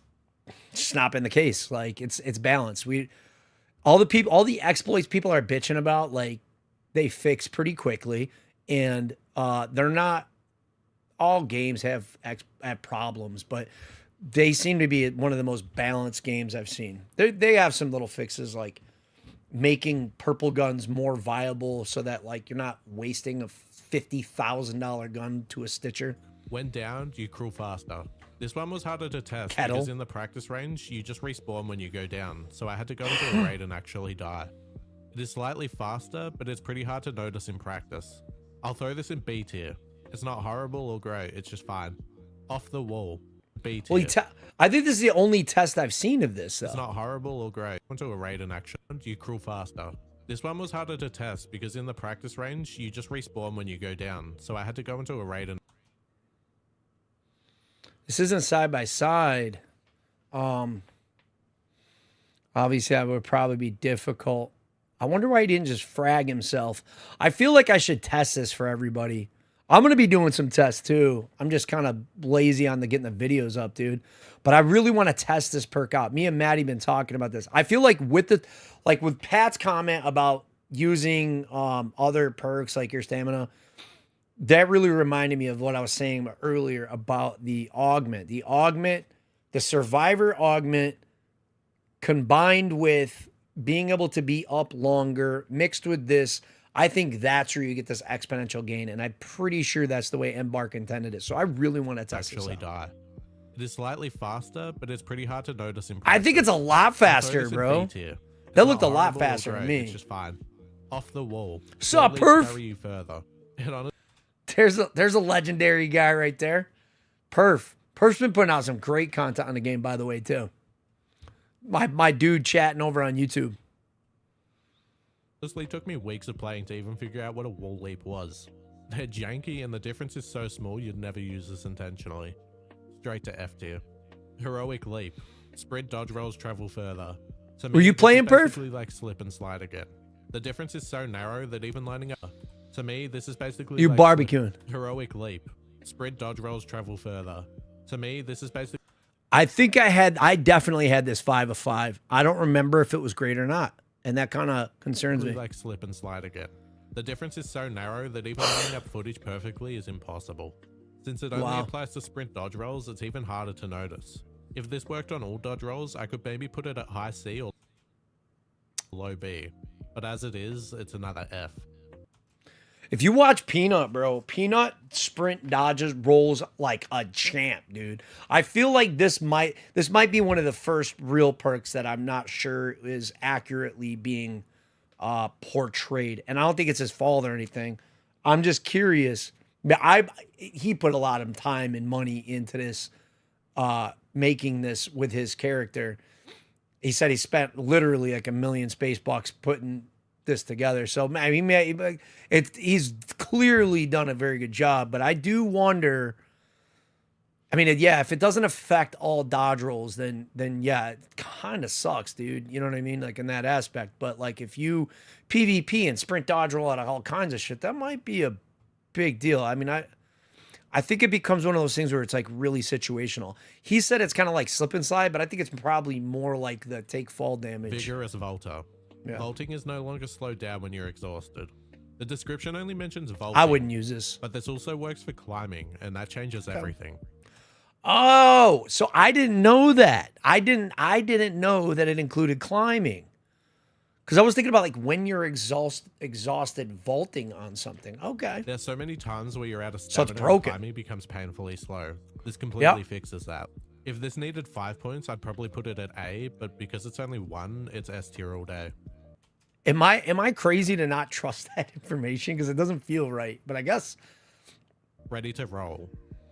just not been the case. Like it's balanced. All the exploits people are bitching about, like they fix pretty quickly, and they're not all games have problems, but they seem to be one of the most balanced games I've seen. They have some little fixes like making purple guns more viable so that like you're not wasting a $50,000 gun to a stitcher. When down, you crawl faster. This one was harder to test Kettle. because in the practice range, you just respawn when you go down, so I had to go into a raid and actually die. It is slightly faster, but it's pretty hard to notice in practice. I'll throw this in B tier. It's not horrible or great, it's just fine. Off the wall, B tier. Well, I think this is the only test I've seen of this, though. It's not horrible or great. Went to a raid in action, you crawl faster. This one was harder to test because in the practice range, you just respawn when you go down, so I had to go into a raid and... This isn't side by side. Obviously, that would probably be difficult. I wonder why he didn't just frag himself. I feel like I should test this for everybody. I'm going to be doing some tests too. I'm just kind of lazy on getting the videos up, dude. But I really want to test this perk out. Me and Maddie been talking about this. I feel like with Pat's comment about using other perks like your stamina, that really reminded me of what I was saying earlier about the augment. The augment, the survivor augment combined with being able to be up longer, mixed with this, I think that's where you get this exponential gain, and I'm pretty sure that's the way Embark intended it. So I really want to test this out. It is slightly faster, but it's pretty hard to notice in I think it's a lot faster, bro. That looked a lot faster to me. It's just fine. Off the wall. Sup, Perf? Carry you further. There's a legendary guy right there. Perf's been putting out some great content on the game, by the way, too. My dude chatting over on YouTube. Honestly, took me weeks of playing to even figure out what a wall leap was. They're janky and the difference is so small you'd never use this intentionally. Straight to F tier. Heroic leap. Sprint dodge rolls travel further. To me, were you playing Perf? Basically like slip and slide again. The difference is so narrow that even lining up. To me, this is basically you like barbecuing. Heroic leap. Sprint dodge rolls travel further. To me, this is basically... I definitely had this 5 of 5. I don't remember if it was great or not. And that kind of concerns me. Like slip and slide again. The difference is so narrow that even lining up footage perfectly is impossible. Since it only applies to sprint dodge rolls, it's even harder to notice. If this worked on all dodge rolls, I could maybe put it at high C or low B. But as it is, it's another F. If you watch Peanut, bro, Peanut sprint dodges rolls like a champ, dude. I feel like this might be one of the first real perks that I'm not sure is accurately being portrayed. And I don't think it's his fault or anything. I'm just curious. He put a lot of time and money into this, making this with his character. He said he spent literally like $1 million space bucks putting this together. So I mean, he's clearly done a very good job, but I do wonder, I mean, yeah, if it doesn't affect all dodge rolls, then yeah, it kind of sucks, dude. You know what I mean? Like in that aspect. But like if you PvP and sprint dodge roll out of all kinds of shit, that might be a big deal. I mean, I think it becomes one of those things where it's like really situational. He said it's kind of like slip and slide, but I think it's probably more like the take fall damage. Vigorous Volta. Yeah. Vaulting is no longer slowed down when you're exhausted. The description only mentions vaulting. I wouldn't use this. But this also works for climbing, and that changes everything. Oh, so I didn't know that. I didn't know that it included climbing. Because I was thinking about like when you're exhausted vaulting on something. Okay. There's so many times where you're out of stamina, so it's broken. And climbing becomes painfully slow. This completely fixes that. If this needed 5 points, I'd probably put it at A, but because it's only 1, it's S tier all day. Am I crazy to not trust that information? Because it doesn't feel right, but I guess. Ready to roll.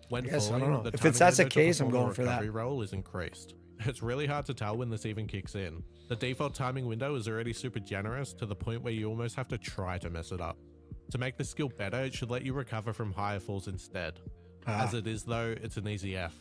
When falling, I don't know. If that's the case, I'm going for that. The roll is increased. It's really hard to tell when this even kicks in. The default timing window is already super generous to the point where you almost have to try to mess it up. To make the skill better, it should let you recover from higher falls instead. As it is though, it's an easy F.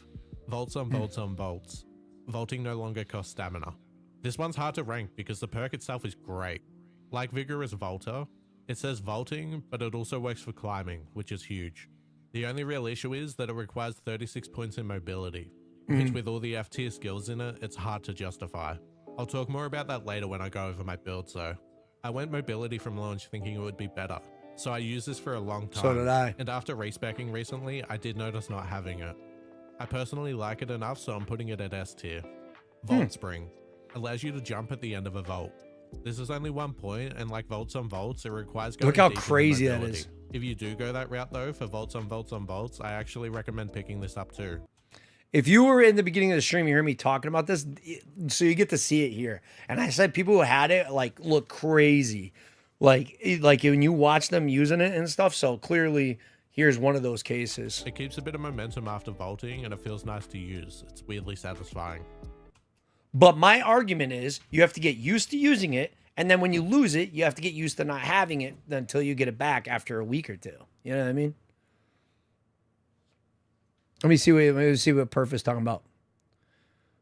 Vaults on vaults on vaults. Vaulting no longer costs stamina. This one's hard to rank because the perk itself is great. Like Vigorous Volta, it says vaulting, but it also works for climbing, which is huge. The only real issue is that it requires 36 points in mobility, which with all the F tier skills in it, it's hard to justify. I'll talk more about that later when I go over my builds though. I went mobility from launch thinking it would be better, so I used this for a long time. So did I. And after respecking recently, I did notice not having it. I personally like it enough, so I'm putting it at S tier. Vault Spring. Allows you to jump at the end of a vault. This is only 1 point, and like vaults on vaults, it requires going Look how deep into crazy that mobility. is. If you do go that route though, for vaults on vaults on vaults, I actually recommend picking this up too. If you were in the beginning of the stream, you heard me talking about this, so you get to see it here. And I said people who had it like look crazy, like when you watch them using it and stuff. So clearly, here's one of those cases. It keeps a bit of momentum after vaulting, and it feels nice to use. It's weirdly satisfying. But my argument is you have to get used to using it, and then when you lose it, you have to get used to not having it until you get it back after a week or two. You know what I mean? Let me see what Perf is talking about.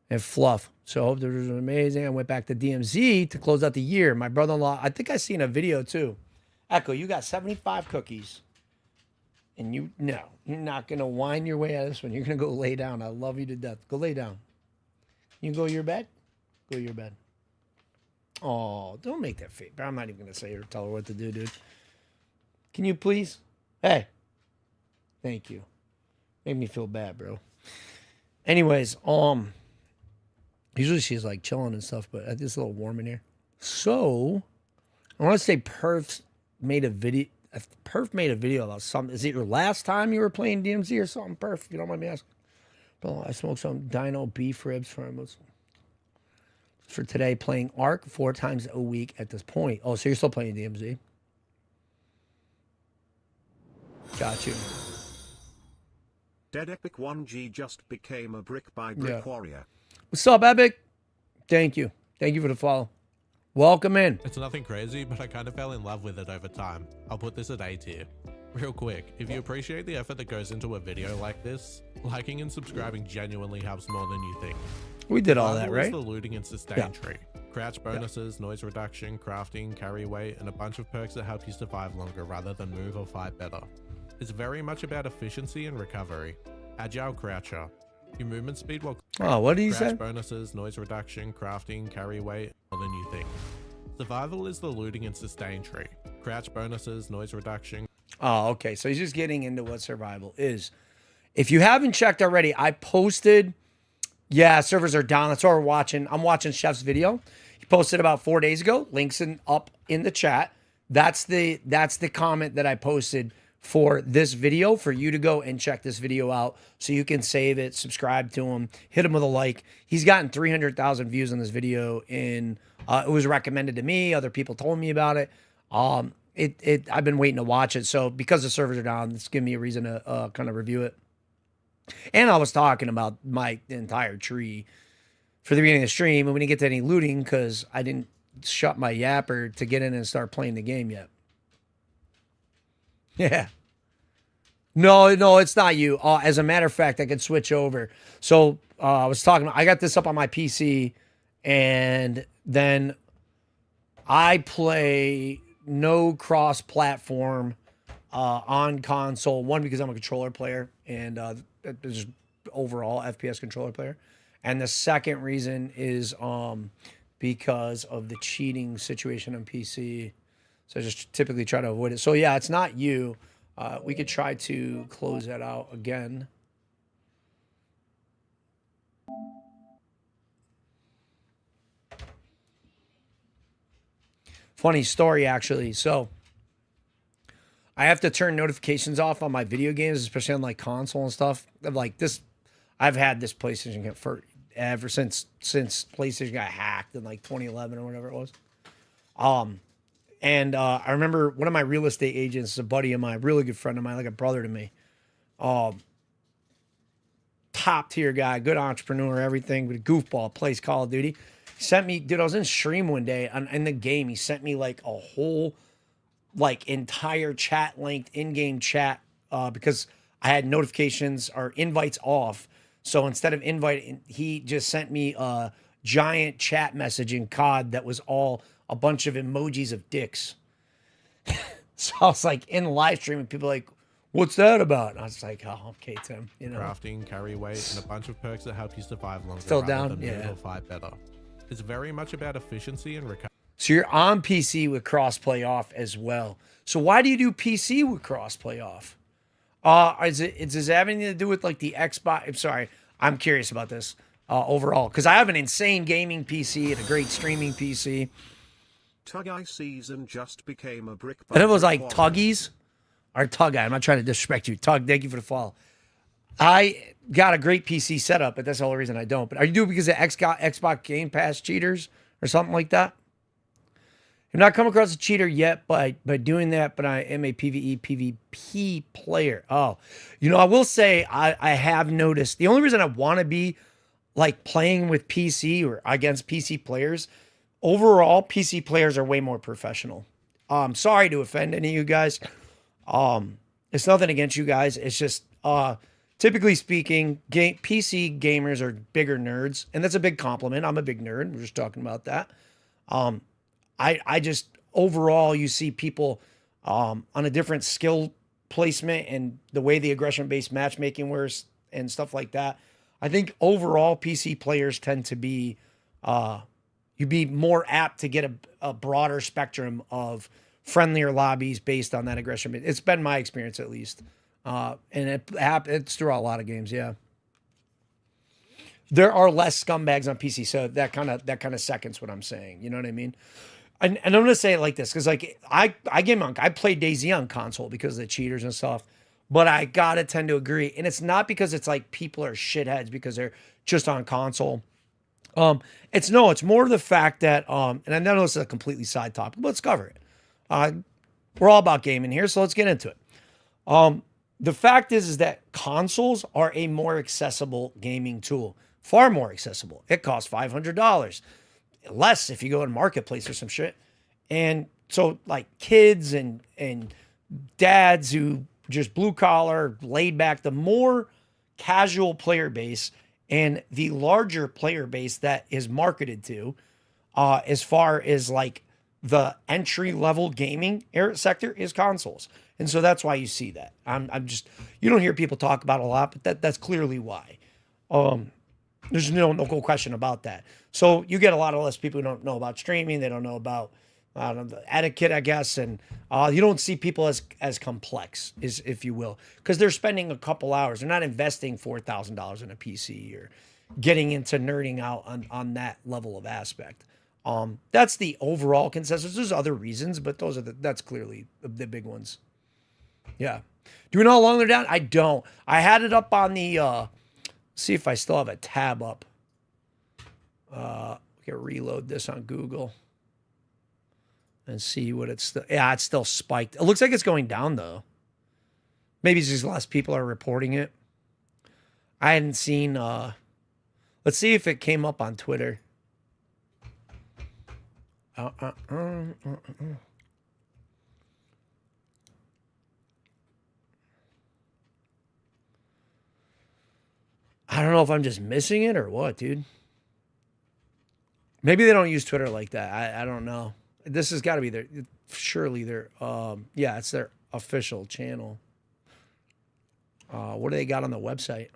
And fluff. So I hope this was amazing. I went back to DMZ to close out the year. My brother-in-law, I think I seen a video too. Echo, you got 75 cookies. And you're not going to whine your way out of this one. You're going to go lay down. I love you to death. Go lay down. You go to your bed? Go to your bed. Oh, don't make that face. I'm not even going to say or tell her what to do, dude. Can you please? Hey. Thank you. Made me feel bad, bro. Anyways, usually she's like chilling and stuff, but it's a little warm in here. So, I want to say Perf made a video. Perf made a video about something. Is it your last time you were playing DMZ or something, Perf? If you don't mind me asking. Bro, I smoked some dino beef ribs for today, playing Ark 4 times a week at this point. Oh, so you're still playing DMZ? Got you. Dead Epic 1G just became a brick by brick warrior. What's up, Epic? Thank you. Thank you for the follow. Welcome in. It's nothing crazy, but I kind of fell in love with it over time. I'll put this at A tier. Real quick, if you appreciate the effort that goes into a video like this, liking and subscribing genuinely helps more than you think. We did all that, right? The looting and sustain tree. Crouch bonuses, noise reduction, crafting, carry weight, and a bunch of perks that help you survive longer rather than move or fight better. It's very much about efficiency and recovery. Agile croucher. Your movement speed will what did he say? Bonuses, noise reduction, crafting, carry weight, more than you think. Survival is the looting and sustain tree. Crouch bonuses, noise reduction. Oh, okay. So he's just getting into what survival is. If you haven't checked already, I posted, servers are down. That's what we're watching. I'm watching Chef's video. He posted about 4 days ago. Links up in the chat. That's the comment that I posted for this video, for you to go and check this video out so you can save it, subscribe to him, hit him with a like. He's gotten 300,000 views on this video, and it was recommended to me. Other people told me about it. I've been waiting to watch it. So because the servers are down, it's giving me a reason to kind of review it. And I was talking about my entire tree for the beginning of the stream, and we didn't get to any looting because I didn't shut my yapper to get in and start playing the game yet. Yeah. No, it's not you. As a matter of fact, I could switch over. So I was talking, I got this up on my PC, and then I play no cross-platform on console. One, because I'm a controller player, and just overall FPS controller player. And the second reason is because of the cheating situation on PC. So I just typically try to avoid it. So yeah, it's not you. We could try to close that out again. Funny story, actually. So I have to turn notifications off on my video games, especially on like console and stuff. Like this, I've had this PlayStation for ever since PlayStation got hacked in like 2011 or whatever it was. And I remember one of my real estate agents, a buddy of mine, a really good friend of mine, like a brother to me. Top tier guy, good entrepreneur, everything, but a goofball, plays Call of Duty. He sent me, dude, I was in stream one day in the game. He sent me like a whole, like entire chat linked in-game chat because I had notifications or invites off. So instead of inviting, he just sent me a giant chat message in COD that was all a bunch of emojis of dicks. So I was like in live stream and people like, what's that about? And I was like, oh, okay, Tim. You know, crafting, carry weight, and a bunch of perks that help you survive longer. Still down? Yeah. Fight better. It's very much about efficiency and recovery. So you're on PC with crossplay off as well. So why do you do PC with crossplay off? Does it have anything to do with like the Xbox? I'm sorry, I'm curious about this overall because I have an insane gaming PC and a great streaming PC. Tug Eye season just became a brick. And it was like Tuggies or Tug Eye. I'm not trying to disrespect you, Tug. Thank you for the follow. I got a great PC setup, but that's the only reason I don't. But are you doing it because of Xbox Game Pass cheaters or something like that? I've not come across a cheater yet by doing that, but I am a PvE, PvP player. Oh, I will say I have noticed the only reason I want to be like playing with PC or against PC players, overall, PC players are way more professional. Sorry to offend any of you guys. It's nothing against you guys. It's just, typically speaking, PC gamers are bigger nerds, and that's a big compliment. I'm a big nerd. We're just talking about that. I just overall you see people on a different skill placement and the way the aggression-based matchmaking works and stuff like that. I think overall PC players tend to be you'd be more apt to get a broader spectrum of friendlier lobbies based on that aggression. It's been my experience at least, and it's throughout a lot of games. Yeah. There are less scumbags on PC, so that kind of seconds what I'm saying. You know what I mean? And I'm gonna say it like this because like I played DayZ on console because of the cheaters and stuff, but I gotta tend to agree, and it's not because it's like people are shitheads because they're just on console. It's more the fact that and I know this is a completely side topic, but let's cover it. We're all about gaming here, so let's get into it. The fact is that consoles are a more accessible gaming tool. Far more accessible. It costs $500. Less if you go in Marketplace or some shit. And so like kids and dads who just blue collar, laid back, the more casual player base and the larger player base that is marketed to, as far as like the entry level gaming sector is consoles. And so that's why you see that. I'm just, you don't hear people talk about it a lot, but that's clearly why. There's no question about that. So you get a lot of less people who don't know about streaming. They don't know about the etiquette, I guess. And you don't see people as complex, if you will, because they're spending a couple hours. They're not investing $4,000 in a PC or getting into nerding out on that level of aspect. That's the overall consensus. There's other reasons, but that's clearly the big ones. Yeah. Do we know how long they're down? I don't. I had it up on the, see if I still have a tab up. We can reload this on Google and see what it's still, yeah, it's still spiked. It looks like it's going down though. Maybe it's just less people are reporting it. I hadn't seen, let's see if it came up on Twitter. I don't know if I'm just missing it or what, dude. Maybe they don't use Twitter like that. I don't know. This has got to be their, surely their, yeah, it's their official channel. What do they got on the website?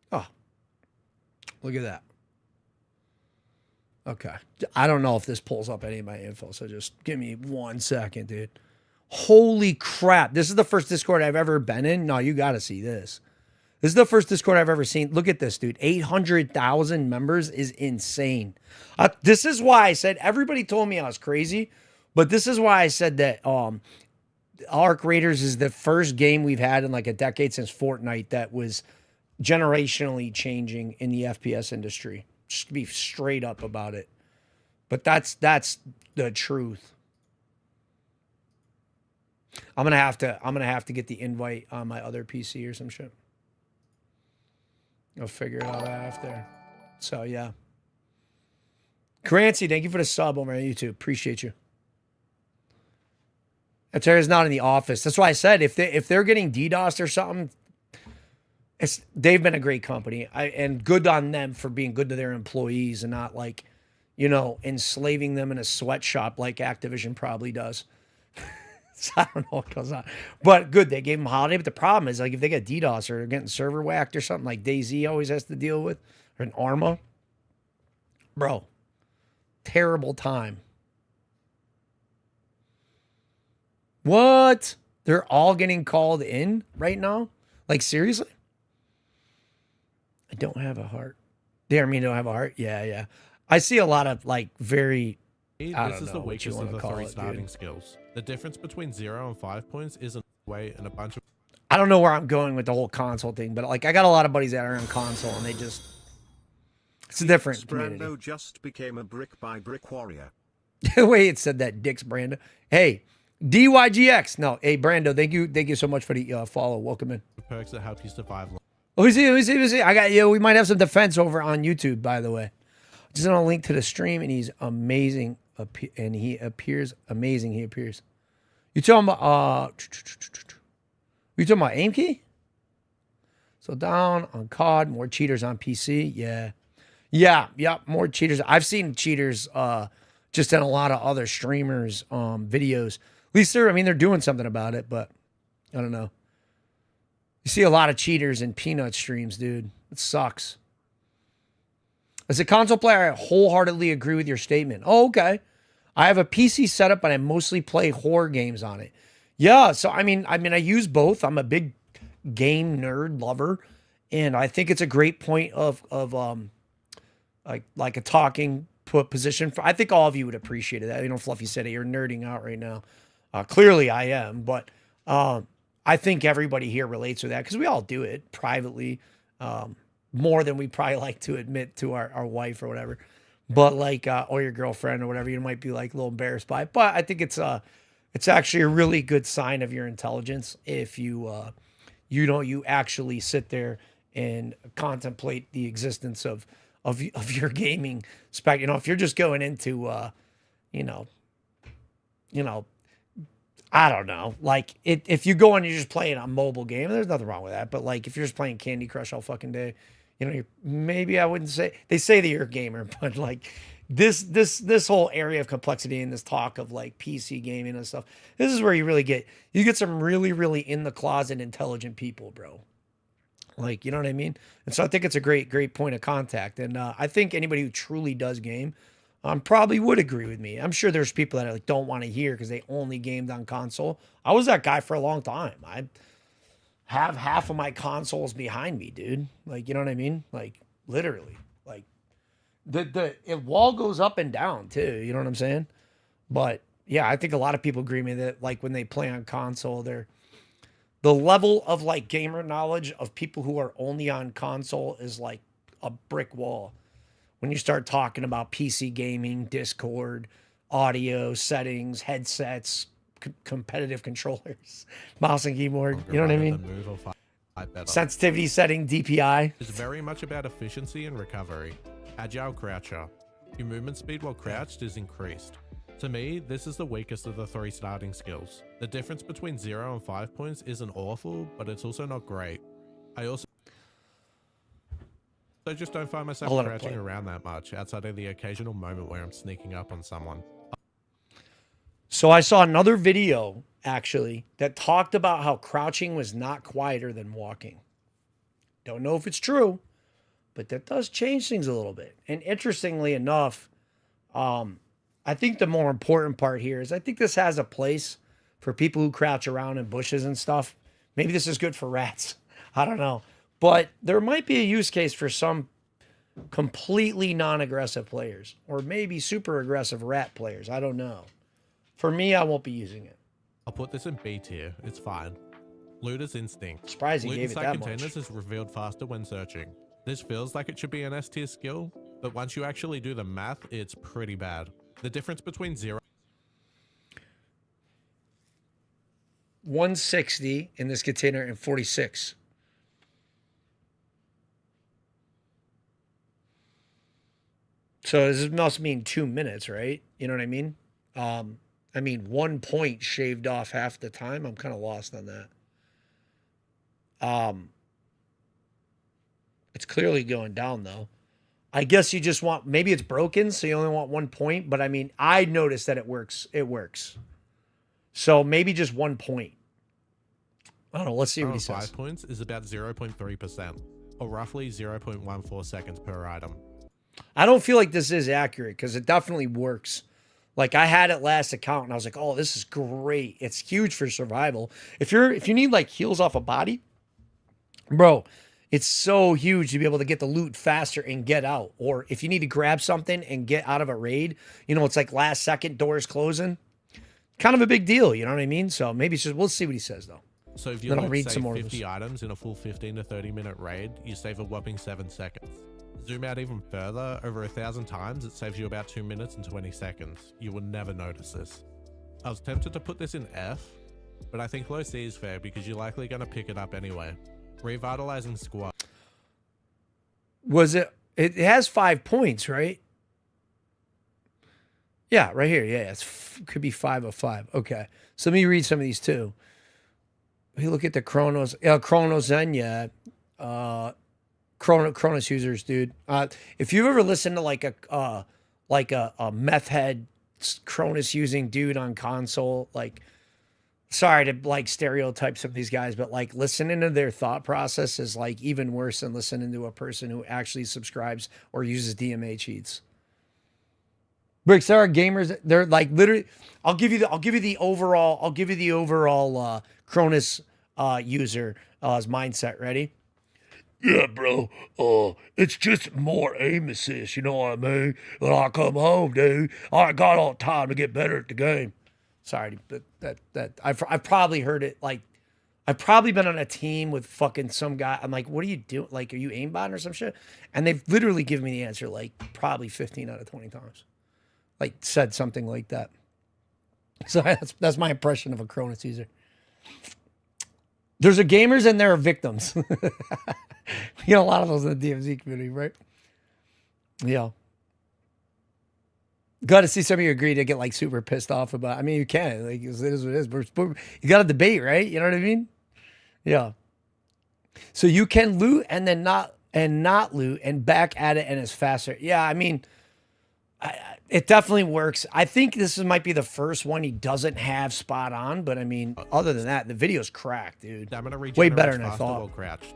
Oh, look at that. Okay. I don't know if this pulls up any of my info, so just give me 1 second, dude. Holy crap. This is the first Discord I've ever been in. No, you got to see this. This is the first Discord I've ever seen. Look at this, dude. 800,000 members is insane. This is why I said, everybody told me I was crazy, but this is why I said that Arc Raiders is the first game we've had in like a decade since Fortnite that was generationally changing in the FPS industry. Just to be straight up about it. But that's the truth. I'm gonna have to get the invite on my other PC or some shit. I'll figure it out after. So yeah. Crancy, thank you for the sub over on YouTube. Appreciate you. Atara's not in the office. That's why I said if they're getting DDoSed or something, they've been a great company. And good on them for being good to their employees and not like, you know, enslaving them in a sweatshop like Activision probably does. So I don't know what goes on. But good, they gave him holiday. But the problem is, like, if they get DDoS or they're getting server whacked or something like DayZ always has to deal with, or an Arma, bro, terrible time. What? They're all getting called in right now? Like, seriously? I don't have a heart. Damn, you don't have a heart? Yeah, yeah. I see a lot of, like, very... This is the weakest of the three starting skills. The difference between 0 and 5 points isn't way and a bunch of... I don't know where I'm going with the whole console thing, but, like, I got a lot of buddies that are on console, and they just... It's a different community. Brando just became a brick by brick warrior. The way it said that, Dick's Brando. Hey, DYGX. No, hey, Brando, thank you so much for the follow. Welcome in. Perks that help you survive. Let me see. I got you. We might have some defense over on YouTube, by the way. Just on a link to the stream, and he's amazing. And he appears amazing. He appears. You talking about you talking about aim key? So down on COD, more cheaters on PC. Yeah, more cheaters. I've seen cheaters just in a lot of other streamers videos. At least they're doing something about it, but I don't know. You see a lot of cheaters in Peanut streams, dude. It sucks. As a console player, I wholeheartedly agree with your statement. Oh, okay. I have a PC setup, but I mostly play horror games on it. Yeah, so I use both. I'm a big game nerd lover, and I think it's a great point of like a talking position. I think all of you would appreciate it. You know, Fluffy said it. You're nerding out right now. Clearly, I am, but I think everybody here relates with that because we all do it privately. More than we probably like to admit to our wife or whatever, but like, or your girlfriend or whatever, you might be like a little embarrassed by it. But I think it's actually a really good sign of your intelligence if you actually sit there and contemplate the existence of your gaming spec. You know, if you're just going into, I don't know, like if you go and you're just playing a mobile game, there's nothing wrong with that. But like, if you're just playing Candy Crush all fucking day, maybe I wouldn't say, they say that you're a gamer, but like this whole area of complexity and this talk of like PC gaming and stuff, this is where you get some really, really in the closet intelligent people, bro. Like, you know what I mean? And so I think it's a great point of contact. And I think anybody who truly does game probably would agree with me. I'm sure there's people that like don't want to hear because they only gamed on console. I was that guy for a long time. I have half of my consoles behind me, dude. Like, you know what I mean? Like, literally. Like, the wall goes up and down too. You know what I'm saying? But yeah, I think a lot of people agree with me that like when they play on console, the level of like gamer knowledge of people who are only on console is like a brick wall. When you start talking about PC gaming, Discord, audio settings, headsets, competitive controllers, mouse and keyboard, you know what I mean? Sensitivity setting, DPI. It's very much about efficiency and recovery. Agile croucher. Your movement speed while crouched is increased. To me, this is the weakest of the three starting skills. The difference between 0 and 5 points isn't awful, but it's also not great. I just don't find myself crouching around that much outside of the occasional moment where I'm sneaking up on someone. So I saw another video actually that talked about how crouching was not quieter than walking. Don't know if it's true, but that does change things a little bit. And interestingly enough, I think the more important part here is I think this has a place for people who crouch around in bushes and stuff. Maybe this is good for rats. I don't know. But there might be a use case for some completely non-aggressive players or maybe super aggressive rat players. I don't know. For me, I won't be using it. I'll put this in B tier. It's fine. Looter's instinct. Surprising Loot gave it inside that containers much. is revealed faster when searching. This feels like it should be an S tier skill, but once you actually do the math, it's pretty bad. The difference between 0 160 in this container and 46. So this must mean 2 minutes, right? You know what I mean? 1 point shaved off half the time. I'm kind of lost on that. It's clearly going down though. I guess you just want, maybe it's broken, so you only want 1 point. But I mean, I noticed that it works. It works. So maybe just 1 point. I don't know. Let's see what he says. 5 points is about 0.3%, or roughly 0.14 seconds per item. I don't feel like this is accurate because it definitely works. Like I had it last account and I was like, oh, this is great. It's huge for survival. If you need like heals off a body, bro, it's so huge to be able to get the loot faster and get out. Or if you need to grab something and get out of a raid, you know, it's like last second doors closing. Kind of a big deal, you know what I mean? So maybe it's just, we'll see what he says though. So if you loot, say, 50 items in a full 15 to 30 minute raid, you save a whopping 7 seconds. Zoom out even further, over 1,000 times, it saves you about 2 minutes and 20 seconds. You will never notice this. I was tempted to put this in F, but I think low C is fair because you're likely going to pick it up anyway. Revitalizing squad. Was it has 5 points, right? Yeah, right here. Yeah, could be 5 of 5. Okay. So let me read some of these too. We look at the Chronos. Chronos Zen, yeah. Chronos users, dude. If you've ever listened to like a meth head Cronus using dude on console, like, sorry to like stereotype some of these guys, but like listening to their thought process is like even worse than listening to a person who actually subscribes or uses DMA cheats. Bricks, there are gamers. They're like literally. I'll give you the overall Cronus user mindset. Ready? Yeah, bro. It's just more aim assist. You know what I mean? When I come home, dude, I got all the time to get better at the game. Sorry, but that I've probably heard it. Like, I've probably been on a team with fucking some guy. I'm like, what are you doing? Like, are you aimbotting or some shit? And they've literally given me the answer like probably 15 out of 20 times. Like, said something like that. So that's my impression of a Cronus user. There's a gamers and there are victims. You know, a lot of those in the DMZ community, right? Yeah. Got to see some of you agree to get like super pissed off about. I mean, you can. Like, it is what it is. You got to debate, right? You know what I mean? Yeah. So you can loot and then not loot and back at it and it's faster. Yeah, I mean, it definitely works. I think this might be the first one he doesn't have spot on, but I mean, other than that, the video's cracked, dude. Way better than I thought. While crouched.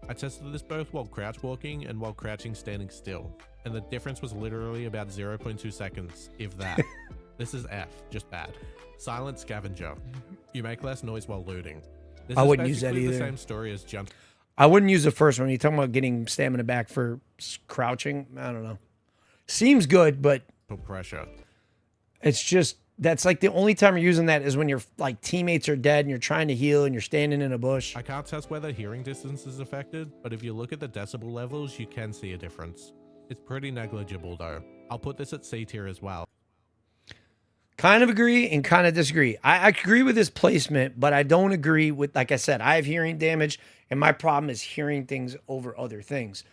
I tested this both while crouch walking and while crouching standing still, and the difference was literally about 0.2 seconds, if that. This is F, just bad. Silent scavenger. You make less noise while looting. This I is wouldn't use that either. The same story as jump. I wouldn't use the first one. You're talking about getting stamina back for crouching. I don't know. Seems good, but pressure. It's just, that's like the only time you're using that is when your like teammates are dead and you're trying to heal and you're standing in a bush. I can't test whether hearing distance is affected, but if you look at the decibel levels, you can see a difference. It's pretty negligible though. I'll put this at C tier as well. Kind of agree and kind of disagree. I agree with his placement, but I don't agree with, like I said, I have hearing damage and my problem is hearing things over other things.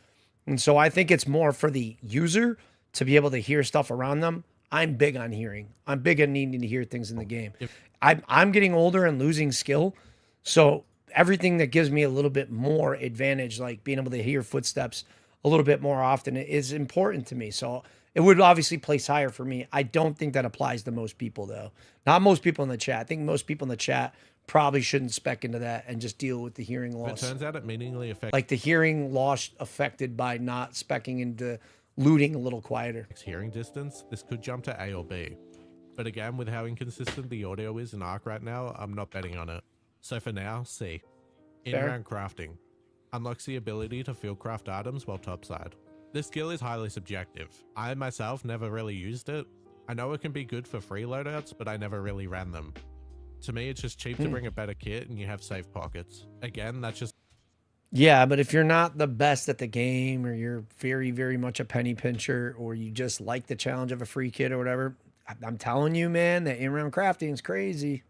And so I think it's more for the user to be able to hear stuff around them. I'm big on hearing. I'm big on needing to hear things in the game. I'm getting older and losing skill. So everything that gives me a little bit more advantage, like being able to hear footsteps a little bit more often, is important to me. So it would obviously place higher for me. I don't think that applies to most people though. Not most people in the chat. I think most people in the chat probably shouldn't spec into that and just deal with the hearing loss. It turns out it meaningfully affects like the hearing loss affected by not specking into looting a little quieter. Hearing distance, this could jump to A or B. But again, with how inconsistent the audio is in Ark right now, I'm not betting on it. So for now, C. In-round crafting. Unlocks the ability to field craft items while topside. This skill is highly subjective. I myself never really used it. I know it can be good for free loadouts, but I never really ran them. To me, it's just cheap to bring a better kit and you have safe pockets. Again, that's just... Yeah, but if you're not the best at the game or you're very, very much a penny pincher or you just like the challenge of a free kit or whatever, I'm telling you, man, that in-round crafting is crazy.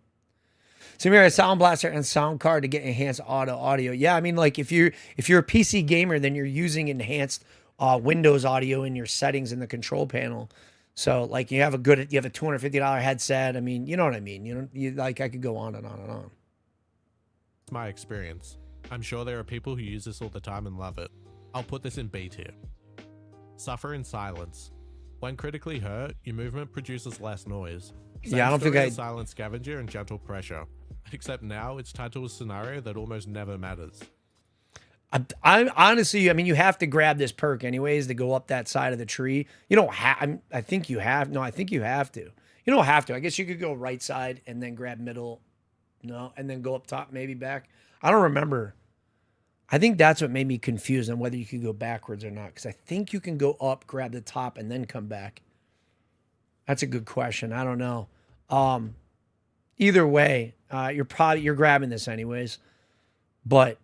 So you're a sound blaster and sound card to get enhanced audio. Yeah, I mean, like if you're a PC gamer, then you're using enhanced Windows audio in your settings in the control panel. So like you have a $250 headset. I mean, you know what I mean? Like I could go on and on and on. My experience. I'm sure there are people who use this all the time and love it. I'll put this in B tier. Suffer in silence. When critically hurt, your movement produces less noise. Same Yeah, I don't think story I... as Silent Scavenger and Gentle Pressure. Except now it's tied to a scenario that almost never matters. I'm honestly, I mean, you have to grab this perk anyways to go up that side of the tree. You don't have, I think you have, no, I think you have to. You don't have to. I guess you could go right side and then grab middle. No, and then go up top, maybe back. I don't remember. I think that's what made me confused on whether you could go backwards or not. Because I think you can go up, grab the top, and then come back. That's a good question. I don't know. Either way, you're grabbing this anyways. But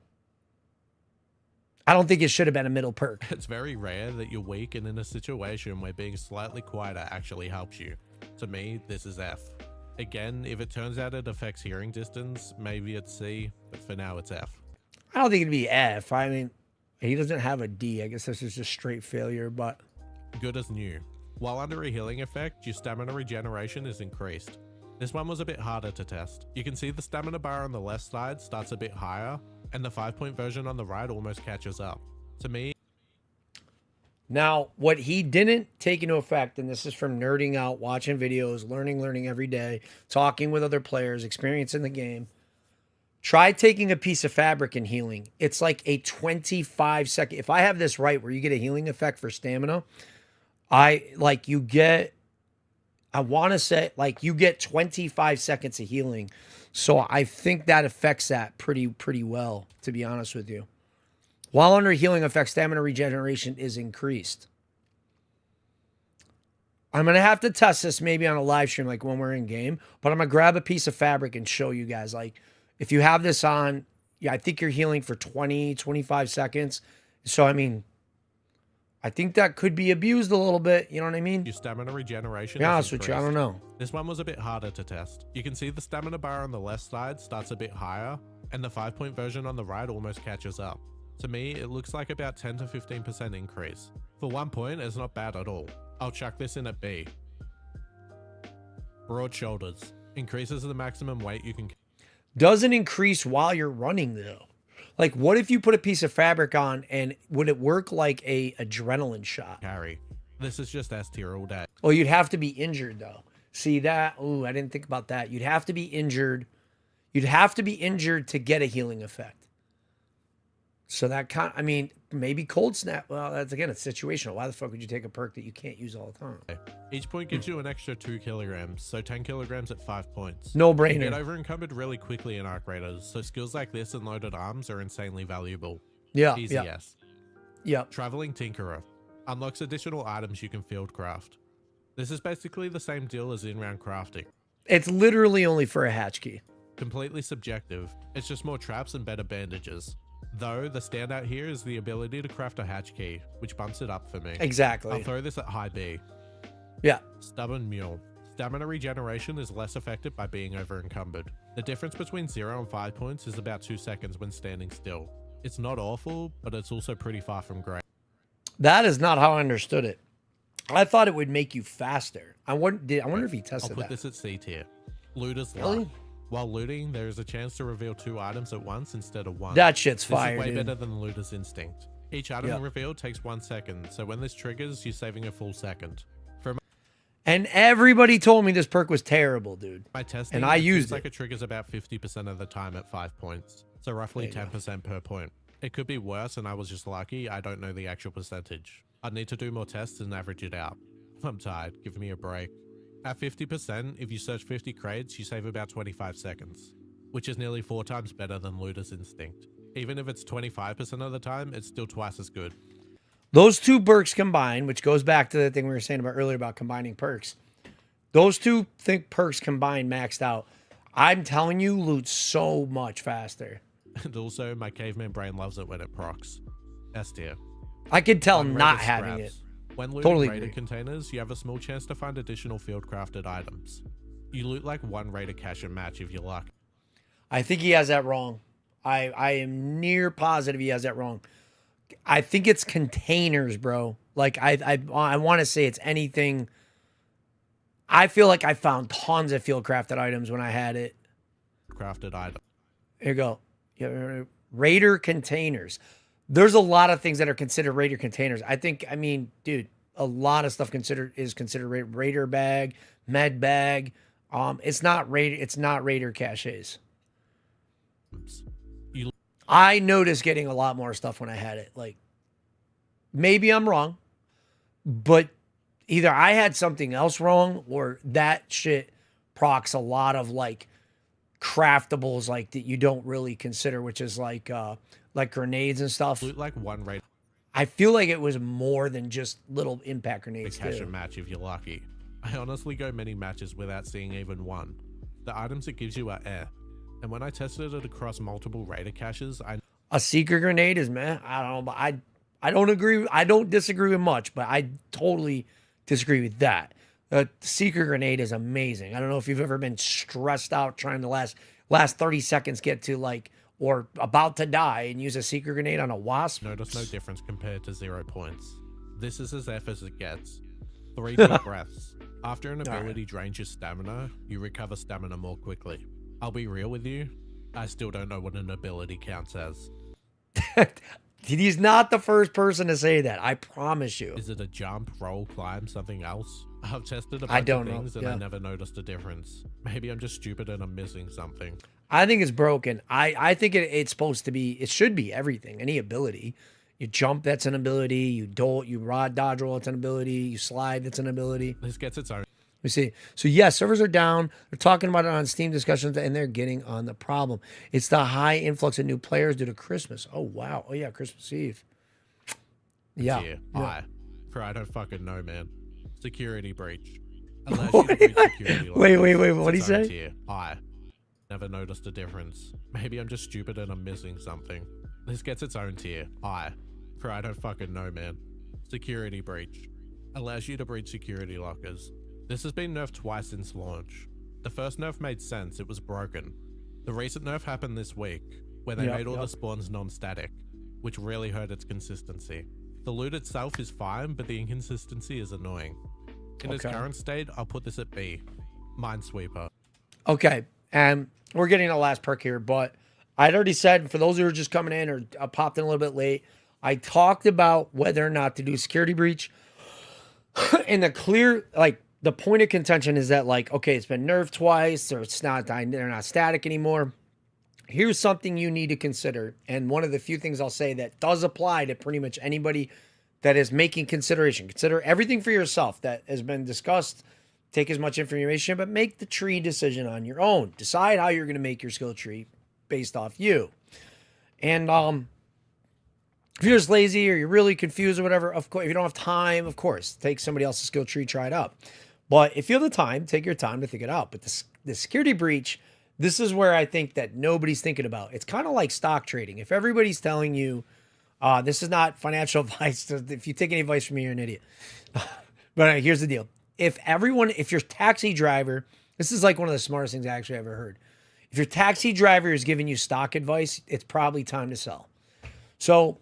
I don't think it should have been a middle perk. It's very rare that you're weak and in a situation where being slightly quieter actually helps you. To me, this is F. Again, if it turns out it affects hearing distance, maybe it's C, but for now it's F. I don't think it'd be F. I mean, he doesn't have a D. I guess this is just straight failure, but... Good as new. While under a healing effect, your stamina regeneration is increased. This one was a bit harder to test. You can see the stamina bar on the left side starts a bit higher, and the 5-point version on the right almost catches up. To me... Now, what he didn't take into effect, and this is from nerding out, watching videos, learning every day, talking with other players, experiencing the game. Try taking a piece of fabric and healing. It's like a 25-second... If I have this right, where you get a healing effect for stamina, I want to say, like, you get 25 seconds of healing. So I think that affects that pretty well, to be honest with you. While under healing effect, stamina regeneration is increased. I'm going to have to test this maybe on a live stream, like when we're in game. But I'm going to grab a piece of fabric and show you guys. Like, if you have this on, yeah, I think you're healing for 20, 25 seconds. So, I mean, I think that could be abused a little bit. You know what I mean? Your stamina regeneration. To be honest with you, I don't know. This one was a bit harder to test. You can see the stamina bar on the left side starts a bit higher, and the 5-point version on the right almost catches up. To me, it looks like about 10 to 15% increase. For 1 point, it's not bad at all. I'll chuck this in at B. Broad shoulders. Increases the maximum weight you can... Doesn't increase while you're running, though. Like, what if you put a piece of fabric on, and would it work like a adrenaline shot? Carry. This is just S tier all day. Oh, you'd have to be injured, though. See that? Ooh, I didn't think about that. You'd have to be injured. You'd have to be injured to get a healing effect. So that I mean, maybe cold snap. Well, that's again, it's situational. Why the fuck would you take a perk that you can't use all the time? Each point gives you an extra 2 kilograms, so 10 kilograms at 5 points. No brainer. You get over encumbered really quickly in Arc Raiders, so skills like this and loaded arms are insanely valuable. Yeah. Easy S. Yeah. Traveling Tinkerer. Unlocks additional items you can field craft. This is basically the same deal as in-round crafting. It's literally only for a hatch key. Completely subjective. It's just more traps and better bandages. Though, the standout here is the ability to craft a hatch key, which bumps it up for me. Exactly. I'll throw this at high B. Yeah. Stubborn Mule. Stamina regeneration is less affected by being over encumbered. The difference between 0 and 5 points is about 2 seconds when standing still. It's not awful, but it's also pretty far from great. That is not how I understood it. I thought it would make you faster. I wonder if he tested I'll put that. this at C tier. Looter's Really? Luck. While looting, there is a chance to reveal 2 items at once instead of 1. That shit's This fire, is way dude. better than Looter's Instinct. Each item revealed takes 1 second, so when this triggers, you're saving a full second. And everybody told me this perk was terrible, dude. My testing, and I used like it triggers about 50% of the time at 5 points, so roughly 10% per point. It could be worse, and I was just lucky. I don't know the actual percentage. I'd need to do more tests and average it out. I'm tired. Give me a break. At 50%, if you search 50 crates, you save about 25 seconds, which is nearly 4 times better than Looter's Instinct. Even if it's 25% of the time, it's still twice as good. Those 2 perks combined, which goes back to the thing we were saying about earlier about combining perks. Those 2 perks combined maxed out. I'm telling you, loot so much faster. And also, my caveman brain loves it when it procs. S tier. I could tell Unrated not having it. scraps. When looting Totally raided agree. containers, you have a small chance to find additional field crafted items. You loot like 1 raider cache and match if you're lucky. I think he has that wrong. I am near positive he has that wrong. I think it's containers, bro. Like I want to say it's anything. I feel like I found tons of field crafted items when I had it. Crafted item. Here you go. Yeah, Raider containers. There's a lot of things that are considered Raider containers. I mean, dude, a lot of stuff is considered Raider bag, med bag. It's not Raider caches. You I noticed getting a lot more stuff when I had it. Like, maybe I'm wrong, but either I had something else wrong or that shit procs a lot of like craftables like that you don't really consider, which is like grenades and stuff. loot like one Raider I feel like it was more than just little impact grenades cache a too. match if you're lucky. I honestly go many matches without seeing even one. The items it gives you are air. And when I tested it across multiple Raider caches, A secret grenade is, man, I don't know, but I don't agree. I don't disagree with much, but I totally disagree with that. A secret grenade is amazing. I don't know if you've ever been stressed out trying to last 30 seconds get to like, or about to die and use a secret grenade on a wasp. notice no difference compared to 0 points. This is as F as it gets. 3 deep breaths. After an ability drains your stamina, you recover stamina more quickly. I'll be real with you, I still don't know what an ability counts as. He's not the first person to say that. I promise you. Is it a jump, roll, climb, something else? I've tested a I bunch don't of know, things and yeah. I never noticed a difference. Maybe I'm just stupid and I'm missing something. I think it's broken. I think it's supposed to be, it should be everything, any ability. You jump, that's an ability. You rod dodge roll, that's an ability. You slide, that's an ability. This gets its own. We see. So yes, servers are down. They're talking about it on Steam discussions, and they're getting on the problem. It's the high influx of new players due to Christmas. Oh wow. Oh yeah, Christmas Eve. Yeah. Here. Yeah. I don't fucking know, man. Security breach. Allows you to breach security Wait, lockers. what'd he It's own say? tier. I never noticed a difference. Maybe I'm just stupid and I'm missing something. This gets its own tier. I don't fucking know, man. Security breach. Allows you to breach security lockers. This has been nerfed twice since launch. The first nerf made sense, it was broken. The recent nerf happened this week, where they made all the spawns non-static, which really hurt its consistency. The loot itself is fine, but the inconsistency is annoying. In its current state, I'll put this at B. Minesweeper. Okay, and we're getting the last perk here, but I'd already said, for those who are just coming in or popped in a little bit late, I talked about whether or not to do security breach. And the clear, like, the point of contention is that, like, okay, it's been nerfed twice, or they're not static anymore. Here's something you need to consider. And one of the few things I'll say that does apply to pretty much anybody that is making consideration. Consider everything for yourself that has been discussed. Take as much information, but make the tree decision on your own. Decide how you're going to make your skill tree based off you. And if you're just lazy or you're really confused or whatever, of course, if you don't have time, of course, take somebody else's skill tree, try it out. But if you have the time, take your time to think it out. But the security breach, this is where I think that nobody's thinking about. It's kind of like stock trading. If everybody's telling you, this is not financial advice. If you take any advice from me, you're an idiot. But here's the deal. If your taxi driver, this is like one of the smartest things I actually ever heard. If your taxi driver is giving you stock advice, it's probably time to sell. So,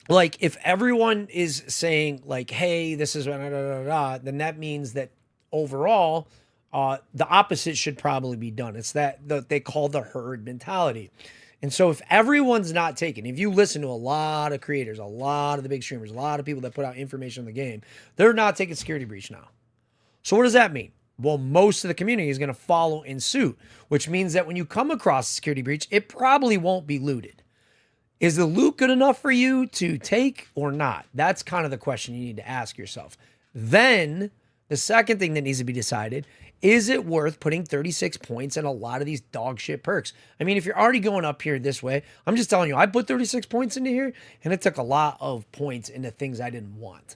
like, if everyone is saying, like, hey, this is, then that means that overall, the opposite should probably be done. It's that they call the herd mentality. And so if everyone's not taking, if you listen to a lot of creators, a lot of the big streamers, a lot of people that put out information on the game, they're not taking security breach now. So what does that mean? Well, most of the community is going to follow in suit, which means that when you come across a security breach, it probably won't be looted. Is the loot good enough for you to take or not? That's kind of the question you need to ask yourself. Then the second thing that needs to be decided, is it worth putting 36 points in a lot of these dog shit perks? I mean, if you're already going up here this way, I'm just telling you, I put 36 points into here and it took a lot of points into things I didn't want.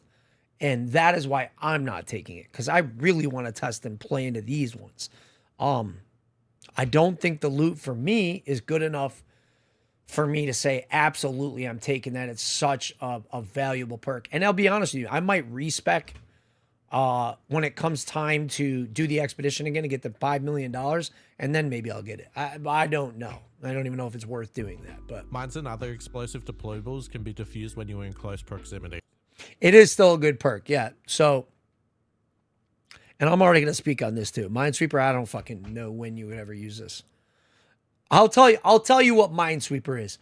And that is why I'm not taking it, because I really want to test and play into these ones. I don't think the loot for me is good enough for me to say, absolutely, I'm taking that. It's such a valuable perk. And I'll be honest with you, I might respec when it comes time to do the expedition again and get the $5 million, and then maybe I'll get it. I don't know. I don't even know if it's worth doing that. But Mines and other explosive deployables can be diffused when you're in close proximity. it is still a good perk, yeah. So, and I'm already going to speak on this too. Minesweeper, I don't fucking know when you would ever use this. I'll tell you what Minesweeper is.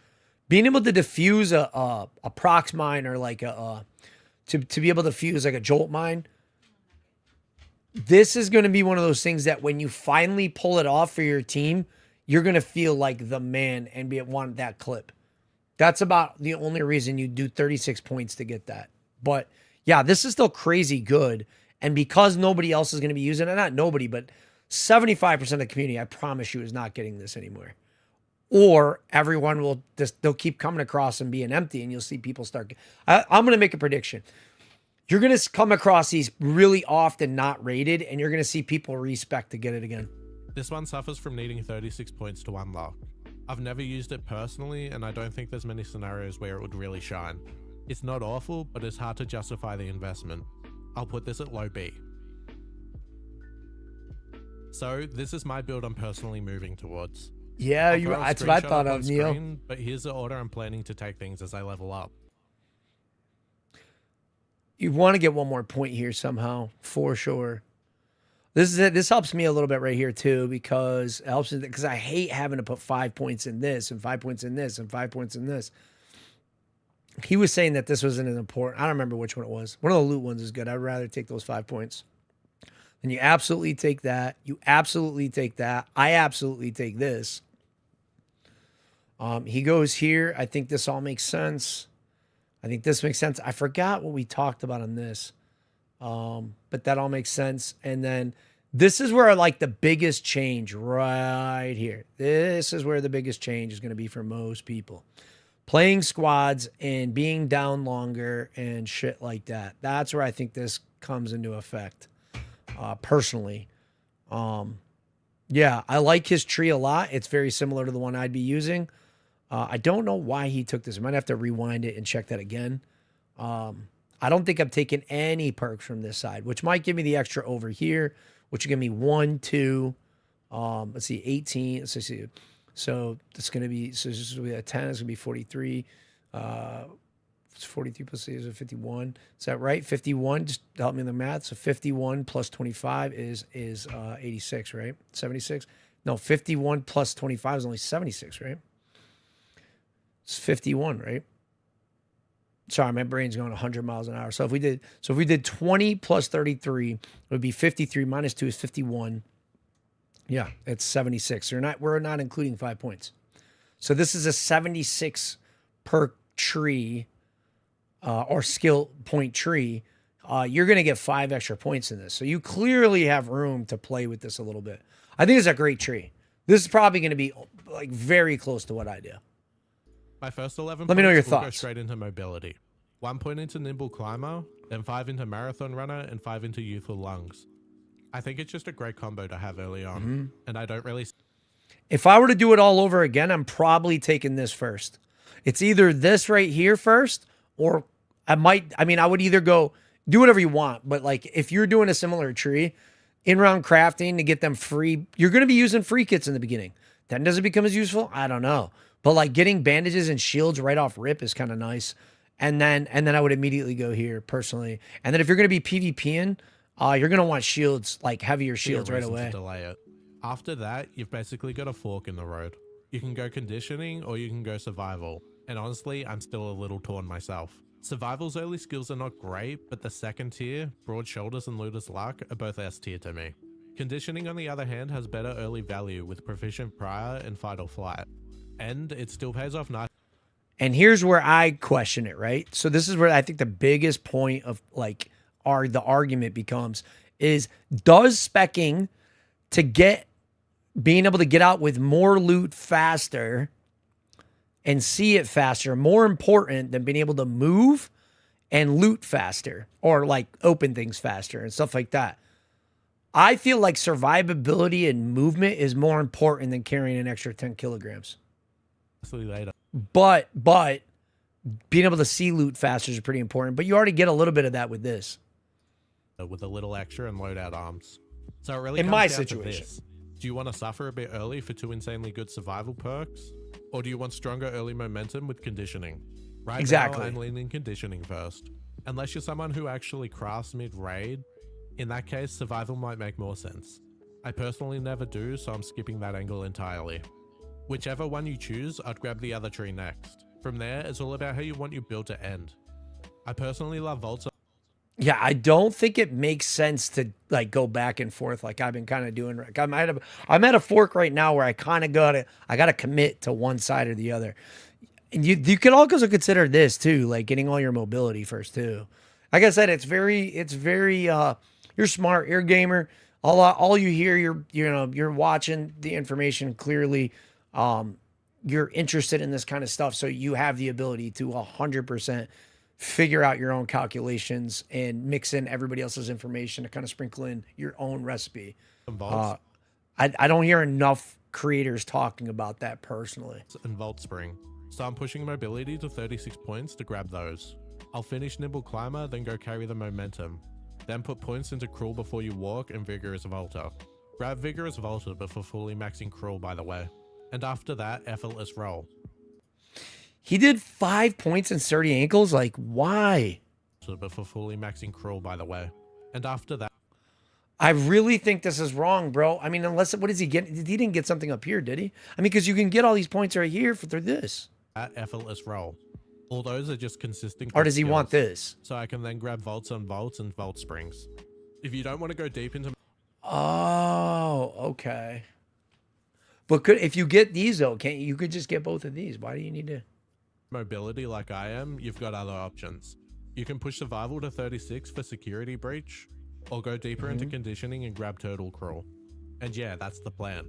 Being able to diffuse a prox mine, or like to be able to fuse like a jolt mine. this is going to be one of those things that when you finally pull it off for your team, you're going to feel like the man and want that clip. That's about the only reason you do 36 points to get that. But yeah, this is still crazy good. And because nobody else is going to be using it, not nobody, but 75% of the community, I promise you, is not getting this anymore. Or everyone will just, they'll keep coming across and being empty, and you'll see people start. I'm going to make a prediction. You're going to come across these really often not rated, and you're going to see people respec to get it again. This one suffers from needing 36 points to unlock. I've never used it personally, and I don't think there's many scenarios where it would really shine. It's not awful, but it's hard to justify the investment. I'll put this at low B. So this is my build I'm personally moving towards. Yeah, that's what I thought of, Neil. Screen, but here's the order I'm planning to take things as I level up. You want to get one more point here somehow, for sure. This is it. This helps me a little bit right here too, because it helps because I hate having to put 5 points in this and 5 points in this and 5 points in this. He was saying that this wasn't an important. I don't remember which one it was. One of the loot ones is good. I'd rather take those 5 points. And you absolutely take that. You absolutely take that. I absolutely take this. He goes here. I think this all makes sense. I think this makes sense. I forgot what we talked about on this. But that all makes sense. And then this is where I like the biggest change right here. This is where the biggest change is going to be for most people. Playing squads and being down longer and shit like that. That's where I think this comes into effect. Personally. Yeah, I like his tree a lot. It's very similar to the one I'd be using. I don't know why he took this. I might have to rewind it and check that again. I don't think I'm taking any perks from this side, which might give me the extra over here, which will give me 1, 2, let's see, 18. Let's see. So it's going to be, so this is going to be a 10. It's going to be 43. It's 43 plus 8 is 51. Is that right? 51. Just help me in the math. So 51 plus 25 is 86, right? 76. No, 51 plus 25 is only 76, right? It's 51, right? Sorry, my brain's going 100 miles an hour. So if we did 20 plus 33, it would be 53 minus 2 is 51. Yeah, it's 76. We're not including 5 points. So this is a 76 per tree or skill point tree. You're going to get 5 extra points in this. So you clearly have room to play with this a little bit. I think it's a great tree. This is probably going to be like very close to what I do. My first 11 Let me know your will go thoughts. straight into mobility. 1 point into nimble climber, then 5 into marathon runner, and 5 into youthful lungs. I think it's just a great combo to have early on, and I don't really... If I were to do it all over again, I'm probably taking this first. It's either this right here first, or I would either go, do whatever you want, but like if you're doing a similar tree, in-round crafting to get them free, you're going to be using free kits in the beginning. Then does it become as useful? I don't know. But like getting bandages and shields right off rip is kind of nice. And then I would immediately go here personally. And then if you're going to be PvPing, you're going to want shields, like heavier shields right away. To delay it. After that, you've basically got a fork in the road. You can go conditioning or you can go survival. And honestly, I'm still a little torn myself. Survival's early skills are not great, but the second tier, Broad Shoulders and Looter's Luck, are both S tier to me. Conditioning, on the other hand, has better early value with Proficient Prior and Fight or Flight. And it still pays off nice. And here's where I question it, right? So this is where I think the biggest point of like the argument becomes is, does speccing to being able to get out with more loot faster and see it faster more important than being able to move and loot faster or like open things faster and stuff like that? I feel like survivability and movement is more important than carrying an extra 10 kilograms. Later. But being able to see loot faster is pretty important. But you already get a little bit of that with this. With a little extra and loadout arms. So it really in comes my down situation. To this. Do you want to suffer a bit early for 2 insanely good survival perks? Or do you want stronger early momentum with conditioning? Right exactly. now, I'm leaning conditioning first. Unless you're someone who actually crafts mid-raid, in that case, survival might make more sense. I personally never do, so I'm skipping that angle entirely. Whichever one you choose, I'd grab the other tree next. From there, it's all about how you want your build to end. I personally love vaults. Yeah, I don't think it makes sense to like go back and forth like I've been kind of doing. Like I'm at a fork right now where I kind of gotta commit to one side or the other. And you can also consider this too, like getting all your mobility first too. Like I said, it's very you're smart, you're a gamer. All you hear, you're watching the information clearly. You're interested in this kind of stuff, so you have the ability to 100% figure out your own calculations and mix in everybody else's information to kind of sprinkle in your own recipe. And vaults I don't hear enough creators talking about that personally. and vault spring. So I'm pushing mobility to 36 points to grab those. I'll finish nimble climber, then go carry the momentum. Then put points into crawl before you walk and vigorous vaulter. Grab vigorous vaulter before fully maxing crawl, by the way. And after that, effortless roll. He did 5 points and sturdy ankles. Like, why? Before fully maxing crawl, by the way. And after that, I really think this is wrong, bro. I mean, unless, what does he get? He didn't get something up here, did he? I mean, because you can get all these points right here through this. effortless roll. All those are just consistent. Or does he want this? So I can then grab vaults on vaults and vault springs. If you don't want to go deep into... Oh, okay. But if you get these though, can't you could just get both of these? Why do you need to? Mobility like I am, you've got other options. You can push survival to 36 for security breach, or go deeper into conditioning and grab turtle crawl. And yeah, that's the plan.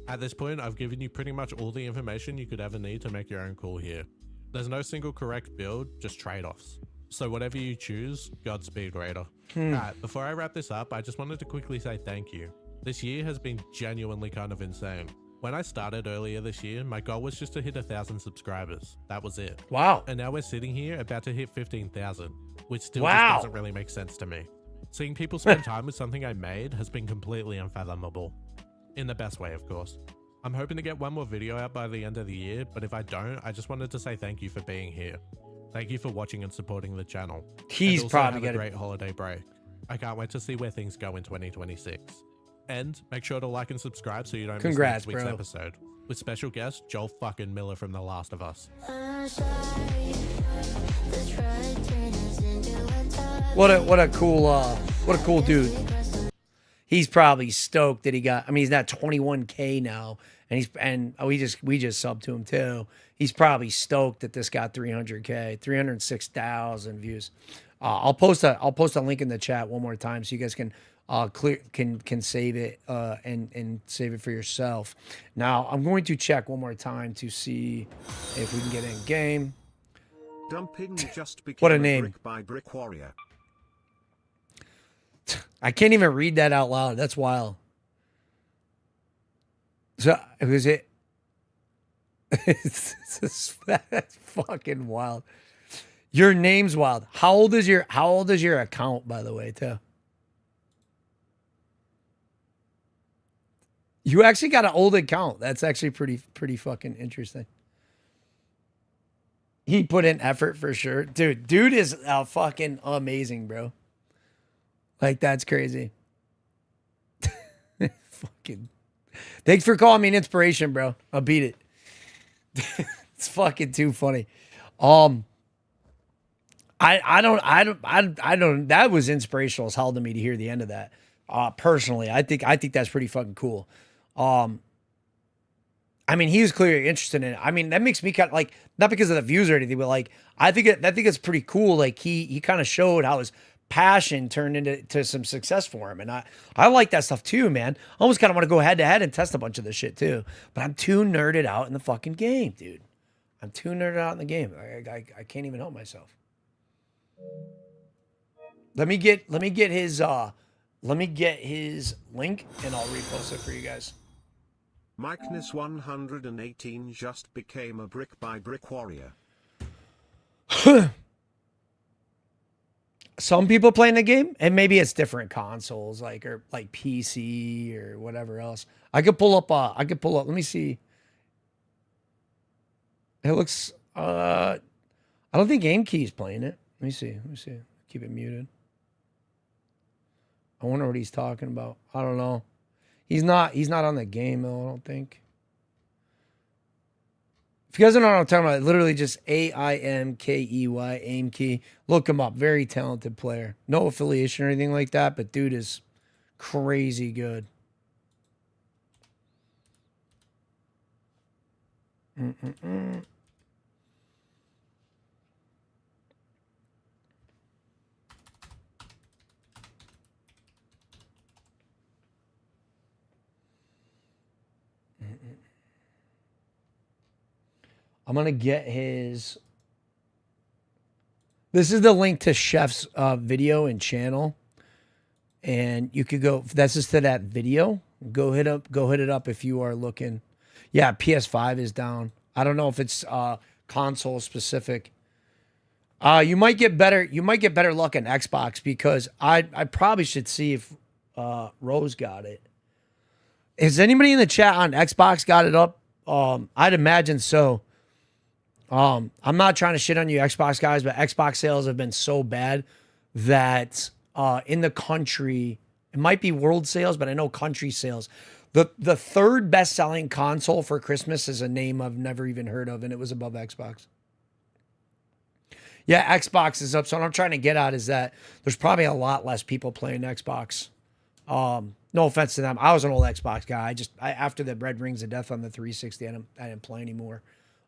At this point, I've given you pretty much all the information you could ever need to make your own call here. There's no single correct build, just trade-offs. So whatever you choose, Godspeed, Raider. Alright, before I wrap this up, I just wanted to quickly say thank you. This year has been genuinely kind of insane. When I started earlier this year, my goal was just to hit 1,000 subscribers. That was it. Wow. And now we're sitting here about to hit 15,000, which still Wow. just doesn't really make sense to me. Seeing people spend time with something I made has been completely unfathomable. In the best way, of course. I'm hoping to get one more video out by the end of the year, but if I don't, I just wanted to say thank you for being here. Thank you for watching and supporting the channel. He's and also probably have a got great holiday break. I can't wait to see where things go in 2026. And make sure to like and subscribe so you don't Congrats, miss next week's bro. episode. With special guest Joel fucking Miller from The Last of Us. What a cool dude. He's probably stoked that he got. I mean, he's at 21K now, and we just subbed to him too. He's probably stoked that this got 300K, 306,000 views. I'll post a link in the chat one more time so you guys can can save it and save it for yourself. Now I'm going to check one more time to see if we can get in game. Dumping just became What a name. brick by brick warrior. I can't even read that out loud. That's wild. So was it? That's fucking wild. Your name's wild. How old is your account, by the way, too? You actually got an old account. That's actually pretty fucking interesting. He put in effort for sure. Dude is fucking amazing, bro. Like, that's crazy. Fucking. Thanks for calling me an inspiration, bro. I'll beat it. It's fucking too funny. I don't. That was inspirational as hell to me to hear the end of that. Personally, I think that's pretty fucking cool. I mean, he was clearly interested in it. I mean, that makes me kind of like, not because of the views or anything, but like, I think it's pretty cool. Like he kind of showed how his passion turned into some success for him. And I like that stuff too, man. I almost kind of want to go head to head and test a bunch of this shit too, but I'm too nerded out in the fucking game, dude. I'm too nerded out in the game. I can't even help myself. Let me get his link and I'll repost it for you guys. Mikenes 118 just became a brick by brick warrior. Some people playing the game, and maybe it's different consoles, like PC or whatever else. I could pull up. Let me see. It looks. I don't think GameKey's playing it. Let me see. Keep it muted. I wonder what he's talking about. I don't know. He's not on the game though, I don't think. If you guys don't know what I'm talking about, literally just AIMKEY, aim key. Look him up. Very talented player. No affiliation or anything like that, but dude is crazy good. I'm going to get his... This is the link to Chef's video and channel. And you could go... This is to that video. Go hit it up if you are looking. Yeah, PS5 is down. I don't know if it's console specific. You might get better luck on Xbox because I probably should see if Rose got it. Has anybody in the chat on Xbox got it up? I'd imagine so. I'm not trying to shit on you Xbox guys, but Xbox sales have been so bad that in the country, it might be world sales, but I know country sales. The third best-selling console for Christmas is a name I've never even heard of, and it was above Xbox. Yeah, Xbox is up. So what I'm trying to get at is that there's probably a lot less people playing Xbox. No offense to them. I was an old Xbox guy. After the Red Rings of Death on the 360, I didn't play anymore.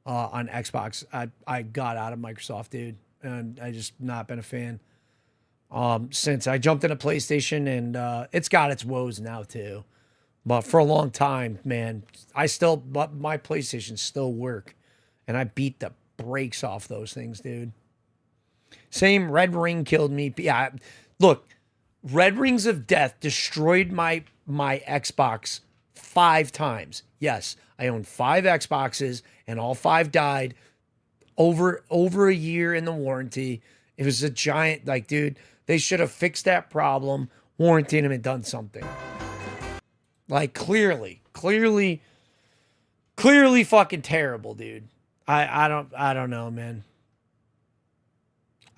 On Xbox, I got out of Microsoft, dude, and I just not been a fan. Since I jumped into PlayStation, and it's got its woes now too. But for a long time, man, but my PlayStation still work, and I beat the brakes off those things, dude. Same, Red Ring killed me. Yeah, look, Red Rings of Death destroyed my Xbox 5 times. Yes, I own 5 Xboxes, and all 5 died over a year in the warranty. It was a giant, dude, they should have fixed that problem, warranted them, and done something. Clearly fucking terrible, dude. I don't know, man.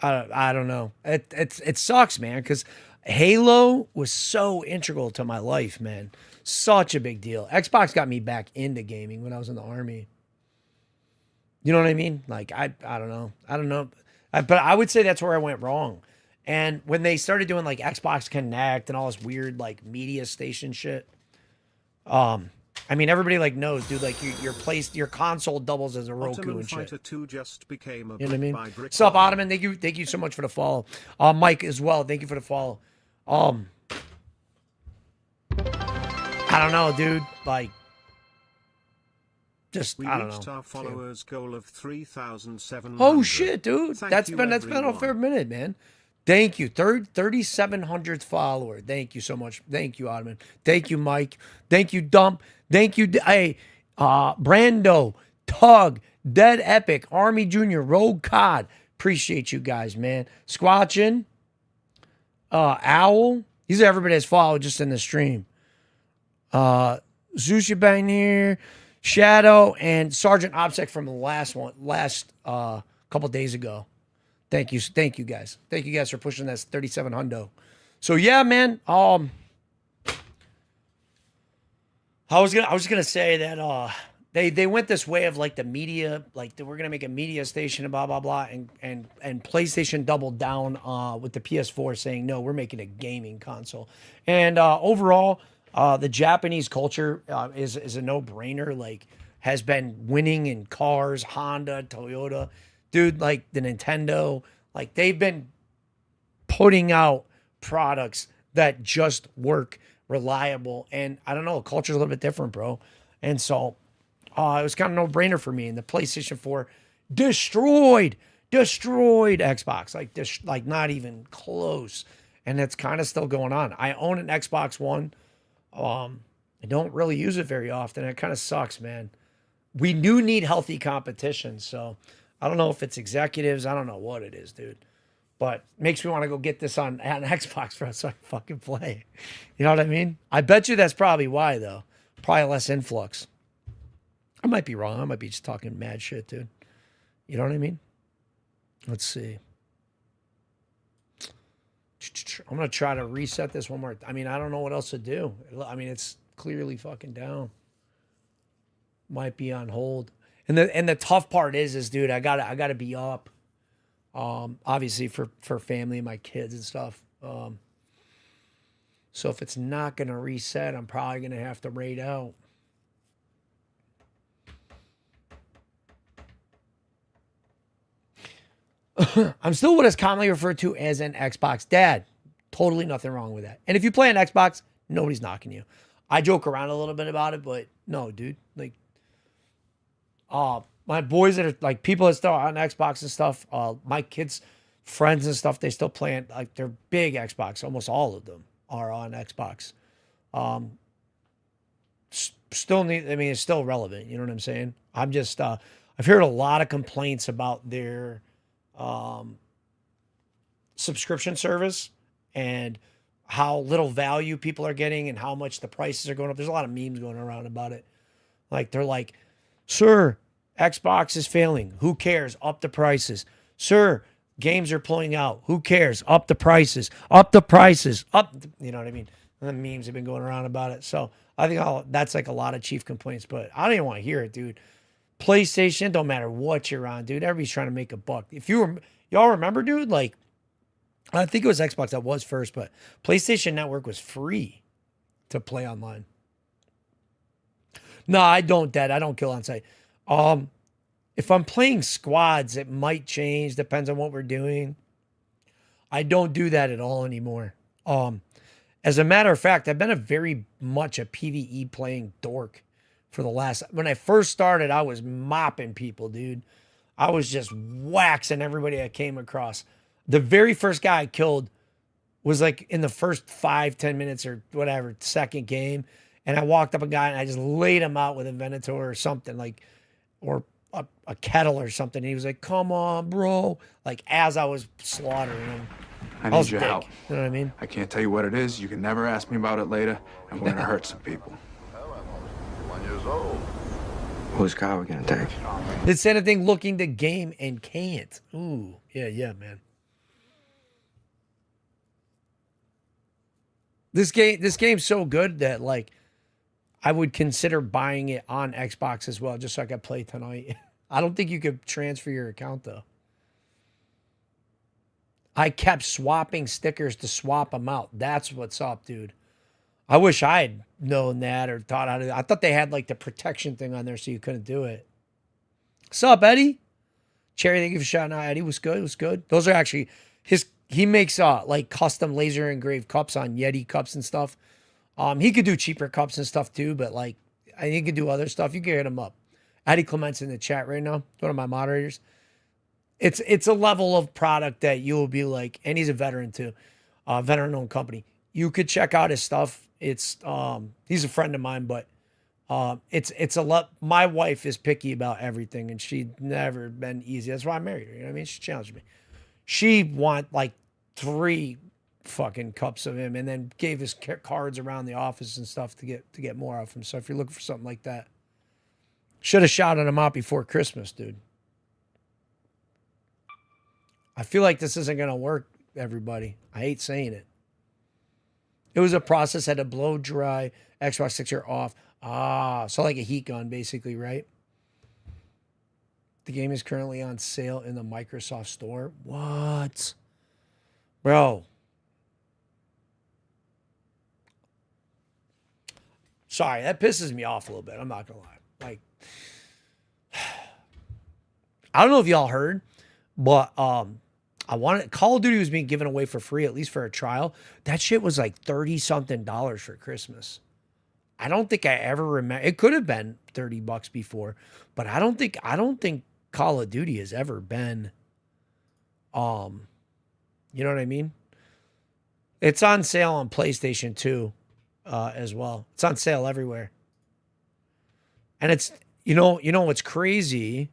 I don't know. It sucks, man, because Halo was so integral to my life, man. Such a big deal. Xbox got me back into gaming when I was in the Army. You know what I mean? I don't know. But I would say that's where I went wrong. And when they started doing Xbox Connect and all this weird media station shit, I mean, everybody knows, dude. Your console doubles as a Roku and shit. 2 just became a you know what I mean? What's up, Ottoman? Thank you so much for the follow. Mike as well. Thank you for the follow. I don't know, dude. I don't know. We reached our followers' goal of 3,700. Oh shit, dude. That's been everyone. a fair minute, man. Thank you. 3,700th follower. Thank you so much. Thank you, Ottoman. Thank you, Mike. Thank you, Dump. Thank you, Brando, Tug, Dead Epic, Army Junior, Rogue Cod. Appreciate you guys, man. Squatchin, Owl. These are everybody that's followed just in the stream. Zusha Bang here, Shadow, and Sergeant Opsec from the last couple days ago. Thank you guys. Thank you guys for pushing that 37 hundo. So yeah, man. I was gonna say that they went this way of the media, we're gonna make a media station and blah blah blah, and PlayStation doubled down with the PS4 saying no, we're making a gaming console. And overall, the Japanese culture is a no-brainer. Has been winning in cars, Honda, Toyota. Dude, the Nintendo, they've been putting out products that just work, reliable, and I don't know, culture's a little bit different, bro. And so it was kind of no-brainer for me. And the PlayStation 4 destroyed Xbox, not even close. And it's kind of still going on. I own an Xbox One. I don't really use it very often. It kind of sucks, man. We do need healthy competition, so I don't know if it's executives. I don't know what it is, dude. But makes me want to go get this on Xbox for us so I can fucking play. You know what I mean? I bet you that's probably why, though. Probably less influx. I might be wrong. I might be just talking mad shit, dude. You know what I mean? Let's see. I'm going to try to reset this one more. I mean, I don't know what else to do. I mean, it's clearly fucking down. Might be on hold. And the tough part is dude, I gotta be up. Obviously for family and my kids and stuff. So if it's not gonna reset, I'm probably gonna have to raid out. I'm still what is commonly referred to as an Xbox dad. Totally nothing wrong with that. And if you play an Xbox, nobody's knocking you. I joke around a little bit about it, but no, dude. Like, my boys that are like people that still on Xbox and stuff, my kids' friends and stuff, they still play like they're big Xbox. Almost all of them are on Xbox. Still need, I mean, it's still relevant. You know what I'm saying? I'm just, I've heard a lot of complaints about their subscription service and how little value people are getting and how much the prices are going up. There's a lot of memes going around about it. Like, they're like, sir, Xbox is failing. Who cares? Up the prices. Sir, games are pulling out. Who cares? Up the prices. Up the prices. Up. You know what I mean? And the memes have been going around about it. So I think that's like a lot of chief complaints, but I don't even want to hear it, dude. PlayStation, don't matter what you're on, dude. Everybody's trying to make a buck. If y'all remember, dude, like, I think it was Xbox that was first, but PlayStation Network was free to play online. No, I don't, Dad. I don't kill on site. If I'm playing squads, it might change. Depends on what we're doing. I don't do that at all anymore. As a matter of fact, I've been very much a PvE playing dork for the last. When I first started, I was mopping people, dude. I was just waxing everybody I came across. The very first guy I killed was like in the first 5-10 minutes or whatever, second game. And I walked up a guy and I just laid him out with a Venator or something, like, or a kettle or something. And he was like, come on, bro. Like, as I was slaughtering him. I need your help. You know what I mean? I can't tell you what it is. You can never ask me about it later, and we're gonna hurt some people. Well, I'm only 1 years old. Whose car are we gonna take? Did say anything looking to game and can't. Ooh, yeah, man. This game's so good that, like, I would consider buying it on Xbox as well, just so I could play tonight. I don't think you could transfer your account, though. I kept swapping stickers to swap them out. That's what's up, dude. I wish I had known that or thought how to. I thought they had, like, the protection thing on there so you couldn't do it. What's up, Eddie? Cherry, thank you for shouting out. Eddie, was good. Those are actually he makes like custom laser engraved cups on Yeti cups and stuff. He could do cheaper cups and stuff too, but like I think he could do other stuff. You can hit him up. Eddie Clement's in the chat right now, one of my moderators. It's a level of product that you will be like, and he's a veteran too, veteran-owned company. You could check out his stuff. It's he's a friend of mine, but it's a lot. My wife is picky about everything, and she's never been easy. That's why I married her. You know what I mean? She challenged me. She want like 3 fucking cups of him, and then gave his cards around the office and stuff to get more of him. So if you're looking for something like that, should have shouted him out before Christmas, dude. I feel like this isn't gonna work, everybody. I hate saying it. It was a process, had to blow dry Xbox 6 off. So like a heat gun, basically, right? The game is currently on sale in the Microsoft Store. What? Bro. Sorry, that pisses me off a little bit. I'm not going to lie. Like, I don't know if y'all heard, but Call of Duty was being given away for free, at least for a trial. That shit was like $30-something for Christmas. I don't think I ever remember. It could have been $30 before, but I don't think Call of Duty has ever been, you know what I mean? It's on sale on PlayStation 2 as well. It's on sale everywhere. And it's, you know what's crazy?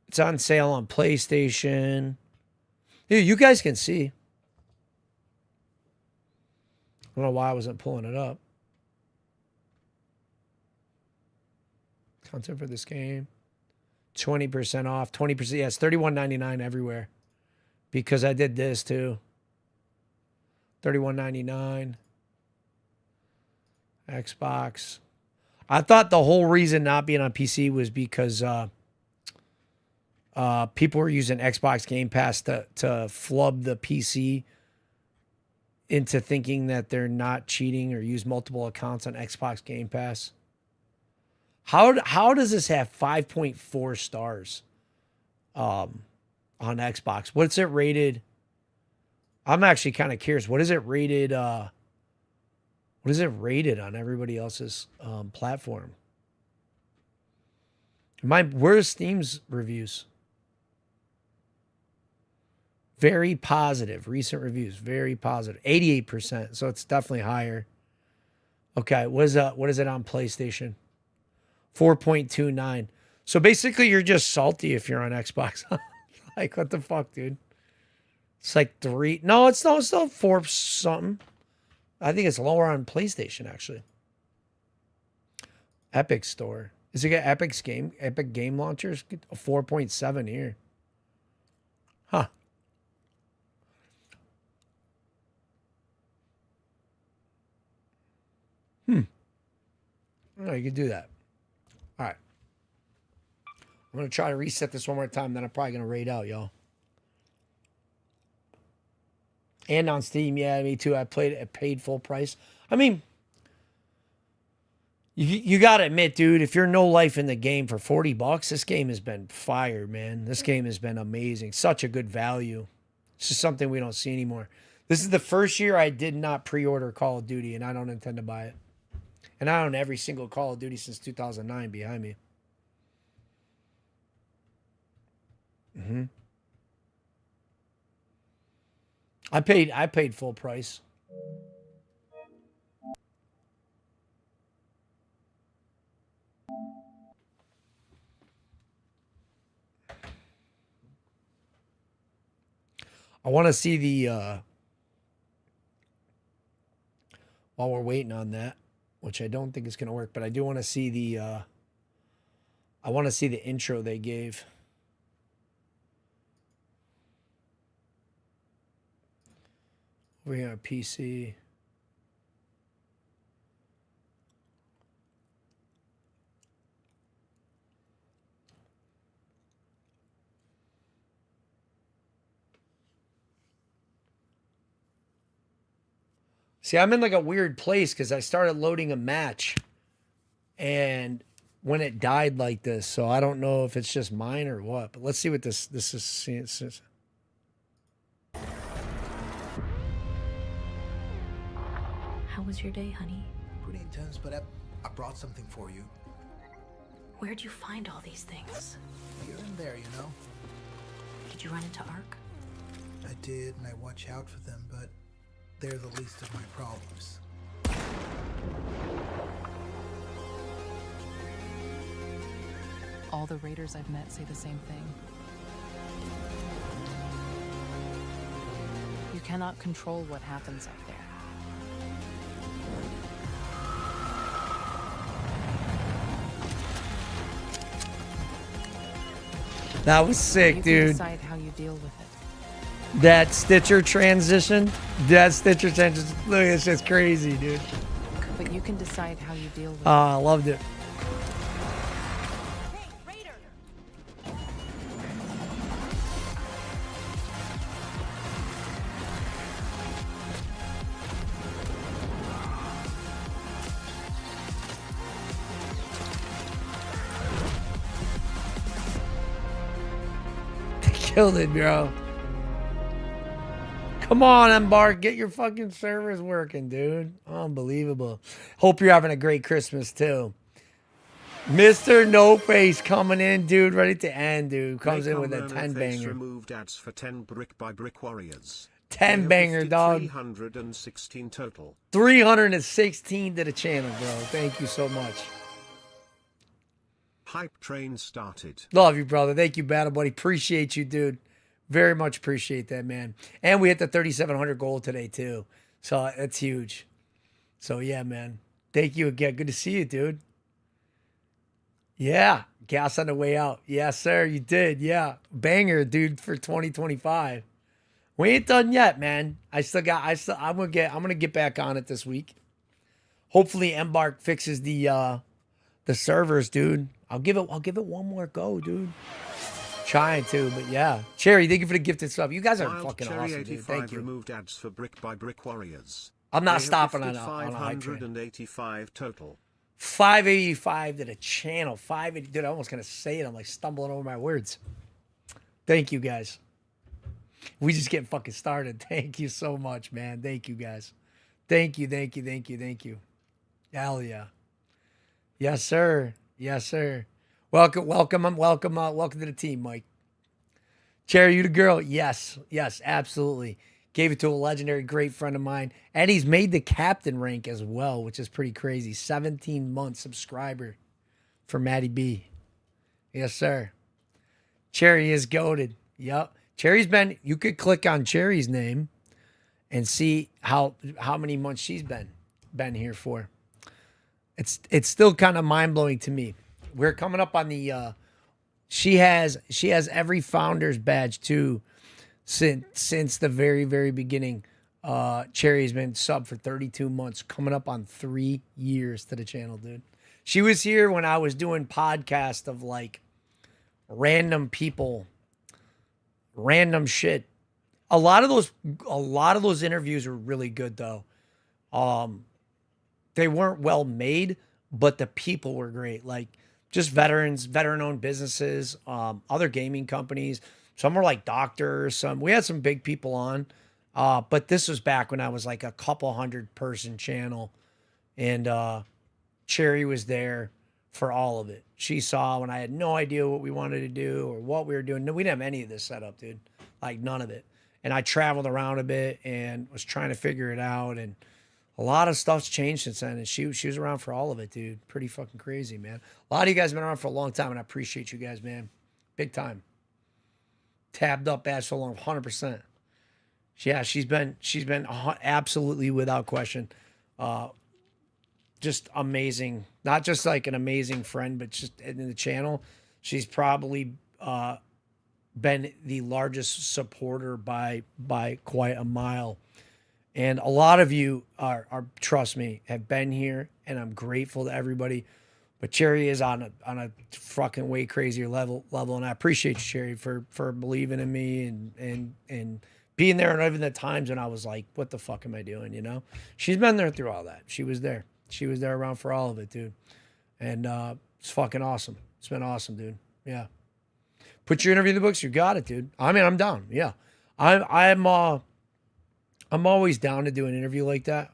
It's on sale on PlayStation. Yeah, you guys can see. I don't know why I wasn't pulling it up. Content for this game. 20% off. 20%. Yeah, it's $31.99 everywhere. Because I did this too. $31.99. Xbox. I thought the whole reason not being on PC was because people were using Xbox Game Pass to flub the PC into thinking that they're not cheating or use multiple accounts on Xbox Game Pass. How does this have 5.4 stars on Xbox? What's it rated? I'm actually kind of curious. What is it rated? What is it rated on everybody else's platform? Where's Steam's reviews? Very positive. Recent reviews, very positive. 88%. So it's definitely higher. Okay, what is it on PlayStation? 4.29. So basically you're just salty if you're on Xbox. Like, what the fuck, dude? It's like 3. No, it's still 4 something. I think it's lower on PlayStation, actually. Epic Store. Is it got Epic Game Launchers? A 4.7 here. Huh. Oh, you can do that. All right. I'm going to try to reset this one more time, then I'm probably going to raid out, y'all. And on Steam, yeah, me too. I played it at paid full price. I mean, you got to admit, dude, if you're no life in the game for $40, this game has been fire, man. This game has been amazing. Such a good value. It's just something we don't see anymore. This is the first year I did not pre-order Call of Duty, and I don't intend to buy it. And I own every single Call of Duty since 2009 behind me. I paid full price. I want to see the while we're waiting on that, which I don't think is going to work, but I do want to see the I want to see the intro they gave. Over here on PC. See, I'm in like a weird place because I started loading a match and when it died like this, so I don't know if it's just mine or what, but let's see what this is. How was your day, honey? Pretty intense, but I brought something for you. Where'd you find all these things? Here and there, you know. Did you run into Ark? I did, and I watch out for them, but they're the least of my problems. All the raiders I've met say the same thing. You cannot control what happens out there. That was sick, you dude. Can decide how you deal with it. That Stitcher transition. Look, it's just crazy, dude. But you can decide how you deal with it. I loved it. Hey, Raider! They killed it, bro. Come on, Embark. Get your fucking servers working, dude. Unbelievable. Hope you're having a great Christmas, too. Mr. No Face coming in, dude. Ready to end, dude. Comes in with a 10 banger. Removed ads for 10 brick by brick warriors. 10 banger, dog. 316 total. 316 to the channel, bro. Thank you so much. Hype train started. Love you, brother. Thank you, Battle Buddy. Appreciate you, dude. Very much appreciate that, man. And we hit the 3,700 goal today, too. So that's huge. So, yeah, man. Thank you again. Good to see you, dude. Yeah. Gas on the way out. Yes, sir. You did. Yeah. Banger, dude, for 2025. We ain't done yet, man. I'm gonna get back on it this week. Hopefully Embark fixes the The servers, dude. I'll give it one more go, dude. Trying to, but yeah. Cherry, thank you for the gifted sub. You guys are Wild fucking Cherry awesome, dude. Thank you. removed ads for Brick by Brick Warriors. I'm not They have stopping gifted on a hype train. 585 total. 585 to the channel. 580. Dude, I almost gonna say it. I'm like stumbling over my words. Thank you guys. We just getting fucking started. Thank you so much, man. Thank you guys. Thank you. Hell yeah. Yes, sir. Yes, sir. Welcome to the team, Mike. Cherry, you the girl? Yes, absolutely. Gave it to a legendary great friend of mine. And he's made the captain rank as well, which is pretty crazy. 17-month subscriber for Matty B. Yes, sir. Cherry is goated. Yep. Cherry's been, you could click on Cherry's name and see how many months she's been here for. It's still kind of mind-blowing to me. We're coming up on the she has every founder's badge too since the very, very beginning. Cherry's been sub for 32 months, coming up on 3 years to the channel, dude. She was here when I was doing podcast of like random people, random shit. A lot of those interviews were really good though. They weren't well made, but the people were great. Like just veteran-owned businesses, other gaming companies. Some were like doctors. We had some big people on. But this was back when I was like a couple 100-person channel. And Cherry was there for all of it. She saw when I had no idea what we wanted to do or what we were doing. No, we didn't have any of this set up, dude. Like none of it. And I traveled around a bit and was trying to figure it out. And a lot of stuff's changed since then. And she was around for all of it, dude. Pretty fucking crazy, man. A lot of you guys have been around for a long time, and I appreciate you guys, man. Big time. Tabbed up ass so long, 100%. Yeah, she's been absolutely without question. Just amazing. Not just like an amazing friend, but just in the channel. She's probably been the largest supporter by quite a mile. And a lot of you are trust me, have been here, and I'm grateful to everybody. But Cherry is on a fucking way crazier level, and I appreciate you, Cherry, for believing in me and being there, and even the times when I was like, "What the fuck am I doing?" You know, she's been there through all that. She was there. She was there around for all of it, dude. And it's fucking awesome. It's been awesome, dude. Yeah. Put your interview in the books. You got it, dude. I mean, I'm down. Yeah, I'm always down to do an interview like that.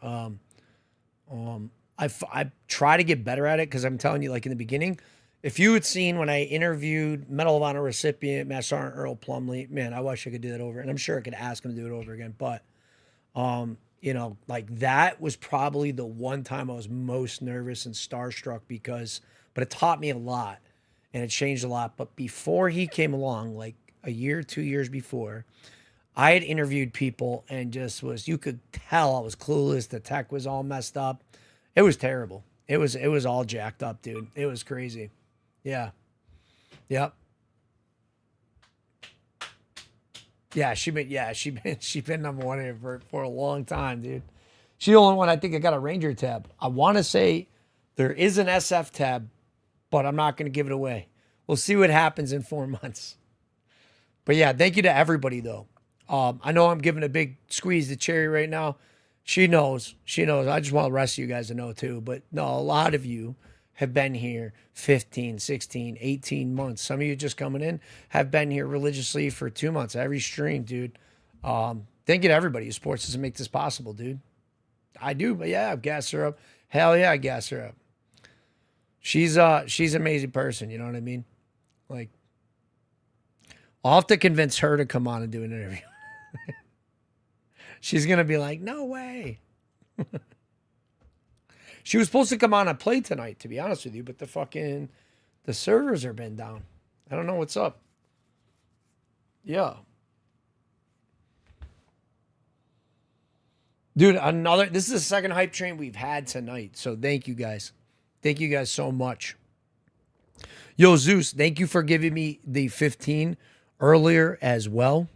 I try to get better at it because I'm telling you, like in the beginning, if you had seen when I interviewed Medal of Honor recipient Master Sergeant Earl Plumley, man, I wish I could do that over. And I'm sure I could ask him to do it over again. But, you know, like that was probably the one time I was most nervous and starstruck but it taught me a lot and it changed a lot. But before he came along, like a year, 2 years before, I had interviewed people and you could tell I was clueless. The tech was all messed up. It was terrible. It was all jacked up, dude. It was crazy. Yeah. Yep. Yeah, she been number one here for a long time, dude. She's the only one I think I got a Ranger tab. I want to say there is an SF tab, but I'm not going to give it away. We'll see what happens in 4 months. But yeah, thank you to everybody though. I know I'm giving a big squeeze to Cherry right now. She knows. I just want the rest of you guys to know too. But no, a lot of you have been here 15, 16, 18 months. Some of you just coming in have been here religiously for 2 months. Every stream, dude. Thank you to everybody who supports us and make this possible, dude. I do, but yeah, I've gassed her up. Hell yeah, I gassed her up. She's an amazing person, you know what I mean? Like, I'll have to convince her to come on and do an interview. She's going to be like, no way. She was supposed to come on and play tonight, to be honest with you, but the servers are been down. I don't know what's up. Yeah. Dude, this is the second hype train we've had tonight. So thank you guys. Thank you guys so much. Yo, Zeus, thank you for giving me the 15 earlier as well.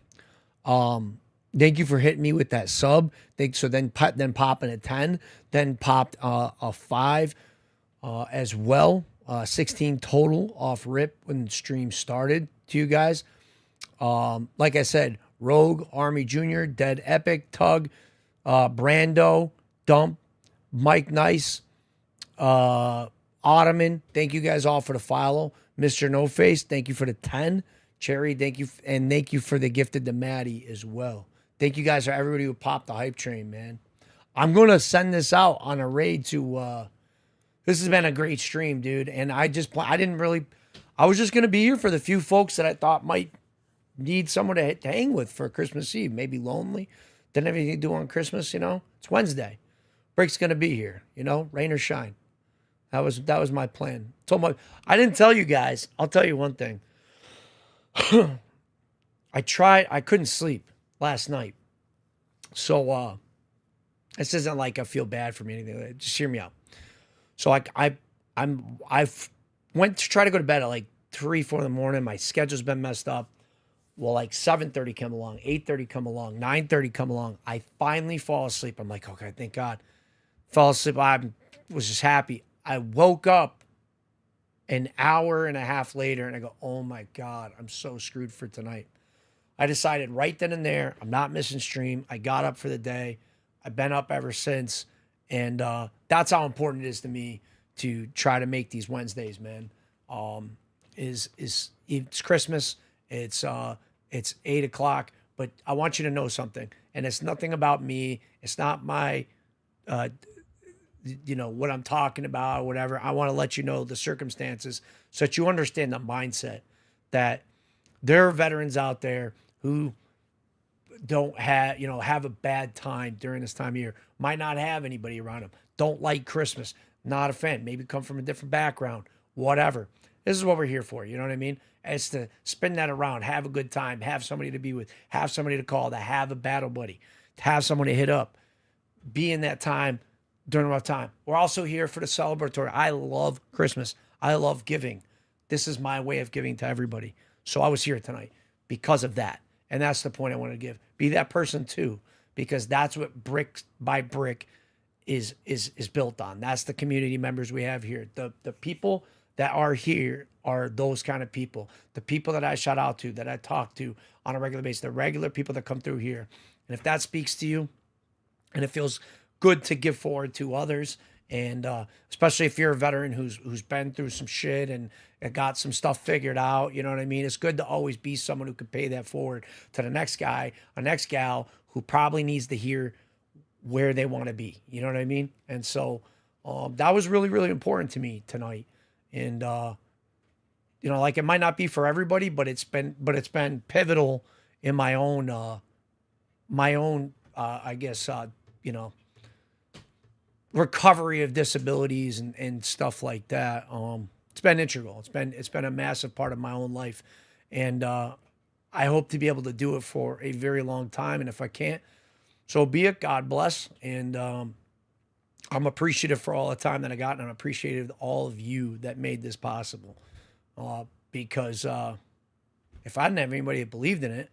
Thank you for hitting me with that sub. Then popping a 10, then popped a 5 as well. 16 total off rip when the stream started to you guys. Like I said, Rogue, Army Jr., Dead Epic, Tug, Brando, Dump, Mike Nice, Ottoman. Thank you guys all for the follow. Mr. No Face, thank you for the 10. Cherry, thank you. And thank you for the gifted to Maddie as well. Thank you guys for everybody who popped the hype train, man. I'm going to send this out on a raid to, this has been a great stream, dude. And I was just going to be here for the few folks that I thought might need someone to hang with for Christmas Eve. Maybe lonely. Didn't have anything to do on Christmas, you know. It's Wednesday. Brick's going to be here, you know, rain or shine. That was my plan. I didn't tell you guys. I'll tell you one thing. I couldn't sleep last night. So this isn't like I feel bad for me or anything like that. Just hear me out. So I went to try to go to bed at like 3, 4 in the morning. My schedule's been messed up. Well, like 7:30 come along, 8:30 come along, 9:30 come along. I finally fall asleep. I'm like, okay, thank God. Fell asleep. I was just happy. I woke up an hour and a half later and I go, oh my God, I'm so screwed for tonight. I decided right then and there, I'm not missing stream. I got up for the day. I've been up ever since. And that's how important it is to me to try to make these Wednesdays, man. It's Christmas. It's 8 o'clock, but I want you to know something. And it's nothing about me. It's not my, what I'm talking about or whatever. I want to let you know the circumstances so that you understand the mindset that there are veterans out there who don't have a bad time during this time of year, might not have anybody around them, don't like Christmas, not a fan, maybe come from a different background, whatever. This is what we're here for. You know what I mean? It's to spin that around, have a good time, have somebody to be with, have somebody to call, to have a battle buddy, to have someone to hit up, be in that time during a rough time. We're also here for the celebratory. I love Christmas. I love giving. This is my way of giving to everybody. So I was here tonight because of that. And that's the point I want to give. Be that person too, because that's what Brick by Brick is built on. That's the community members we have here. The people that are here are those kind of people. The people that I shout out to, that I talk to on a regular basis, the regular people that come through here. And if that speaks to you and it feels good to give forward to others, and especially if you're a veteran who's been through some shit and got some stuff figured out, you know what I mean? It's good to always be someone who can pay that forward to the next guy or next gal who probably needs to hear where they want to be. You know what I mean? And so that was really, really important to me tonight. And like it might not be for everybody, but it's been pivotal in my own I guess recovery of disabilities and stuff like that. It's been integral. It's been a massive part of my own life. And I hope to be able to do it for a very long time. And if I can't, so be it. God bless. And I'm appreciative for all the time that I got, and I'm appreciative of all of you that made this possible. Because if I didn't have anybody that believed in it,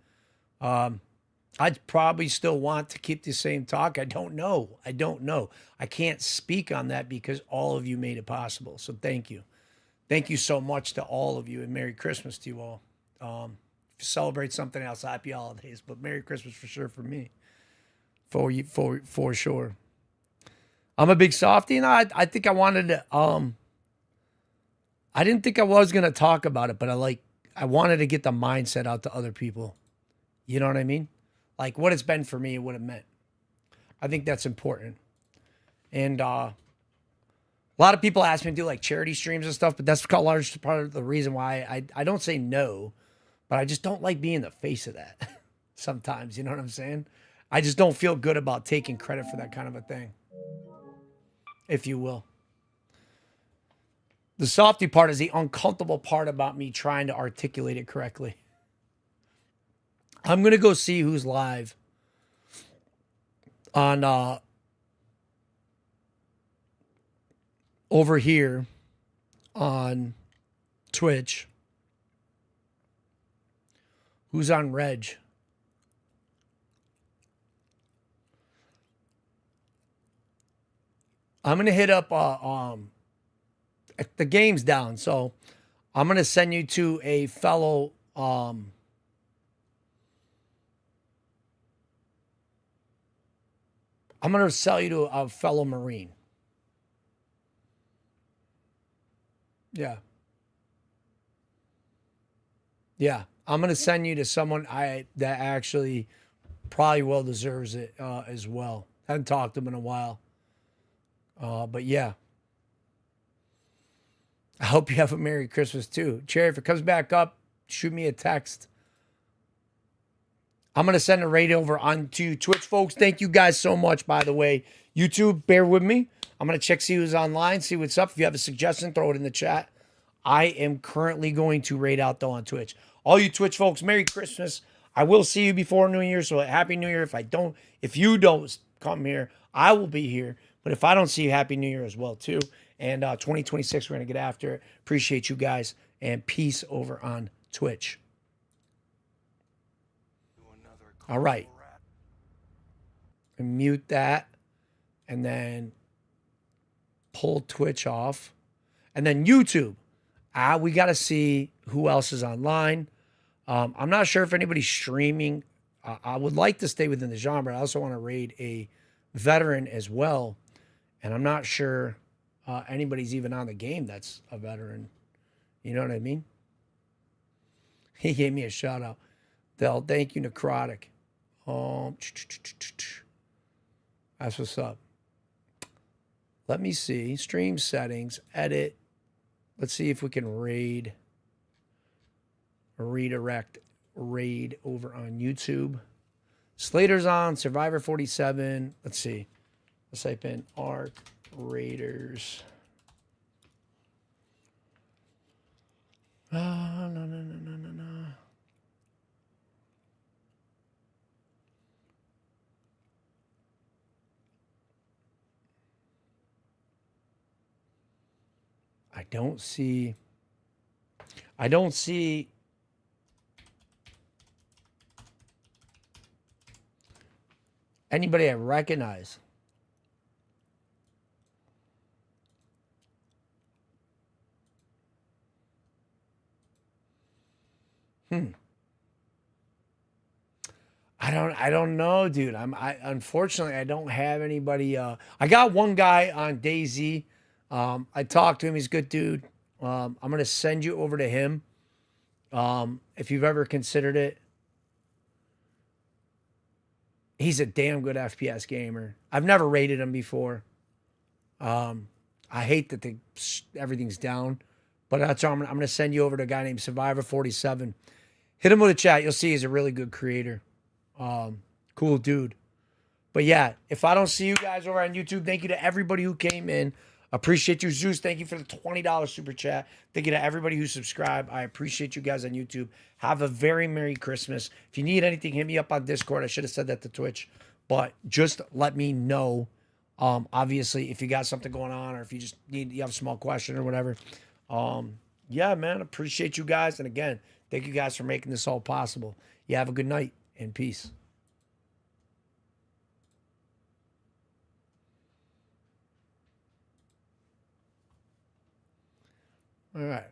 I'd probably still want to keep the same talk. I don't know. I can't speak on that because all of you made it possible. So thank you. Thank you so much to all of you, and Merry Christmas to you all. If you celebrate something else, happy holidays, but Merry Christmas for sure for me. For you, for sure. I'm a big softie, and I think I wanted to, I didn't think I was going to talk about it, but I wanted to get the mindset out to other people. You know what I mean? Like what it's been for me and what it meant. I think that's important. And a lot of people ask me to do like charity streams and stuff, but that's a large part of the reason why I don't say no, but I just don't like being the face of that sometimes. You know what I'm saying? I just don't feel good about taking credit for that kind of a thing, if you will. The softy part is the uncomfortable part about me trying to articulate it correctly. I'm going to go see who's live on over here on Twitch. Who's on Reg? I'm going to hit up the game's down. So I'm going to send you to a fellow. I'm going to sell you to a fellow Marine. Yeah. Yeah. I'm going to send you to someone that actually probably well deserves it as well. Haven't talked to him in a while. But yeah. I hope you have a Merry Christmas too. Cherry, if it comes back up, shoot me a text. I'm going to send a raid over onto Twitch, folks. Thank you guys so much, by the way. YouTube, bear with me. I'm going to check, see who's online, see what's up. If you have a suggestion, throw it in the chat. I am currently going to raid out, though, on Twitch. All you Twitch folks, Merry Christmas. I will see you before New Year, so Happy New Year. If you don't come here, I will be here. But if I don't see you, Happy New Year as well, too. And 2026, we're going to get after it. Appreciate you guys. And peace over on Twitch. All right. And mute that. And then pull Twitch off. And then YouTube. We got to see who else is online. I'm not sure if anybody's streaming. I would like to stay within the genre. I also want to raid a veteran as well. And I'm not sure anybody's even on the game that's a veteran. You know what I mean? He gave me a shout out. Del, thank you, Necrotic. That's what's up. Let me see. Stream settings, edit. Let's see if we can redirect raid over on YouTube. Slater's on, Survivor 47. Let's see. Let's type in Arc Raiders. No. I don't see anybody I recognize. I don't know, dude. Unfortunately I don't have anybody. I got one guy on DayZ. I talked to him. He's a good dude. I'm gonna send you over to him. If you've ever considered it, he's a damn good FPS gamer. I've never rated him before. I hate that everything's down, but that's all. I'm gonna send you over to a guy named Survivor 47. Hit him with a chat. You'll see he's a really good creator. Cool dude. But yeah, if I don't see you guys over on YouTube, thank you to everybody who came in. Appreciate you, Zeus. Thank you for the $20 super chat. Thank you to everybody who subscribed. I appreciate you guys on YouTube. Have a very Merry Christmas. If you need anything, hit me up on Discord. I should have said that to Twitch, but just let me know. Obviously, if you got something going on, or if you have a small question or whatever. Yeah, man, appreciate you guys. And again, thank you guys for making this all possible. You have a good night and peace. All right.